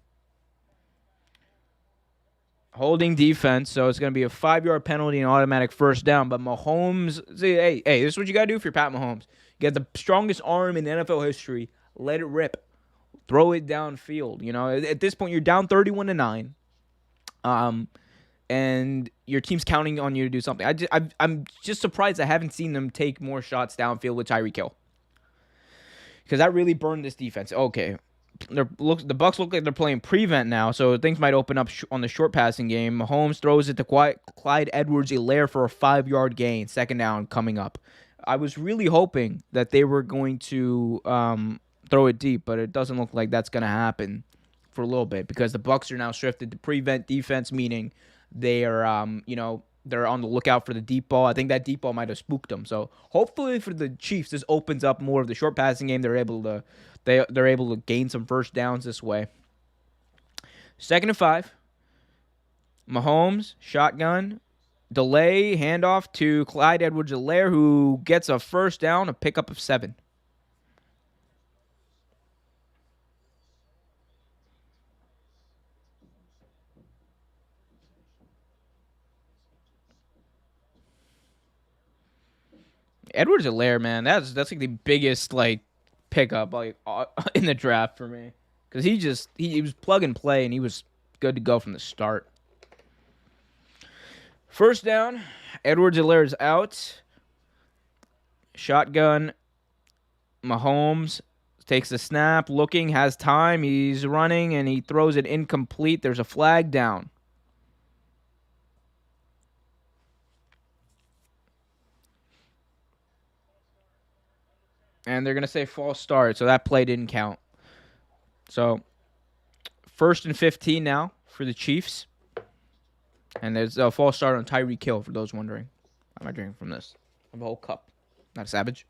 Holding defense, so it's going to be a 5-yard penalty and automatic first down. But Mahomes, hey, this is what you got to do if you're Pat Mahomes. You got the strongest arm in NFL history. Let it rip. Throw it downfield. You know, at this point, you're down 31-9. And your team's counting on you to do something. I'm just surprised I haven't seen them take more shots downfield with Tyreek Hill, because that really burned this defense. Okay, the Bucs look like they're playing prevent now, so things might open up on the short passing game. Mahomes throws it to Clyde Edwards-Helaire for a 5-yard gain, second down coming up. I was really hoping that they were going to throw it deep, but it doesn't look like that's going to happen for a little bit, because the Bucs are now shifted to prevent defense, meaning they are, they're on the lookout for the deep ball. I think that deep ball might have spooked them. So hopefully for the Chiefs, this opens up more of the short passing game. They're able to gain some first downs this way. 2nd and 5. Mahomes shotgun, delay, handoff to Clyde Edwards-Helaire, who gets a first down, a pickup of 7. Edwards-Helaire, man, that's like the biggest pickup in the draft for me, because he was plug and play, and he was good to go from the start. First down, Edwards-Helaire is out. Shotgun, Mahomes takes the snap, looking, has time, he's running, and he throws it incomplete. There's a flag down. And they're going to say false start, so that play didn't count. So, 1st and 15 now for the Chiefs. And there's a false start on Tyreek Hill, for those wondering. How am I drinking from this? I have a whole cup. Not a Savage.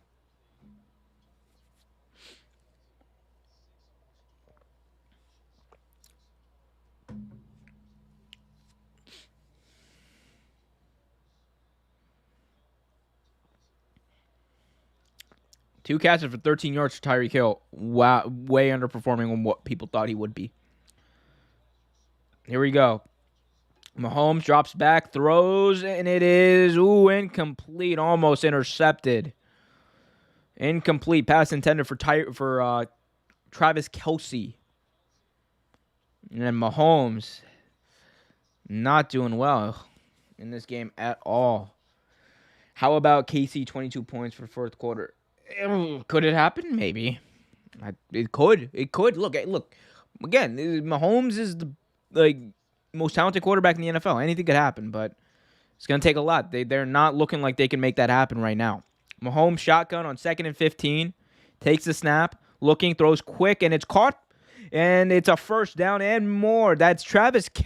Two catches for 13 yards for Tyreek Hill. Wow, way underperforming on what people thought he would be. Here we go. Mahomes drops back, throws, and it is incomplete, almost intercepted. Incomplete pass intended for Travis Kelce. And then Mahomes not doing well in this game at all. How about KC 22 points for the 4th quarter? Could it happen? Maybe. It could. Look. Again, Mahomes is the most talented quarterback in the NFL. Anything could happen, but it's going to take a lot. They're not looking like they can make that happen right now. Mahomes shotgun on 2nd and 15. Takes the snap. Looking, throws quick, and it's caught. And it's a first down and more. That's Tyreek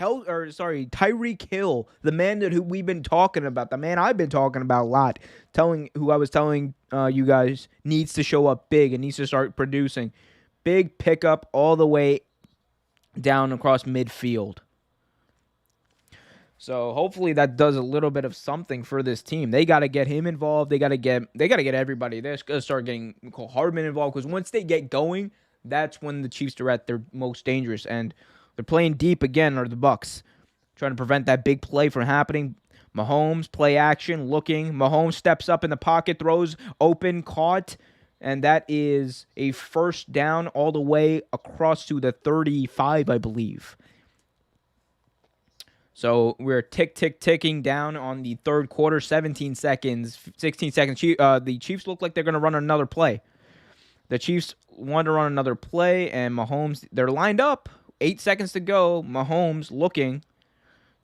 Hill, the man who we've been talking about, the man I've been talking about a lot, who I was telling you guys needs to show up big and needs to start producing. Big pickup all the way down across midfield. So hopefully that does a little bit of something for this team. They got to get him involved. They got to get everybody. They're going to start getting Nicole Hardman involved, because once they get going, that's when the Chiefs are at their most dangerous. And they're playing deep again, are the Bucs, trying to prevent that big play from happening. Mahomes, play action, looking. Mahomes steps up in the pocket, throws open, caught. and that is a first down all the way across to the 35, I believe. So we're ticking down on the third quarter, 17 seconds, 16 seconds. The Chiefs look like they're going to run another play. The Chiefs want to run another play, and Mahomes, they're lined up. 8 seconds to go. Mahomes looking,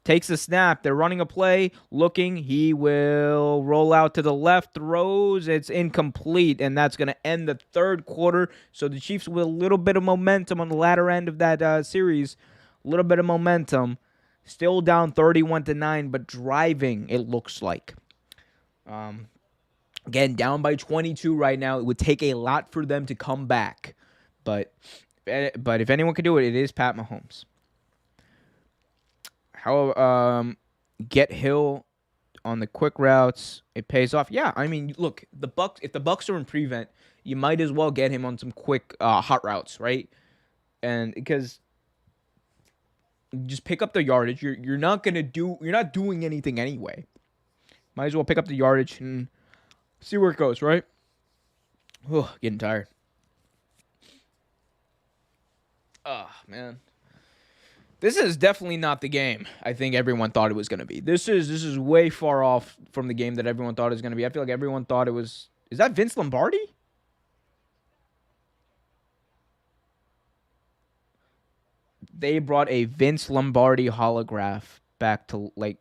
takes a snap. They're running a play, looking. He will roll out to the left, throws. It's incomplete, and that's going to end the third quarter. So the Chiefs with a little bit of momentum on the latter end of that series, a little bit of momentum. Still down 31-9, but driving, it looks like. Again, down by 22 right now. It would take a lot for them to come back. But if anyone can do it, it is Pat Mahomes. How get Hill on the quick routes, it pays off. Yeah, I mean, look, if the Bucs are in prevent, you might as well get him on some quick hot routes, right? And because just pick up the yardage. You're not doing anything anyway. Might as well pick up the yardage and see where it goes, right? Oh, getting tired. Oh, man. This is definitely not the game I think everyone thought it was going to be. This is way far off from the game that everyone thought it was going to be. I feel like everyone thought it was... Is that Vince Lombardi? They brought a Vince Lombardi holograph back to, like,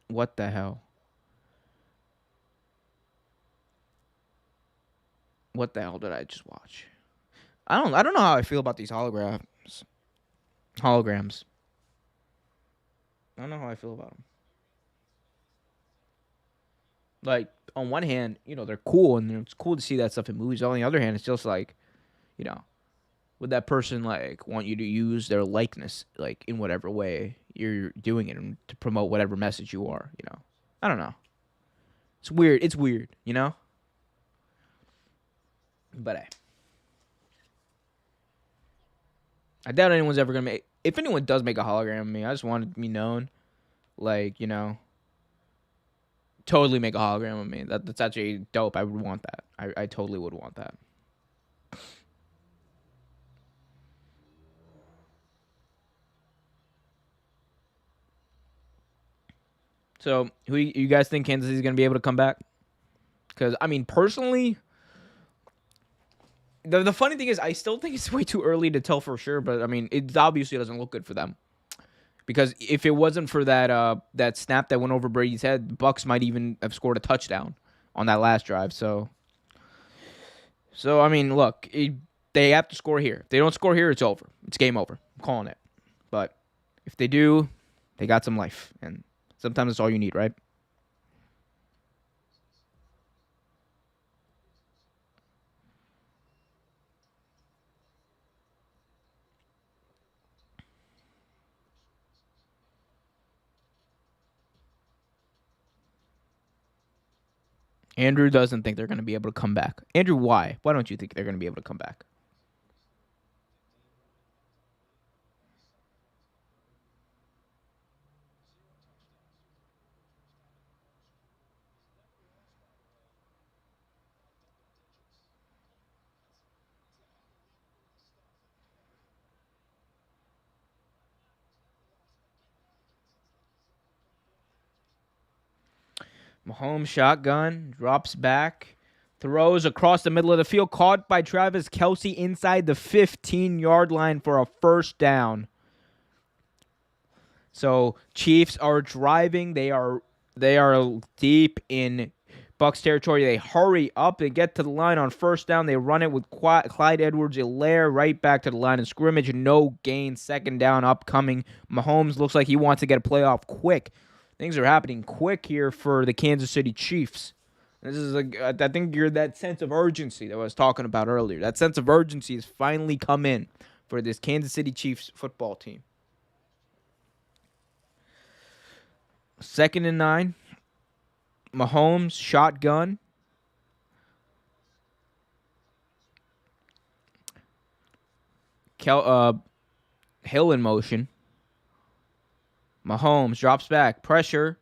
what the hell? What the hell did I just watch? I don't know how I feel about these holograms. Holograms. I don't know how I feel about them. Like, on one hand, they're cool, and it's cool to see that stuff in movies. On the other hand, it's just like, you know, would that person, like, want you to use their likeness, like, in whatever way you're doing it to promote whatever message you are, I don't know. It's weird. It's weird, But hey. I doubt anyone's ever going to make... If anyone does make a hologram of me, I just want it to be known. Like, totally make a hologram of me. That's actually dope. I would want that. I totally would want that. So, who you guys think Kansas City is going to be able to come back? Because, I mean, personally... The funny thing is, I still think it's way too early to tell for sure, but I mean, it obviously doesn't look good for them. Because if it wasn't for that snap that went over Brady's head, the Bucs might even have scored a touchdown on that last drive. So I mean, look, they have to score here. If they don't score here, it's over. It's game over. I'm calling it. But if they do, they got some life, and sometimes that's all you need, right? Andrew doesn't think they're going to be able to come back. Andrew, why? Why don't you think they're going to be able to come back? Mahomes shotgun, drops back, throws across the middle of the field, caught by Travis Kelce inside the 15-yard line for a first down. So Chiefs are driving. They are deep in Bucs territory. They hurry up and get to the line on first down. They run it with Clyde Edwards-Helaire right back to the line of scrimmage. No gain. Second down upcoming. Mahomes looks like he wants to get a playoff quick. Things are happening quick here for the Kansas City Chiefs. This is I think you're that sense of urgency that I was talking about earlier. That sense of urgency has finally come in for this Kansas City Chiefs football team. 2nd and 9. Mahomes shotgun. Hill in motion. Mahomes drops back. Pressure.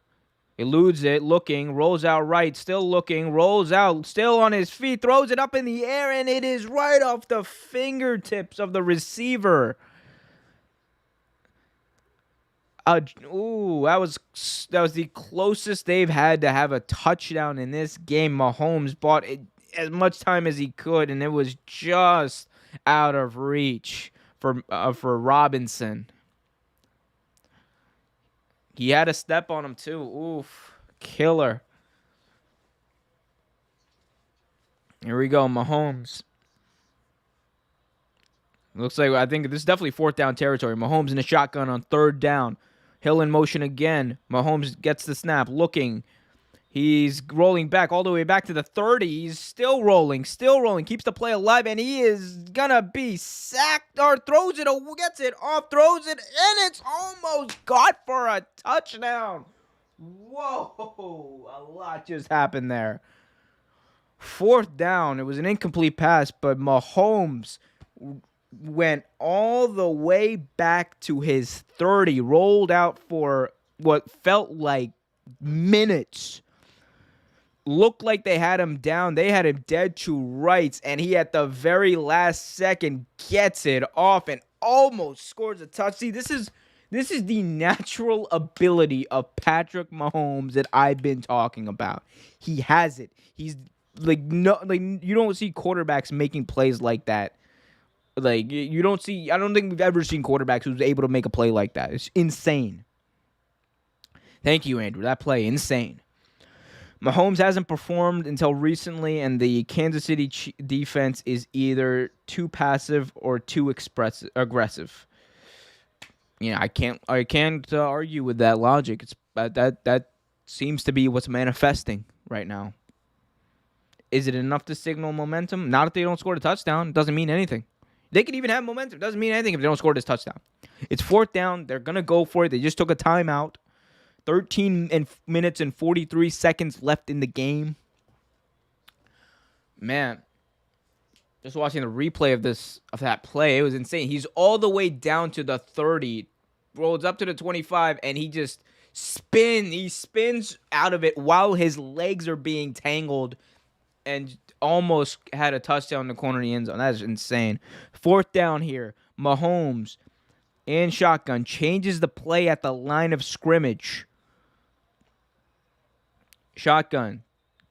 Eludes it, looking, rolls out right, still looking, rolls out, still on his feet, throws it up in the air, and it is right off the fingertips of the receiver. That was the closest they've had to have a touchdown in this game. Mahomes bought it as much time as he could, and it was just out of reach for Robinson. He had a step on him too. Oof, killer. Here we go, Mahomes. Looks like I think this is definitely fourth down territory. Mahomes in a shotgun on third down. Hill in motion again. Mahomes gets the snap, looking. He's rolling back all the way back to the 30. He's still rolling, keeps the play alive, and he is gonna be sacked or throws it, gets it off, throws it, and it's almost got for a touchdown. Whoa, a lot just happened there. Fourth down, it was an incomplete pass, but Mahomes went all the way back to his 30, rolled out for what felt like minutes. Looked like they had him down. They had him dead to rights, and he at the very last second gets it off and almost scores a touch. See, this is the natural ability of Patrick Mahomes that I've been talking about. He has it. He's you don't see quarterbacks making plays like that. You don't see. I don't think we've ever seen quarterbacks who's able to make a play like that. It's insane. Thank you, Andrew. That play, insane. Mahomes hasn't performed until recently, and the Kansas City defense is either too passive or too aggressive. I can't argue with that logic. It's that seems to be what's manifesting right now. Is it enough to signal momentum? Not if they don't score a touchdown. It doesn't mean anything. They could even have momentum. It doesn't mean anything if they don't score this touchdown. It's fourth down. They're going to go for it. They just took a timeout. 13 minutes and 43 seconds left in the game. Man, just watching the replay of that play, it was insane. He's all the way down to the 30, rolls up to the 25, and he just spins out of it while his legs are being tangled, and almost had a touchdown in the corner of the end zone. That is insane. Fourth down here. Mahomes in shotgun changes the play at the line of scrimmage. Shotgun.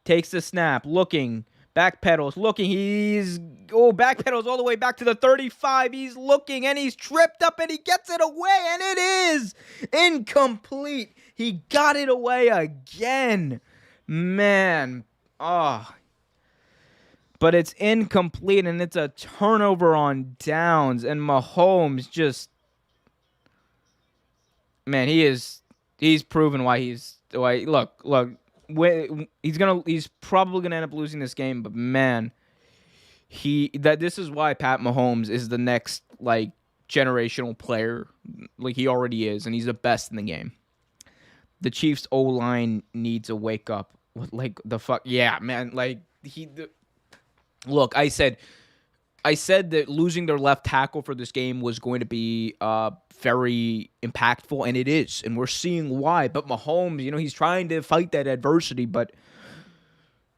Takes the snap. Looking. Backpedals. Looking. Backpedals all the way back to the 35. He's looking and he's tripped up and he gets it away. And it is incomplete. He got it away again. Man. But it's incomplete and it's a turnover on downs. And Mahomes just... Man, he's proven why look. He's probably gonna end up losing this game, but man, this is why Pat Mahomes is the next generational player. He already is, and he's the best in the game. The Chiefs O-line needs a wake up. The fuck, yeah, man. Look, I said that losing their left tackle for this game was going to be very impactful, and it is, and we're seeing why. But Mahomes, he's trying to fight that adversity, but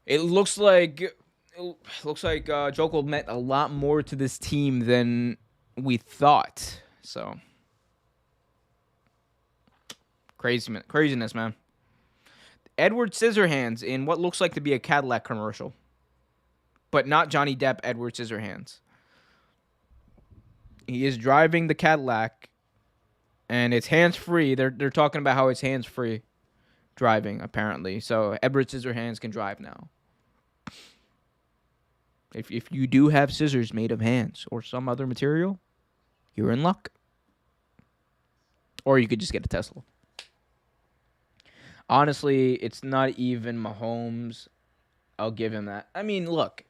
it looks like Jokel meant a lot more to this team than we thought. So craziness, man. Edward Scissorhands in what looks like to be a Cadillac commercial. But not Johnny Depp, Edward Scissorhands. He is driving the Cadillac, and it's hands-free. They're talking about how it's hands-free driving, apparently. So Edward Scissorhands can drive now. If you do have scissors made of hands or some other material, you're in luck. Or you could just get a Tesla. Honestly, it's not even Mahomes. I'll give him that. I mean, look.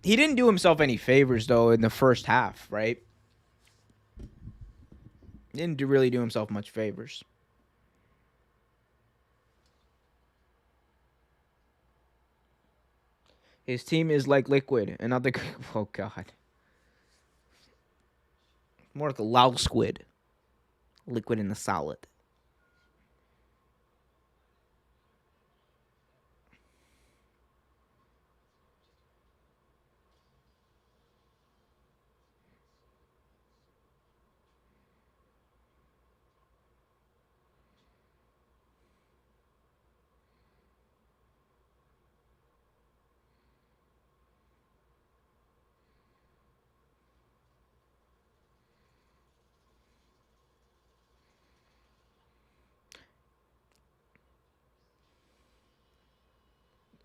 He didn't do himself any favors, though, in the first half, right? Didn't really do himself much favors. His team is like liquid, and not the... Oh, God. More like a loud squid. Liquid in the solid.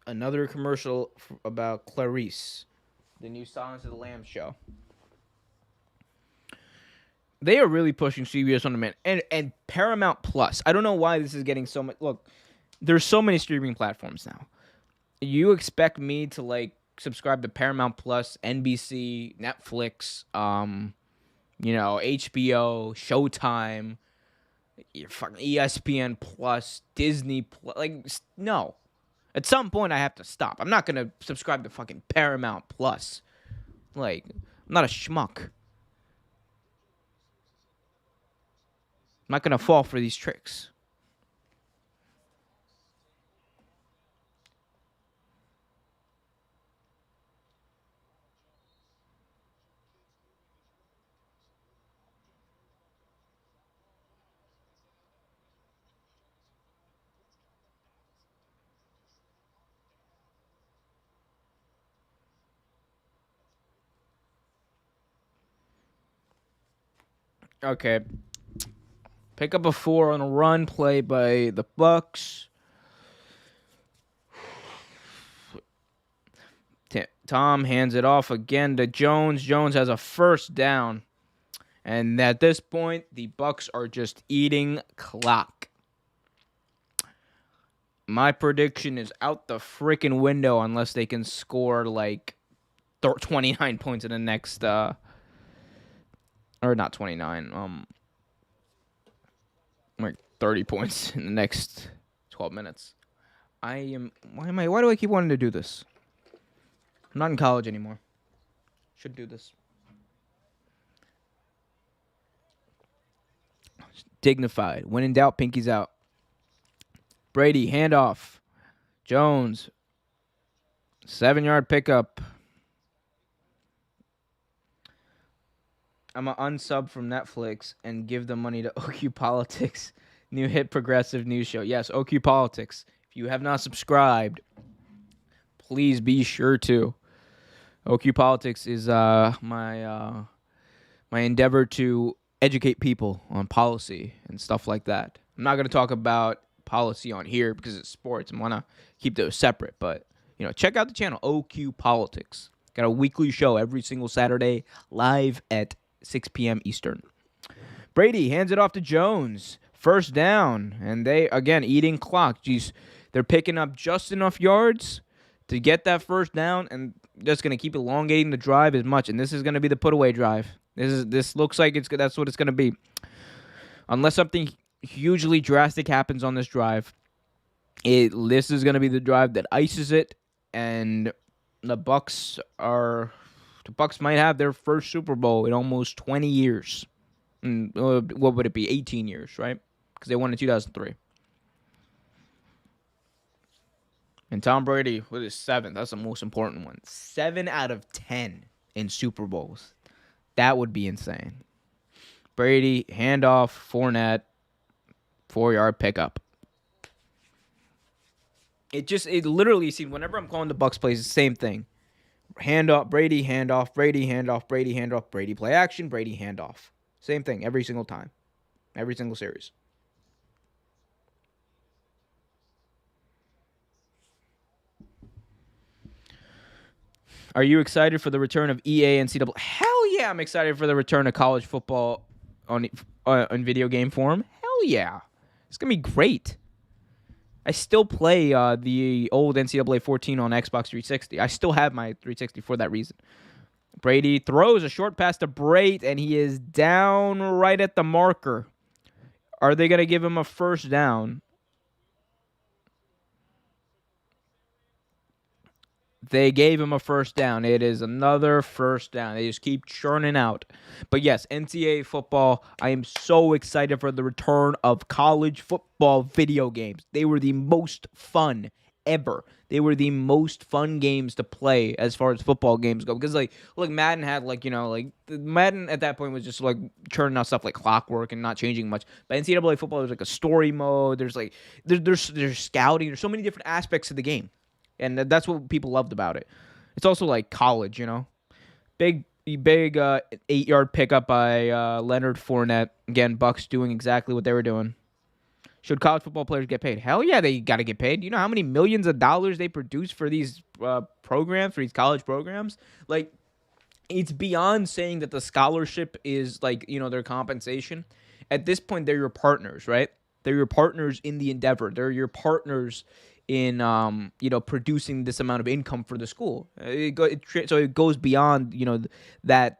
Another commercial about Clarice, the new Silence of the Lambs show. They are really pushing CBS on demand and Paramount Plus. I don't know why this is getting so much. Look, there's so many streaming platforms now. You expect me to like subscribe to Paramount Plus, NBC, Netflix, HBO, Showtime, fucking ESPN Plus, Disney Plus. Like, no. At some point, I have to stop. I'm not gonna subscribe to fucking Paramount Plus. Like, I'm not a schmuck. I'm not gonna fall for these tricks. Okay. Pick up a 4 on a run play by the Bucks. Tom hands it off again to Jones. Jones has a first down. And at this point, the Bucks are just eating clock. My prediction is out the freaking window unless they can score like 29 points in the next or not 29, like 30 points in the next 12 minutes. Why do I keep wanting to do this? I'm not in college anymore. Should do this. Dignified. When in doubt, pinkies out. Brady, handoff. Jones. 7-yard pickup. I'm going to unsub from Netflix and give the money to OQ Politics. New hit progressive news show. Yes, OQ Politics. If you have not subscribed, please be sure to. OQ Politics is my endeavor to educate people on policy and stuff like that. I'm not going to talk about policy on here because it's sports. I want to keep those separate. But, check out the channel, OQ Politics. Got a weekly show every single Saturday, live at 6 p.m. Eastern. Brady hands it off to Jones. First down. And they, again, eating clock. Jeez, they're picking up just enough yards to get that first down, and just going to keep elongating the drive as much. And this is going to be the put-away drive. This looks like that's what it's going to be. Unless something hugely drastic happens on this drive, this is going to be the drive that ices it, and the Bucks might have their first Super Bowl in almost 20 years. What would it be? 18 years, right? Because they won in 2003. And Tom Brady with his 7th. That's the most important one. 7 out of 10 in Super Bowls. That would be insane. Brady, handoff, Fournette, 4-yard pickup. It literally seems whenever I'm calling the Bucks plays, the same thing. Handoff, Brady, handoff, Brady, handoff, Brady, handoff, Brady, play action, Brady, handoff. Same thing every single time. Every single series. Are you excited for the return of EA and CW? Hell yeah, I'm excited for the return of college football on video game form. Hell yeah. It's going to be great. I still play the old NCAA 14 on Xbox 360. I still have my 360 for that reason. Brady throws a short pass to Brait, and he is down right at the marker. Are they going to give him a first down? They gave him a first down. It is another first down. They just keep churning out. But yes, NCAA football, I am so excited for the return of college football video games. They were the most fun ever. They were the most fun games to play as far as football games go. Because, Madden had, Madden at that point was just, churning out stuff like clockwork and not changing much. But NCAA football, there's, a story mode. There's, there's scouting. There's so many different aspects of the game. And that's what people loved about it. It's also like college, Big 8-yard pickup by Leonard Fournette. Again, Bucks doing exactly what they were doing. Should college football players get paid? Hell yeah, they got to get paid. You know how many millions of dollars they produce for these programs, for these college programs? Like, it's beyond saying that the scholarship is like, their compensation. At this point, they're your partners, right? They're your partners in the endeavor. They're your partners in producing this amount of income for the school. So it goes beyond that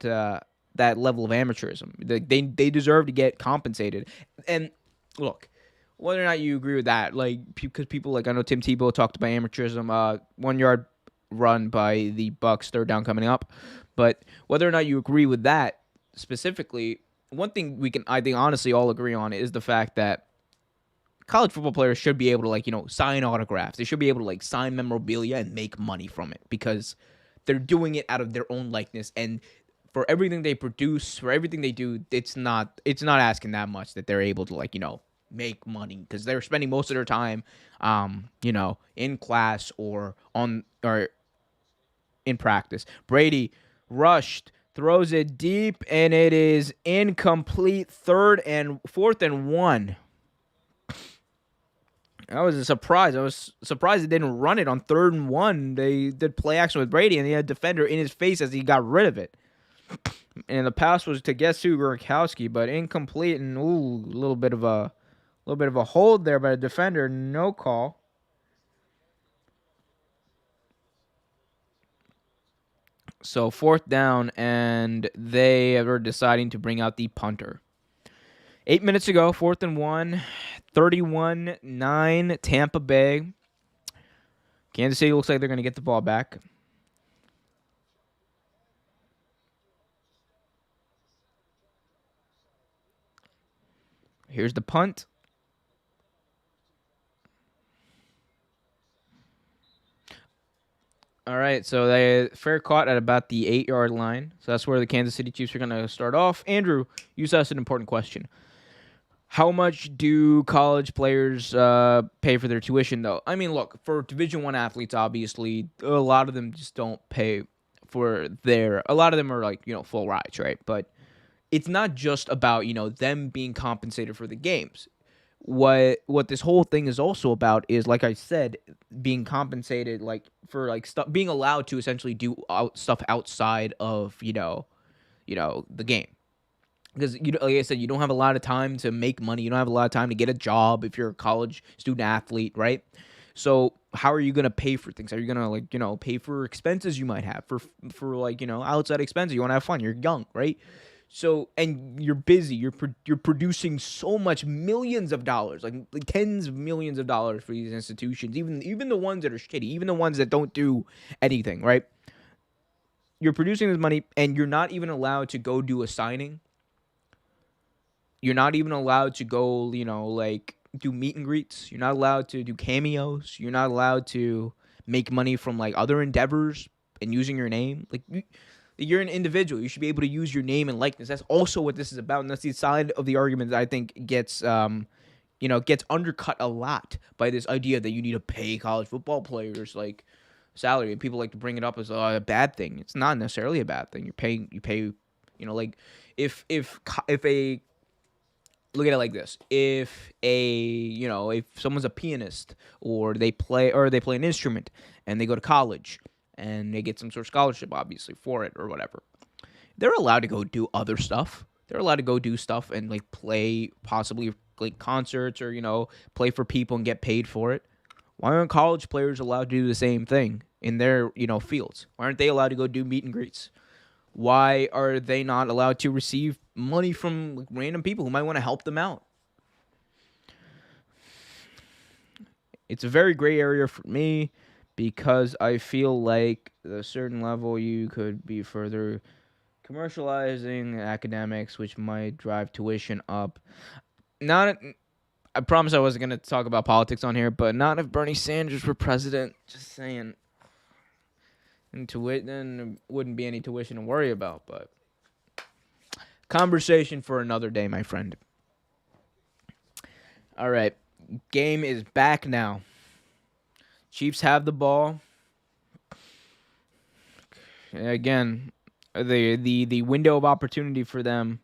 that level of amateurism. They deserve to get compensated. And look, whether or not you agree with that, like, because people, like, I know Tim Tebow talked about amateurism, 1 yard run by the Bucks, third down coming up. But whether or not you agree with that specifically, one thing we can, I think, honestly all agree on is the fact that college football players should be able to, like, sign autographs. They should be able to, like, sign memorabilia and make money from it, because they're doing it out of their own likeness. And for everything they produce, for everything they do, it's not asking that much that they're able to, like, make money, because they're spending most of their time in class or in practice. Brady rushed, throws it deep, and it is incomplete. Fourth and 1. That was a surprise. I was surprised they didn't run it on 3rd and 1. They did play action with Brady, and he had a defender in his face as he got rid of it. And the pass was to guess who, Gronkowski, but incomplete, and a little bit of a hold there by the defender. No call. So 4th down, and they are deciding to bring out the punter. 8 minutes ago, 4th and 1, 31-9, Tampa Bay. Kansas City looks like they're going to get the ball back. Here's the punt. All right, so they fair caught at about the 8-yard line. So that's where the Kansas City Chiefs are going to start off. Andrew, you asked an important question. How much do college players pay for their tuition, though? I mean, look, for Division I athletes, obviously, a lot of them just don't pay for their. A lot of them are like, full rides, right? But it's not just about, them being compensated for the games. What this whole thing is also about is, like I said, being compensated, like, for, like, stuff, being allowed to essentially do stuff outside of the game. Because, like I said, you don't have a lot of time to make money. You don't have a lot of time to get a job if you're a college student athlete, right? So how are you gonna pay for things? Are you gonna, like, pay for expenses you might have for like, outside expenses? You want to have fun. You're young, right? So, and you're busy. You're producing so much, millions of dollars, like tens of millions of dollars for these institutions, even the ones that are shitty, even the ones that don't do anything, right? You're producing this money, and you're not even allowed to go do a signing. You're not even allowed to go, like, do meet and greets. You're not allowed to do cameos. You're not allowed to make money from, like, other endeavors and using your name. Like, you're an individual. You should be able to use your name and likeness. That's also what this is about, and that's the side of the argument that I think gets undercut a lot by this idea that you need to pay college football players, like, salary. And people like to bring it up as a bad thing. It's not necessarily a bad thing. You pay, like, if a look at it like this. If someone's a pianist, or they play an instrument, and they go to college and they get some sort of scholarship, obviously, for it or whatever, they're allowed to go do other stuff. They're allowed to go do stuff and, like, play, possibly, like, concerts, or play for people and get paid for it. Why aren't college players allowed to do the same thing in their fields? Why aren't they allowed to go do meet and greets? Why are they not allowed to receive money from, like, random people who might want to help them out? It's a very gray area for me, because I feel like at a certain level you could be further commercializing academics, which might drive tuition up. I promise I wasn't going to talk about politics on here, but not if Bernie Sanders were president. Just saying. And then there wouldn't be any tuition to worry about, but conversation for another day, my friend. All right, game is back now. Chiefs have the ball. Again, the window of opportunity for them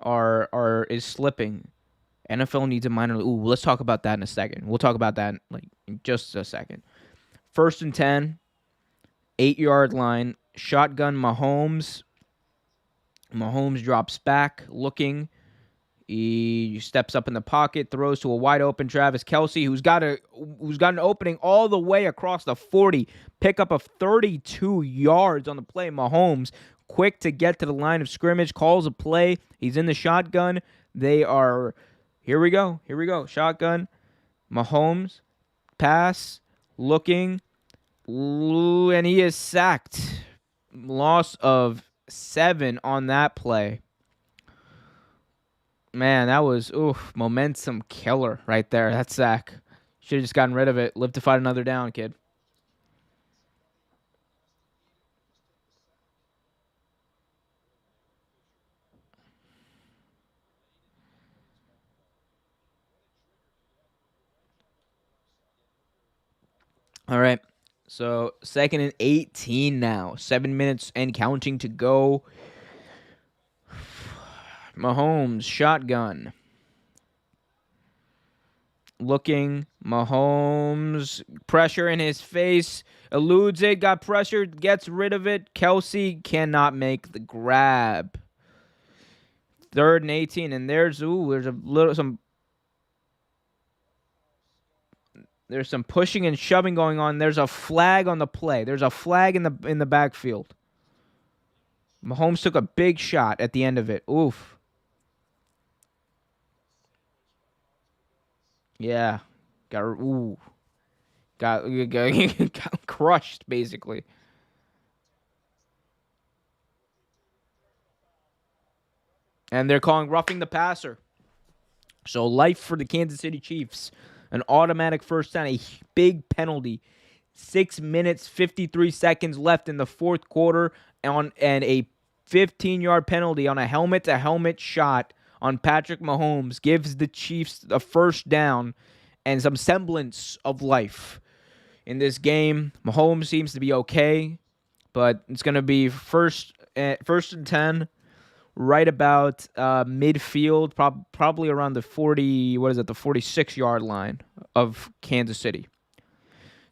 is slipping. NFL needs a minor. Ooh, let's talk about that in a second. We'll talk about that in just a second. 1st and 10, 8-yard line, shotgun Mahomes. Mahomes drops back, looking. He steps up in the pocket, throws to a wide open Travis Kelce, who's got an opening all the way across the 40, pickup of 32 yards on the play. Mahomes, quick to get to the line of scrimmage, calls a play. He's in the shotgun. They are here we go. Here we go. Shotgun. Mahomes, pass, looking, and he is sacked. Loss of 7 on that play. Man, that was momentum killer right there. That sack. Should have just gotten rid of it. Live to fight another down, kid. All right. So 2nd and 18 now. 7 minutes and counting to go. Mahomes, shotgun. Looking. Mahomes, pressure in his face. Eludes it. Got pressure. Gets rid of it. Kelce cannot make the grab. 3rd and 18. And there's some pushing and shoving going on. There's a flag on the play. There's a flag in the backfield. Mahomes took a big shot at the end of it. Oof. Yeah. Got crushed basically. And they're calling roughing the passer. So life for the Kansas City Chiefs. An automatic first down, a big penalty. 6 minutes, 53 seconds left in the fourth quarter and a 15-yard penalty on a helmet-to-helmet shot on Patrick Mahomes gives the Chiefs a first down and some semblance of life in this game. Mahomes seems to be okay, but it's going to be first and 10 right about midfield, probably around the 46-yard line of Kansas City.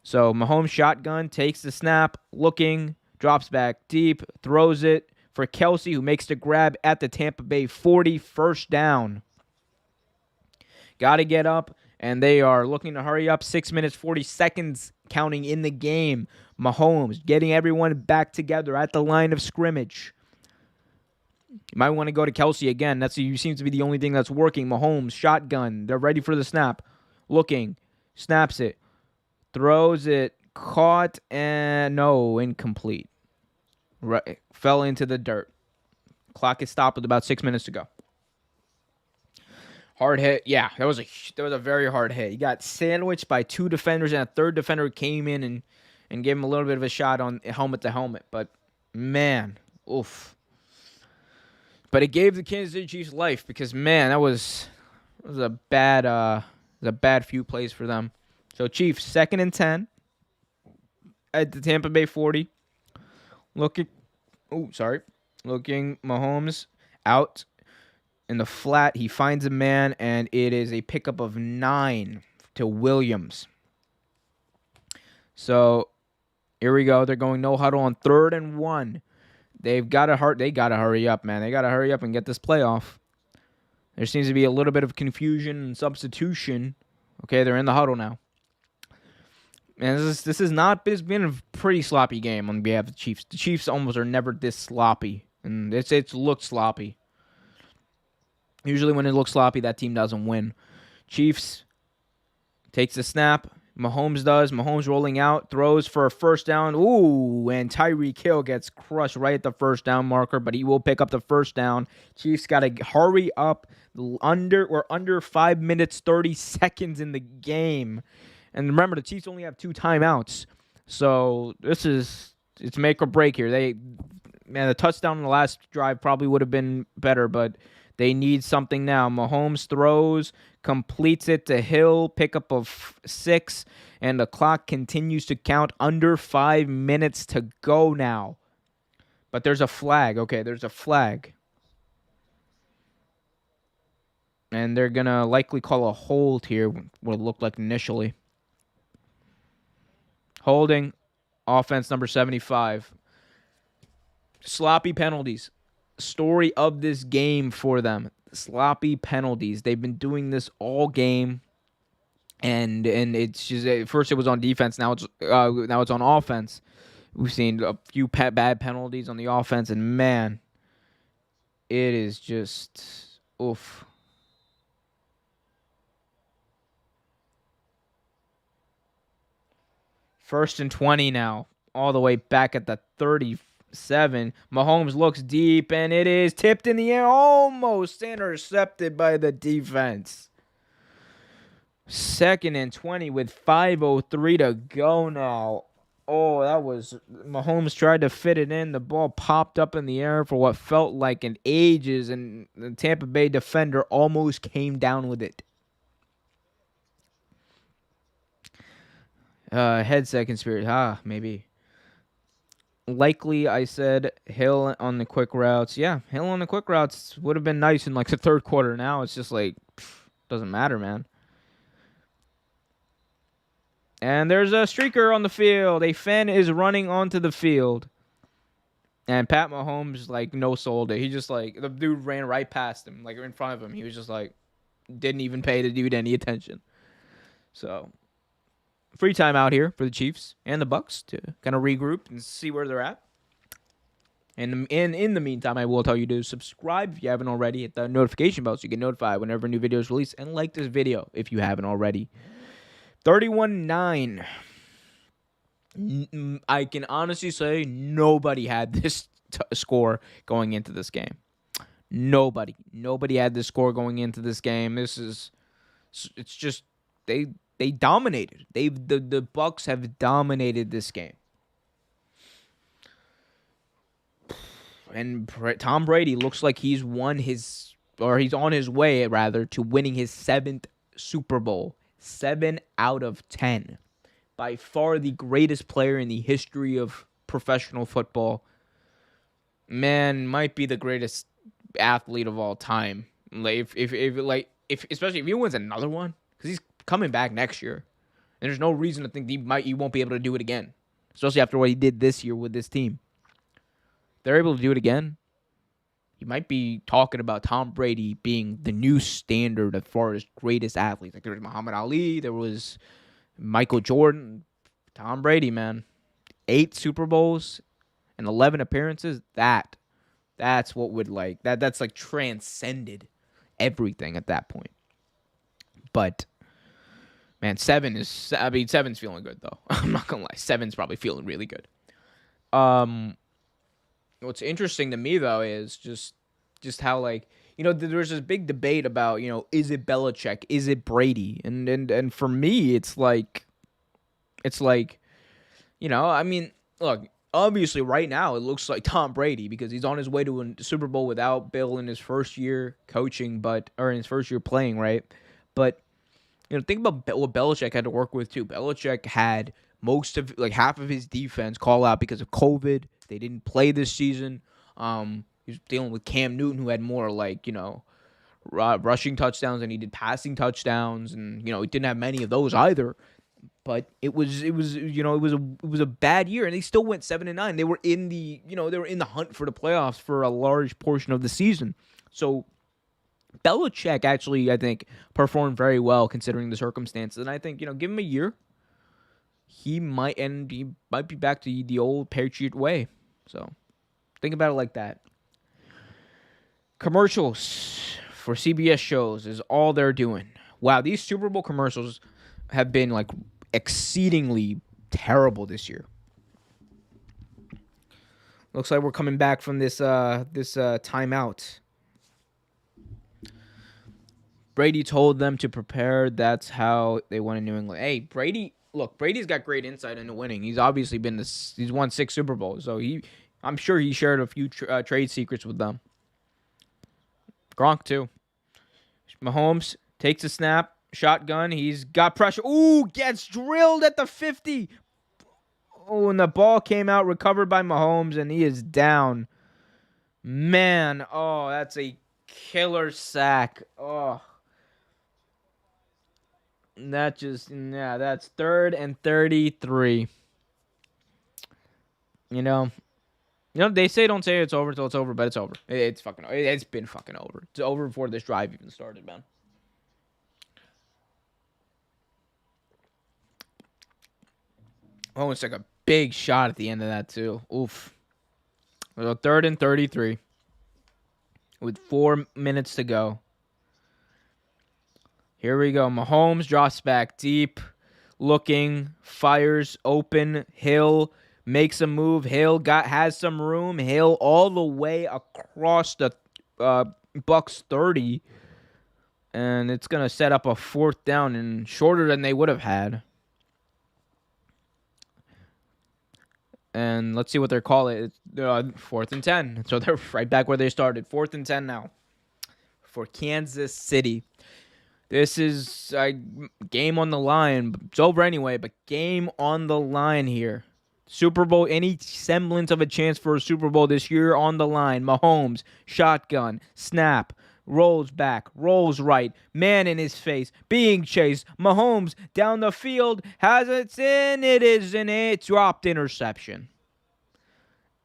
So Mahomes shotgun, takes the snap, looking, drops back deep, throws it for Kelce, who makes the grab at the Tampa Bay 40, first down. Got to get up, and they are looking to hurry up. 6 minutes, 40 seconds counting in the game. Mahomes getting everyone back together at the line of scrimmage. You might want to go to Kelce again. That seems to be the only thing that's working. Mahomes, shotgun. They're ready for the snap. Looking. Snaps it. Throws it. Caught. And no, incomplete. Right, fell into the dirt. Clock is stopped with about 6 minutes to go. Hard hit. Yeah, that was a very hard hit. He got sandwiched by 2 defenders, and a third defender came in and gave him a little bit of a shot on helmet to helmet. But, man, oof. But it gave the Kansas City Chiefs life because, man, that was a bad few plays for them. So Chiefs 2nd and 10 at the Tampa Bay 40. Looking Mahomes out in the flat. He finds a man, and it is a pickup of 9 to Williams. So here we go. They're going no huddle on 3rd and 1. They gotta hurry up, man. They gotta hurry up and get this playoff. There seems to be a little bit of confusion and substitution. Okay, they're in the huddle now. And this has not been a pretty sloppy game on behalf of the Chiefs. The Chiefs almost are never this sloppy, and it's looked sloppy. Usually when it looks sloppy, that team doesn't win. Chiefs takes the snap. Mahomes does. Mahomes rolling out, throws for a first down. Ooh, and Tyreek Hill gets crushed right at the first down marker, but he will pick up the first down. Chiefs got to hurry up. We're under 5 minutes, 30 seconds in the game. And remember, the Chiefs only have 2 timeouts. So it's make or break here. The touchdown in the last drive probably would have been better, but they need something now. Mahomes throws, completes it to Hill, pickup of 6, and the clock continues to count. Under 5 minutes to go now. But there's a flag. Okay, there's a flag. And they're going to likely call a hold here, what it looked like initially. Holding, offense number 75. Sloppy penalties. Story of this game for them. Sloppy penalties. They've been doing this all game. And it's just at first it was on defense, now it's on offense. We've seen a few bad penalties on the offense, and man, it is just oof. First and 20 now, all the way back at the 37. Mahomes looks deep, and it is tipped in the air, almost intercepted by the defense. Second and 20 with 5:03 to go now. Oh, that was Mahomes tried to fit it in. The ball popped up in the air for what felt like an ages, and the Tampa Bay defender almost came down with it. Headset conspiracy. Maybe. Likely, I said Hill on the quick routes. Yeah, Hill on the quick routes would have been nice in like the third quarter. Now it's just like, doesn't matter, man. And there's a streaker on the field. A fan is running onto the field. And Pat Mahomes, like, no sold it. He just, like, the dude ran right past him, like, in front of him. He was just, like, didn't even pay the dude any attention. So, free time out here for the Chiefs and the Bucks to kind of regroup and see where they're at. And in the meantime, I will tell you to subscribe if you haven't already. Hit the notification bell so you get notified whenever a new video is released. And like this video if you haven't already. 31-9. I can honestly say nobody had this score going into this game. Nobody had this score going into this game. It's just they dominated. The Bucks have dominated this game. And Tom Brady looks like he's on his way rather to winning his 7th Super Bowl. 7 out of 10. By far the greatest player in the history of professional football. Man, might be the greatest athlete of all time. Like if especially if he wins another one, because he's coming back next year, and there's no reason to think he won't be able to do it again. Especially after what he did this year with this team. If they're able to do it again, you might be talking about Tom Brady being the new standard as far as greatest athletes. Like there was Muhammad Ali, there was Michael Jordan, Tom Brady, man. 8 Super Bowls and 11 appearances. That's what would like that's like transcended everything at that point. But man, 7's feeling good though. I'm not gonna lie. 7's probably feeling really good. What's interesting to me though is just how like, you know, there's this big debate about, you know, is it Belichick, is it Brady, and for me it's like, you know, I mean, look, obviously right now it looks like Tom Brady because he's on his way to a Super Bowl without Bill in his first year coaching, or in his first year playing, right? But you know, think about what Belichick had to work with too. Belichick had half of his defense call out because of COVID. They didn't play this season. He was dealing with Cam Newton, who had more like, you know, rushing touchdowns than he did passing touchdowns, and you know, he didn't have many of those either. But it was a bad year, and they still went 7-9. They were in the hunt for the playoffs for a large portion of the season. So Belichick actually, I think, performed very well considering the circumstances, and I think, you know, give him a year, he might be back to the old Patriot way. So think about it like that. Commercials for CBS shows is all they're doing. Wow, these Super Bowl commercials have been like exceedingly terrible this year. Looks like we're coming back from this timeout. Brady told them to prepare. That's how they won in New England. Hey, Brady's got great insight into winning. He's obviously he's won 6 Super Bowls, so I'm sure he shared a few trade secrets with them. Gronk too. Mahomes takes a snap, shotgun. He's got pressure. Ooh, gets drilled at the 50. Oh, and the ball came out, recovered by Mahomes, and he is down. Man, oh, that's a killer sack. Oh, That's 3rd and 33. You know, they say don't say it's over until it's over, but it's over. It's fucking. It's been fucking over. It's over before this drive even started, man. Oh, it's like a big shot at the end of that too. Oof. So 3rd and 33 with 4 minutes to go. Here we go. Mahomes drops back deep, looking, fires open. Hill makes a move. Hill has some room. Hill all the way across the Bucks 30, and it's gonna set up a 4th down and shorter than they would have had. And let's see what they're calling it. 4th and 10. So they're right back where they started. 4th and 10 now for Kansas City. This is a game on the line. It's over anyway, but game on the line here. Super Bowl, any semblance of a chance for a Super Bowl this year on the line. Mahomes, shotgun, snap, rolls back, rolls right, man in his face, being chased. Mahomes down the field, has it in, it is in a dropped interception.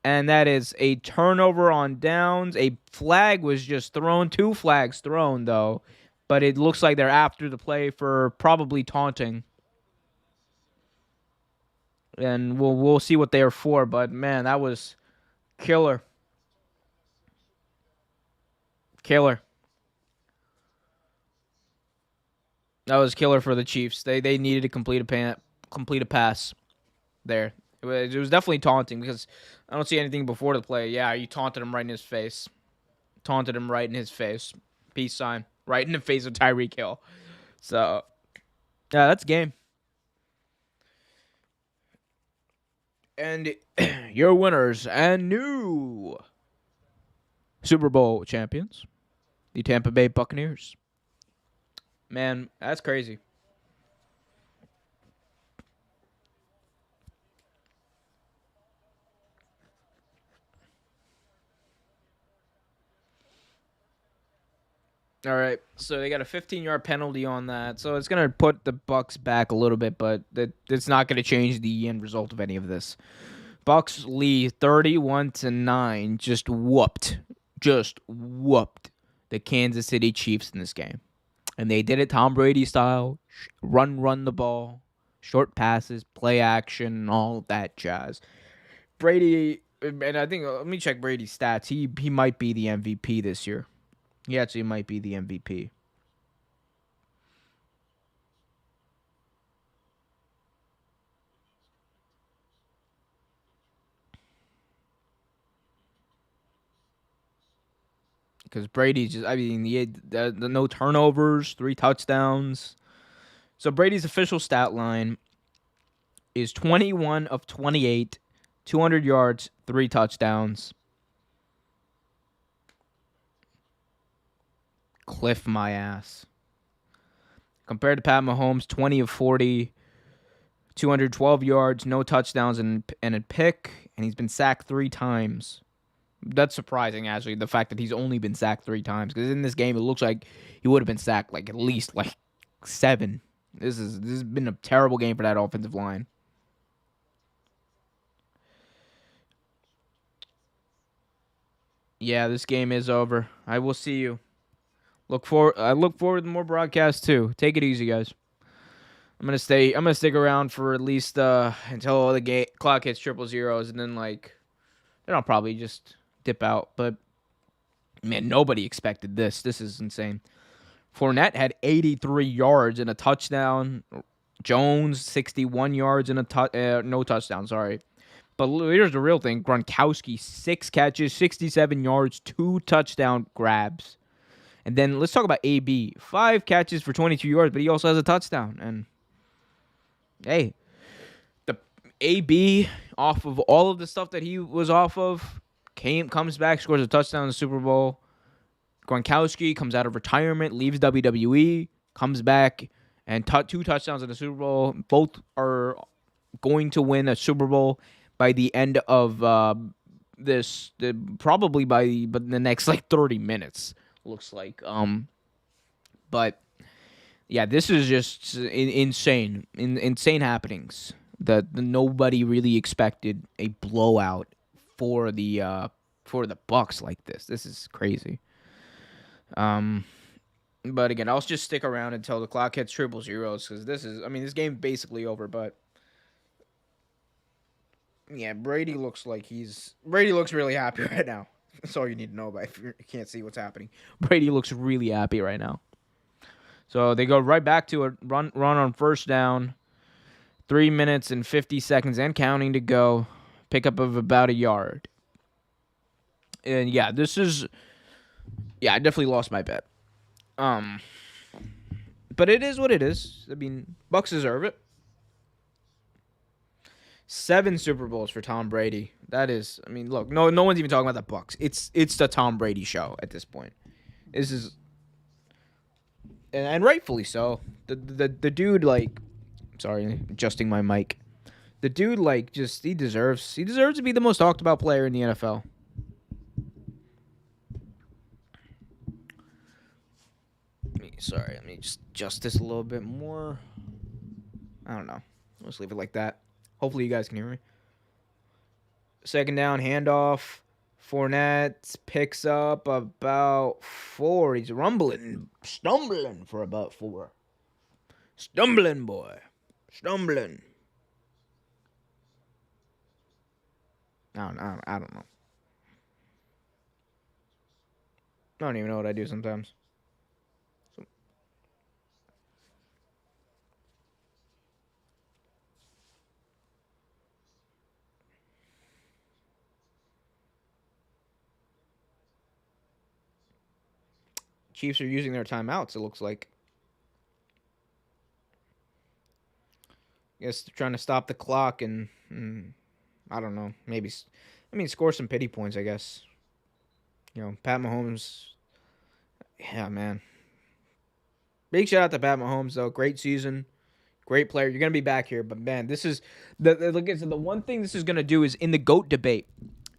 And that is a turnover on downs. A flag was just thrown, 2 flags thrown though. But it looks like they're after the play for probably taunting. And we'll see what they are for. But, man, that was killer. Killer. That was killer for the Chiefs. They needed to complete a pass there. It was definitely taunting because I don't see anything before the play. Yeah, you taunted him right in his face. Taunted him right in his face. Peace sign. Right in the face of Tyreek Hill. So, yeah, that's game. And your winners and new Super Bowl champions, the Tampa Bay Buccaneers. Man, that's crazy. All right, so they got a 15-yard penalty on that, so it's gonna put the Bucks back a little bit, but it's not gonna change the end result of any of this. Bucks lead 31-9, just whooped the Kansas City Chiefs in this game, and they did it Tom Brady style, run the ball, short passes, play action, and all that jazz. Brady, and I think let me check Brady's stats. He might be the MVP this year. He actually might be the MVP. Because Brady's just, I mean, he had the no turnovers, 3 touchdowns. So Brady's official stat line is 21 of 28, 200 yards, 3 touchdowns. Cliff my ass. Compared to Pat Mahomes, 20 of 40, 212 yards, no touchdowns, and a pick, and he's been sacked 3 times. That's surprising, actually, the fact that he's only been sacked 3 times. Because in this game, it looks like he would have been sacked like at least like 7. This has been a terrible game for that offensive line. Yeah, this game is over. I will see you. I look forward to more broadcasts too. Take it easy, guys. I'm gonna stick around for at least until the clock hits 000, and then I'll probably just dip out. But man, nobody expected this. This is insane. Fournette had 83 yards and a touchdown. Jones 61 yards and no touchdown. Sorry. But here's the real thing. Gronkowski 6 catches, 67 yards, 2 touchdown grabs. And then let's talk about AB. 5 catches for 22 yards, but he also has a touchdown. And hey, the AB off of all of the stuff that he was off of comes back, scores a touchdown in the Super Bowl. Gronkowski comes out of retirement, leaves WWE, comes back, and 2 touchdowns in the Super Bowl. Both are going to win a Super Bowl by the end of probably by the next 30 minutes. Looks like. But Yeah, this is just insane, insane happenings that nobody really expected a blowout for the Bucks like this. This is crazy. Um, but again, I'll just stick around until the clock hits triple zeros because this game basically over. But yeah, Brady looks really happy right now. That's all you need to know about if you can't see what's happening. Brady looks really happy right now. So they go right back to a run on first down. 3 minutes and 50 seconds and counting to go. Pickup of about a yard. And yeah, I definitely lost my bet. Um, but it is what it is. I mean, Bucks deserve it. 7 Super Bowls for Tom Brady. That is, I mean, look, no one's even talking about the Bucks. It's the Tom Brady show at this point. This is, and rightfully so. The dude, like, sorry, adjusting my mic. The dude, like, just he deserves to be the most talked about player in the NFL. Sorry, let me just adjust this a little bit more. I don't know. Let's leave it like that. Hopefully you guys can hear me. Second down, handoff. Fournette picks up about 4. He's stumbling for about 4. Stumbling, boy. Stumbling. I don't know. I don't even know what I do sometimes. Chiefs are using their timeouts, it looks like. I guess they're trying to stop the clock and I don't know. Maybe, score some pity points, I guess. Pat Mahomes. Yeah, man. Big shout out to Pat Mahomes, though. Great season. Great player. You're going to be back here. But, man, this is the one thing this is going to do is in the GOAT debate.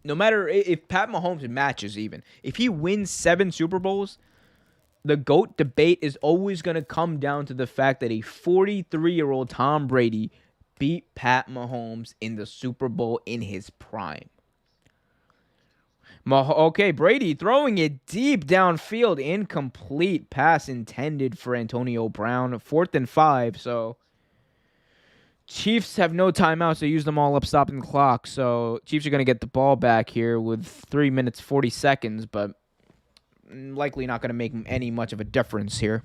No matter if Pat Mahomes matches even, if he wins 7 Super Bowls, the GOAT debate is always going to come down to the fact that a 43-year-old Tom Brady beat Pat Mahomes in the Super Bowl in his prime. Okay, Brady throwing it deep downfield. Incomplete pass intended for Antonio Brown. 4th and 5. So Chiefs have no timeouts. They use them all up, stopping the clock. So Chiefs are going to get the ball back here with 3 minutes, 40 seconds, but likely not going to make any much of a difference here.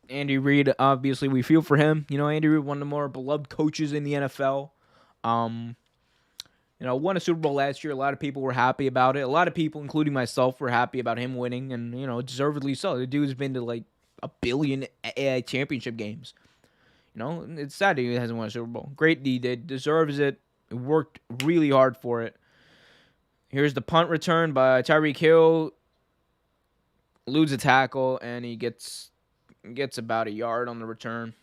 Andy Reid, obviously, we feel for him. Andy Reid, one of the more beloved coaches in the NFL. Won a Super Bowl last year. A lot of people were happy about it. A lot of people, including myself, were happy about him winning, and deservedly so. The dude's been to like a billion championship games. It's sad that he hasn't won a Super Bowl. Great, he did. Deserves it. He worked really hard for it. Here's the punt return by Tyreek Hill. Eludes a tackle, and he gets about a yard on the return.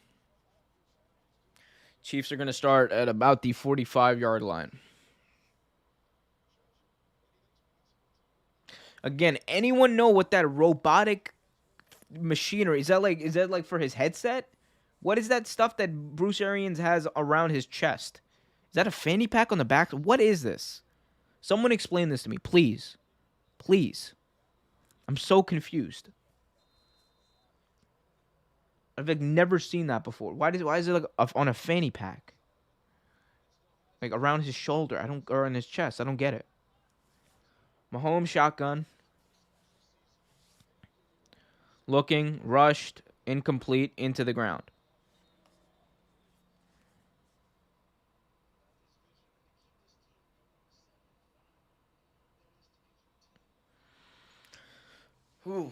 Chiefs are going to start at about the 45-yard line. Again, anyone know what that robotic machinery is? That like for his headset? What is that stuff that Bruce Arians has around his chest? Is that a fanny pack on the back? What is this? Someone explain this to me, please. Please. I'm so confused. I've never seen that before. Why is it on a fanny pack? Like around his shoulder. Or on his chest. I don't get it. Mahomes shotgun. Looking, rushed, incomplete, into the ground. Ooh.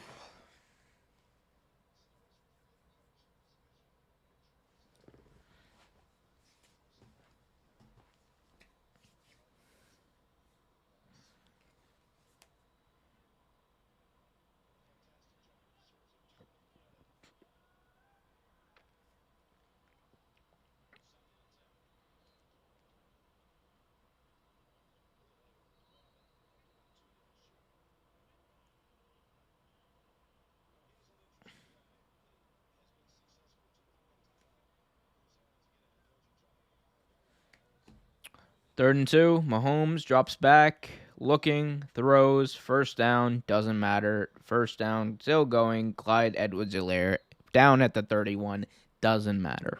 Third and 2. Mahomes drops back, looking, throws, first down, doesn't matter. First down, still going. Clyde Edwards-Helaire down at the 31, doesn't matter.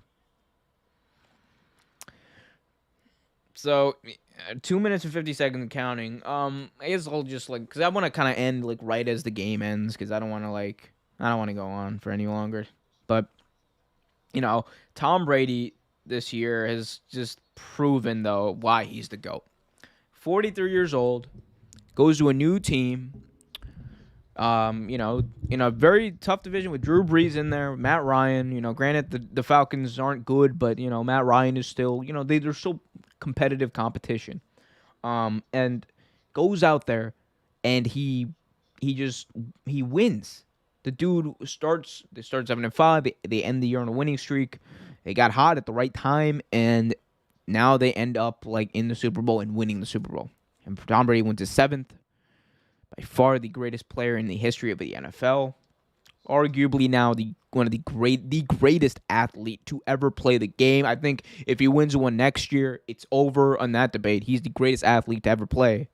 So 2 minutes and 50 seconds counting. I guess I'll just because I want to kind of end right as the game ends because I don't want to go on for any longer. But Tom Brady this year has just proven though why he's the GOAT. 43 years old, goes to a new team. In a very tough division with Drew Brees in there, Matt Ryan. Granted the Falcons aren't good, but Matt Ryan is still they're still competitive competition. And goes out there and he wins. The dude starts 7-5. They end the year on a winning streak. They got hot at the right time, and now they end up in the Super Bowl and winning the Super Bowl. And Tom Brady wins his 7th. By far the greatest player in the history of the NFL. Arguably now the greatest athlete to ever play the game. I think if he wins one next year, it's over on that debate. He's the greatest athlete to ever play.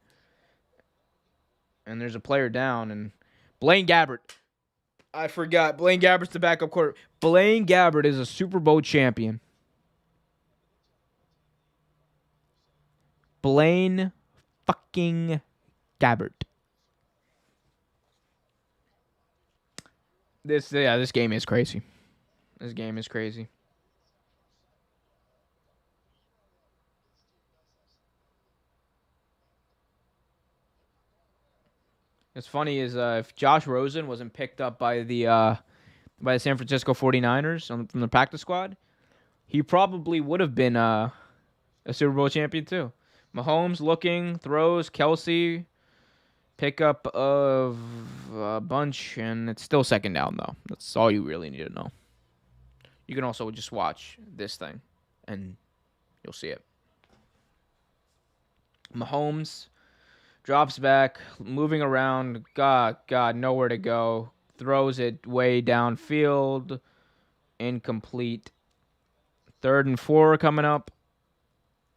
And there's a player down, and Blaine Gabbert. I forgot. Blaine Gabbert's the backup quarterback. Blaine Gabbert is a Super Bowl champion. Blaine fucking Gabbert. This game is crazy. This game is crazy. What's funny is if Josh Rosen wasn't picked up by the San Francisco 49ers from the practice squad, he probably would have been a Super Bowl champion too. Mahomes looking, throws, Kelsey, pickup of a bunch, and it's still second down, though. That's all you really need to know. You can also just watch this thing, and you'll see it. Mahomes drops back, moving around. God, nowhere to go. Throws it way downfield. Incomplete. 3rd and 4 coming up.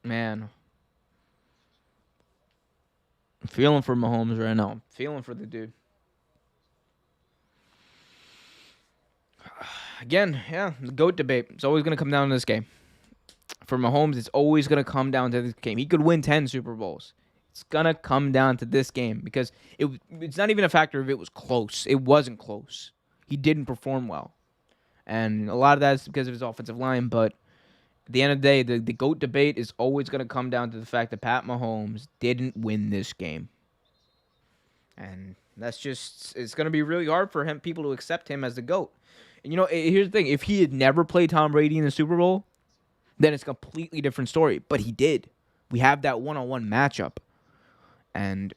Man. I'm feeling for Mahomes right now. I'm feeling for the dude. Again, the GOAT debate. It's always going to come down to this game. For Mahomes, it's always going to come down to this game. He could win 10 Super Bowls. It's going to come down to this game because it's not even a factor if it was close. It wasn't close. He didn't perform well. And a lot of that is because of his offensive line, but at the end of the day, the GOAT debate is always going to come down to the fact that Pat Mahomes didn't win this game. And it's going to be really hard for people to accept him as the GOAT. And here's the thing. If he had never played Tom Brady in the Super Bowl, then it's a completely different story. But he did. We have that one-on-one matchup. And,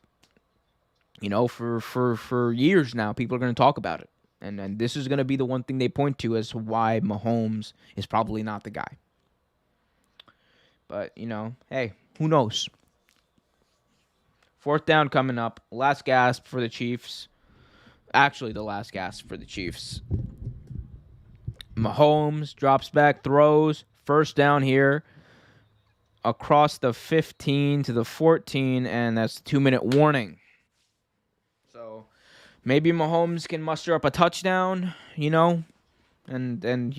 for years now, people are going to talk about it. And this is going to be the one thing they point to as to why Mahomes is probably not the guy. But, hey, who knows? 4th down coming up. Last gasp for the Chiefs. Actually, the last gasp for the Chiefs. Mahomes drops back, throws. First down here. Across the 15 to the 14, and that's a 2-minute warning. So maybe Mahomes can muster up a touchdown, and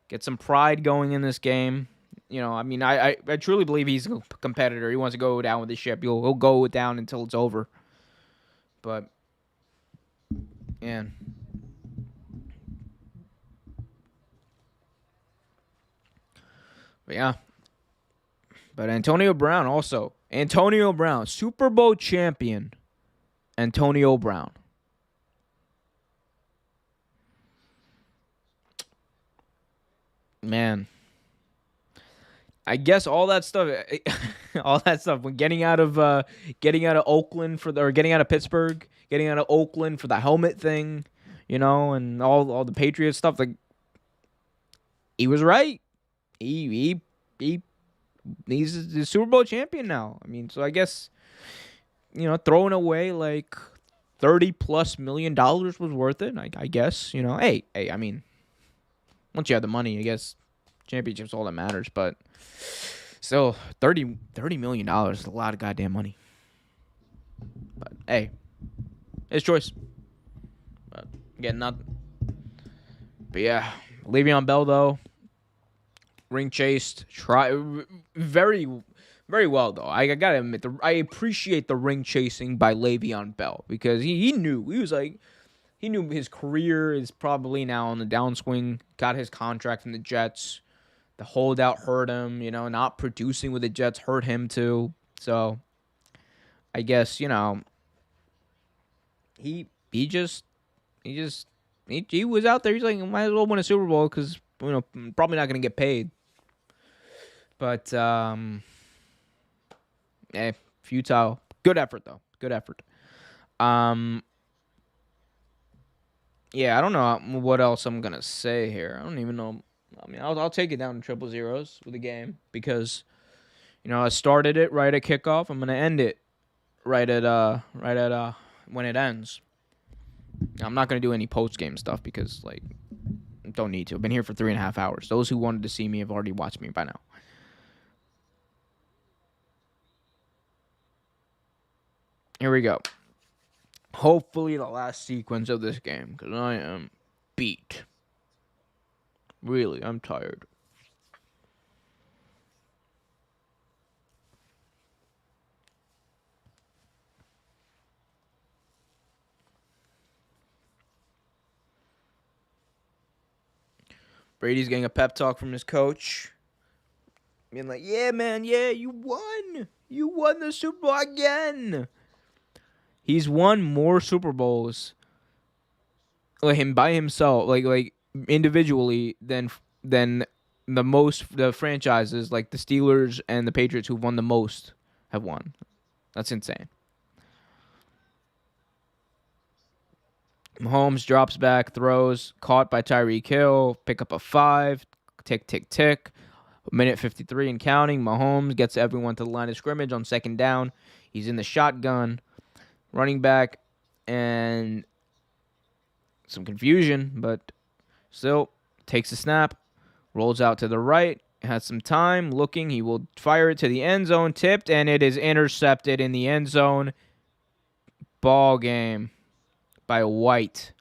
get some pride going in this game. I truly believe he's a competitor. He wants to go down with the ship. He'll go down until it's over. But, man. But, yeah. But Antonio Brown also. Antonio Brown, Super Bowl champion. Antonio Brown. Man. I guess all that stuff, when getting out of Oakland getting out of Pittsburgh, getting out of Oakland for the helmet thing, and all the Patriots stuff, he was right. He's the Super Bowl champion now. So I guess, throwing away $30+ million was worth it. I guess, hey, once you have the money, I guess championship's all that matters. But Still, $30 million is a lot of goddamn money. But hey, his choice. But again, not. But yeah, Le'Veon Bell though, ring chased, very, very well though. I gotta admit, I appreciate the ring chasing by Le'Veon Bell because he knew he knew his career is probably now on the downswing. Got his contract from the Jets. The holdout hurt him. Not producing with the Jets hurt him too. So I guess he was out there. He's like, might as well win a Super Bowl because probably not gonna get paid. But futile. Good effort though. Good effort. Yeah, I don't know what else I'm gonna say here. I don't even know. I mean, I'll take it down to triple zeros with the game because I started it right at kickoff. I'm gonna end it right at when it ends. I'm not gonna do any post game stuff because don't need to. I've been here for 3.5 hours. Those who wanted to see me have already watched me by now. Here we go. Hopefully the last sequence of this game because I am beat. Really, I'm tired. Brady's getting a pep talk from his coach. Being like, yeah, man, yeah, you won. You won the Super Bowl again. He's won more Super Bowls him by himself, like individually than the franchises like the Steelers and the Patriots who've won the most have won. That's insane. Mahomes drops back, throws, caught by Tyreek Hill, pick up a 5, tick, tick, tick. Minute 53 and counting. Mahomes gets everyone to the line of scrimmage on second down. He's in the shotgun, running back, and some confusion, but still takes a snap, rolls out to the right, has some time, looking. He will fire it to the end zone, tipped, and it is intercepted in the end zone. Ball game by White.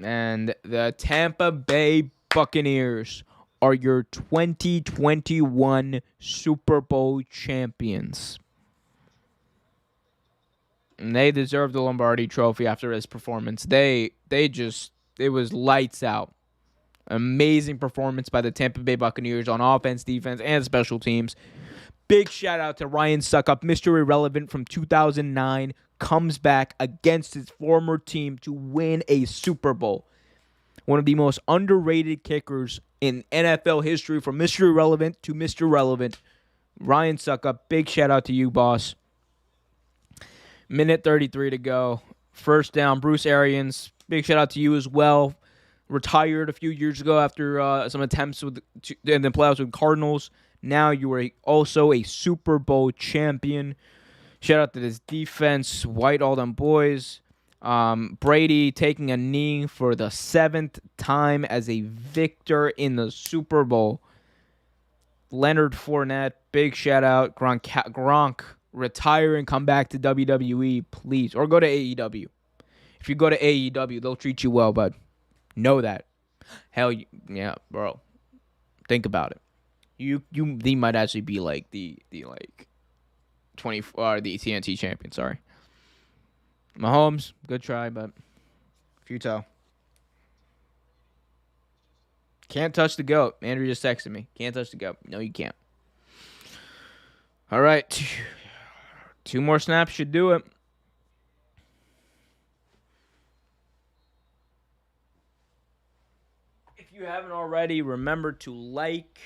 And the Tampa Bay Buccaneers are your 2021 Super Bowl champions. And they deserve the Lombardi Trophy after his performance. It was lights out. Amazing performance by the Tampa Bay Buccaneers on offense, defense, and special teams. Big shout out to Ryan Suckup, Mr. Irrelevant from 2009, comes back against his former team to win a Super Bowl. One of the most underrated kickers in NFL history, from Mr. Irrelevant to Mr. Relevant. Ryan Suckup, big shout out to you, boss. Minute 33 to go. First down, Bruce Arians, big shout out to you as well. Retired a few years ago after some attempts in the playoffs with Cardinals. Now you are also a Super Bowl champion. Shout out to this defense, White, all them boys. Brady taking a knee for the 7th time as a victor in the Super Bowl. Leonard Fournette, big shout out. Gronk, retire and come back to WWE, please. Or go to AEW. If you go to AEW, they'll treat you well, bud. Know that. Hell yeah, bro. Think about it. They might actually be like the 20 or the TNT champion. Sorry, Mahomes, good try, but futile. Can't touch the GOAT. Andrew just texted me. Can't touch the GOAT. No, you can't. All right, 2 more snaps should do it. If you haven't already, remember to like,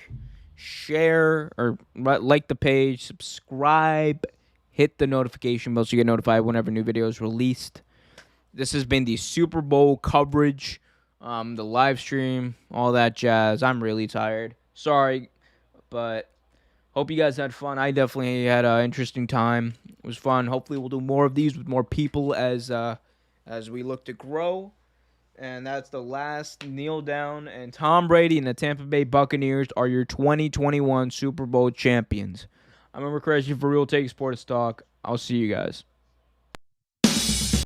share, or like the page, subscribe, hit the notification bell so you get notified whenever new video is released. This has been the Super Bowl coverage, the live stream, all that jazz. I'm really tired. Sorry, but hope you guys had fun. I definitely had an interesting time. It was fun. Hopefully we'll do more of these with more people as we look to grow. And that's the last kneel down. And Tom Brady and the Tampa Bay Buccaneers are your 2021 Super Bowl champions. I'm Chris for Real Take Sports Talk. I'll see you guys.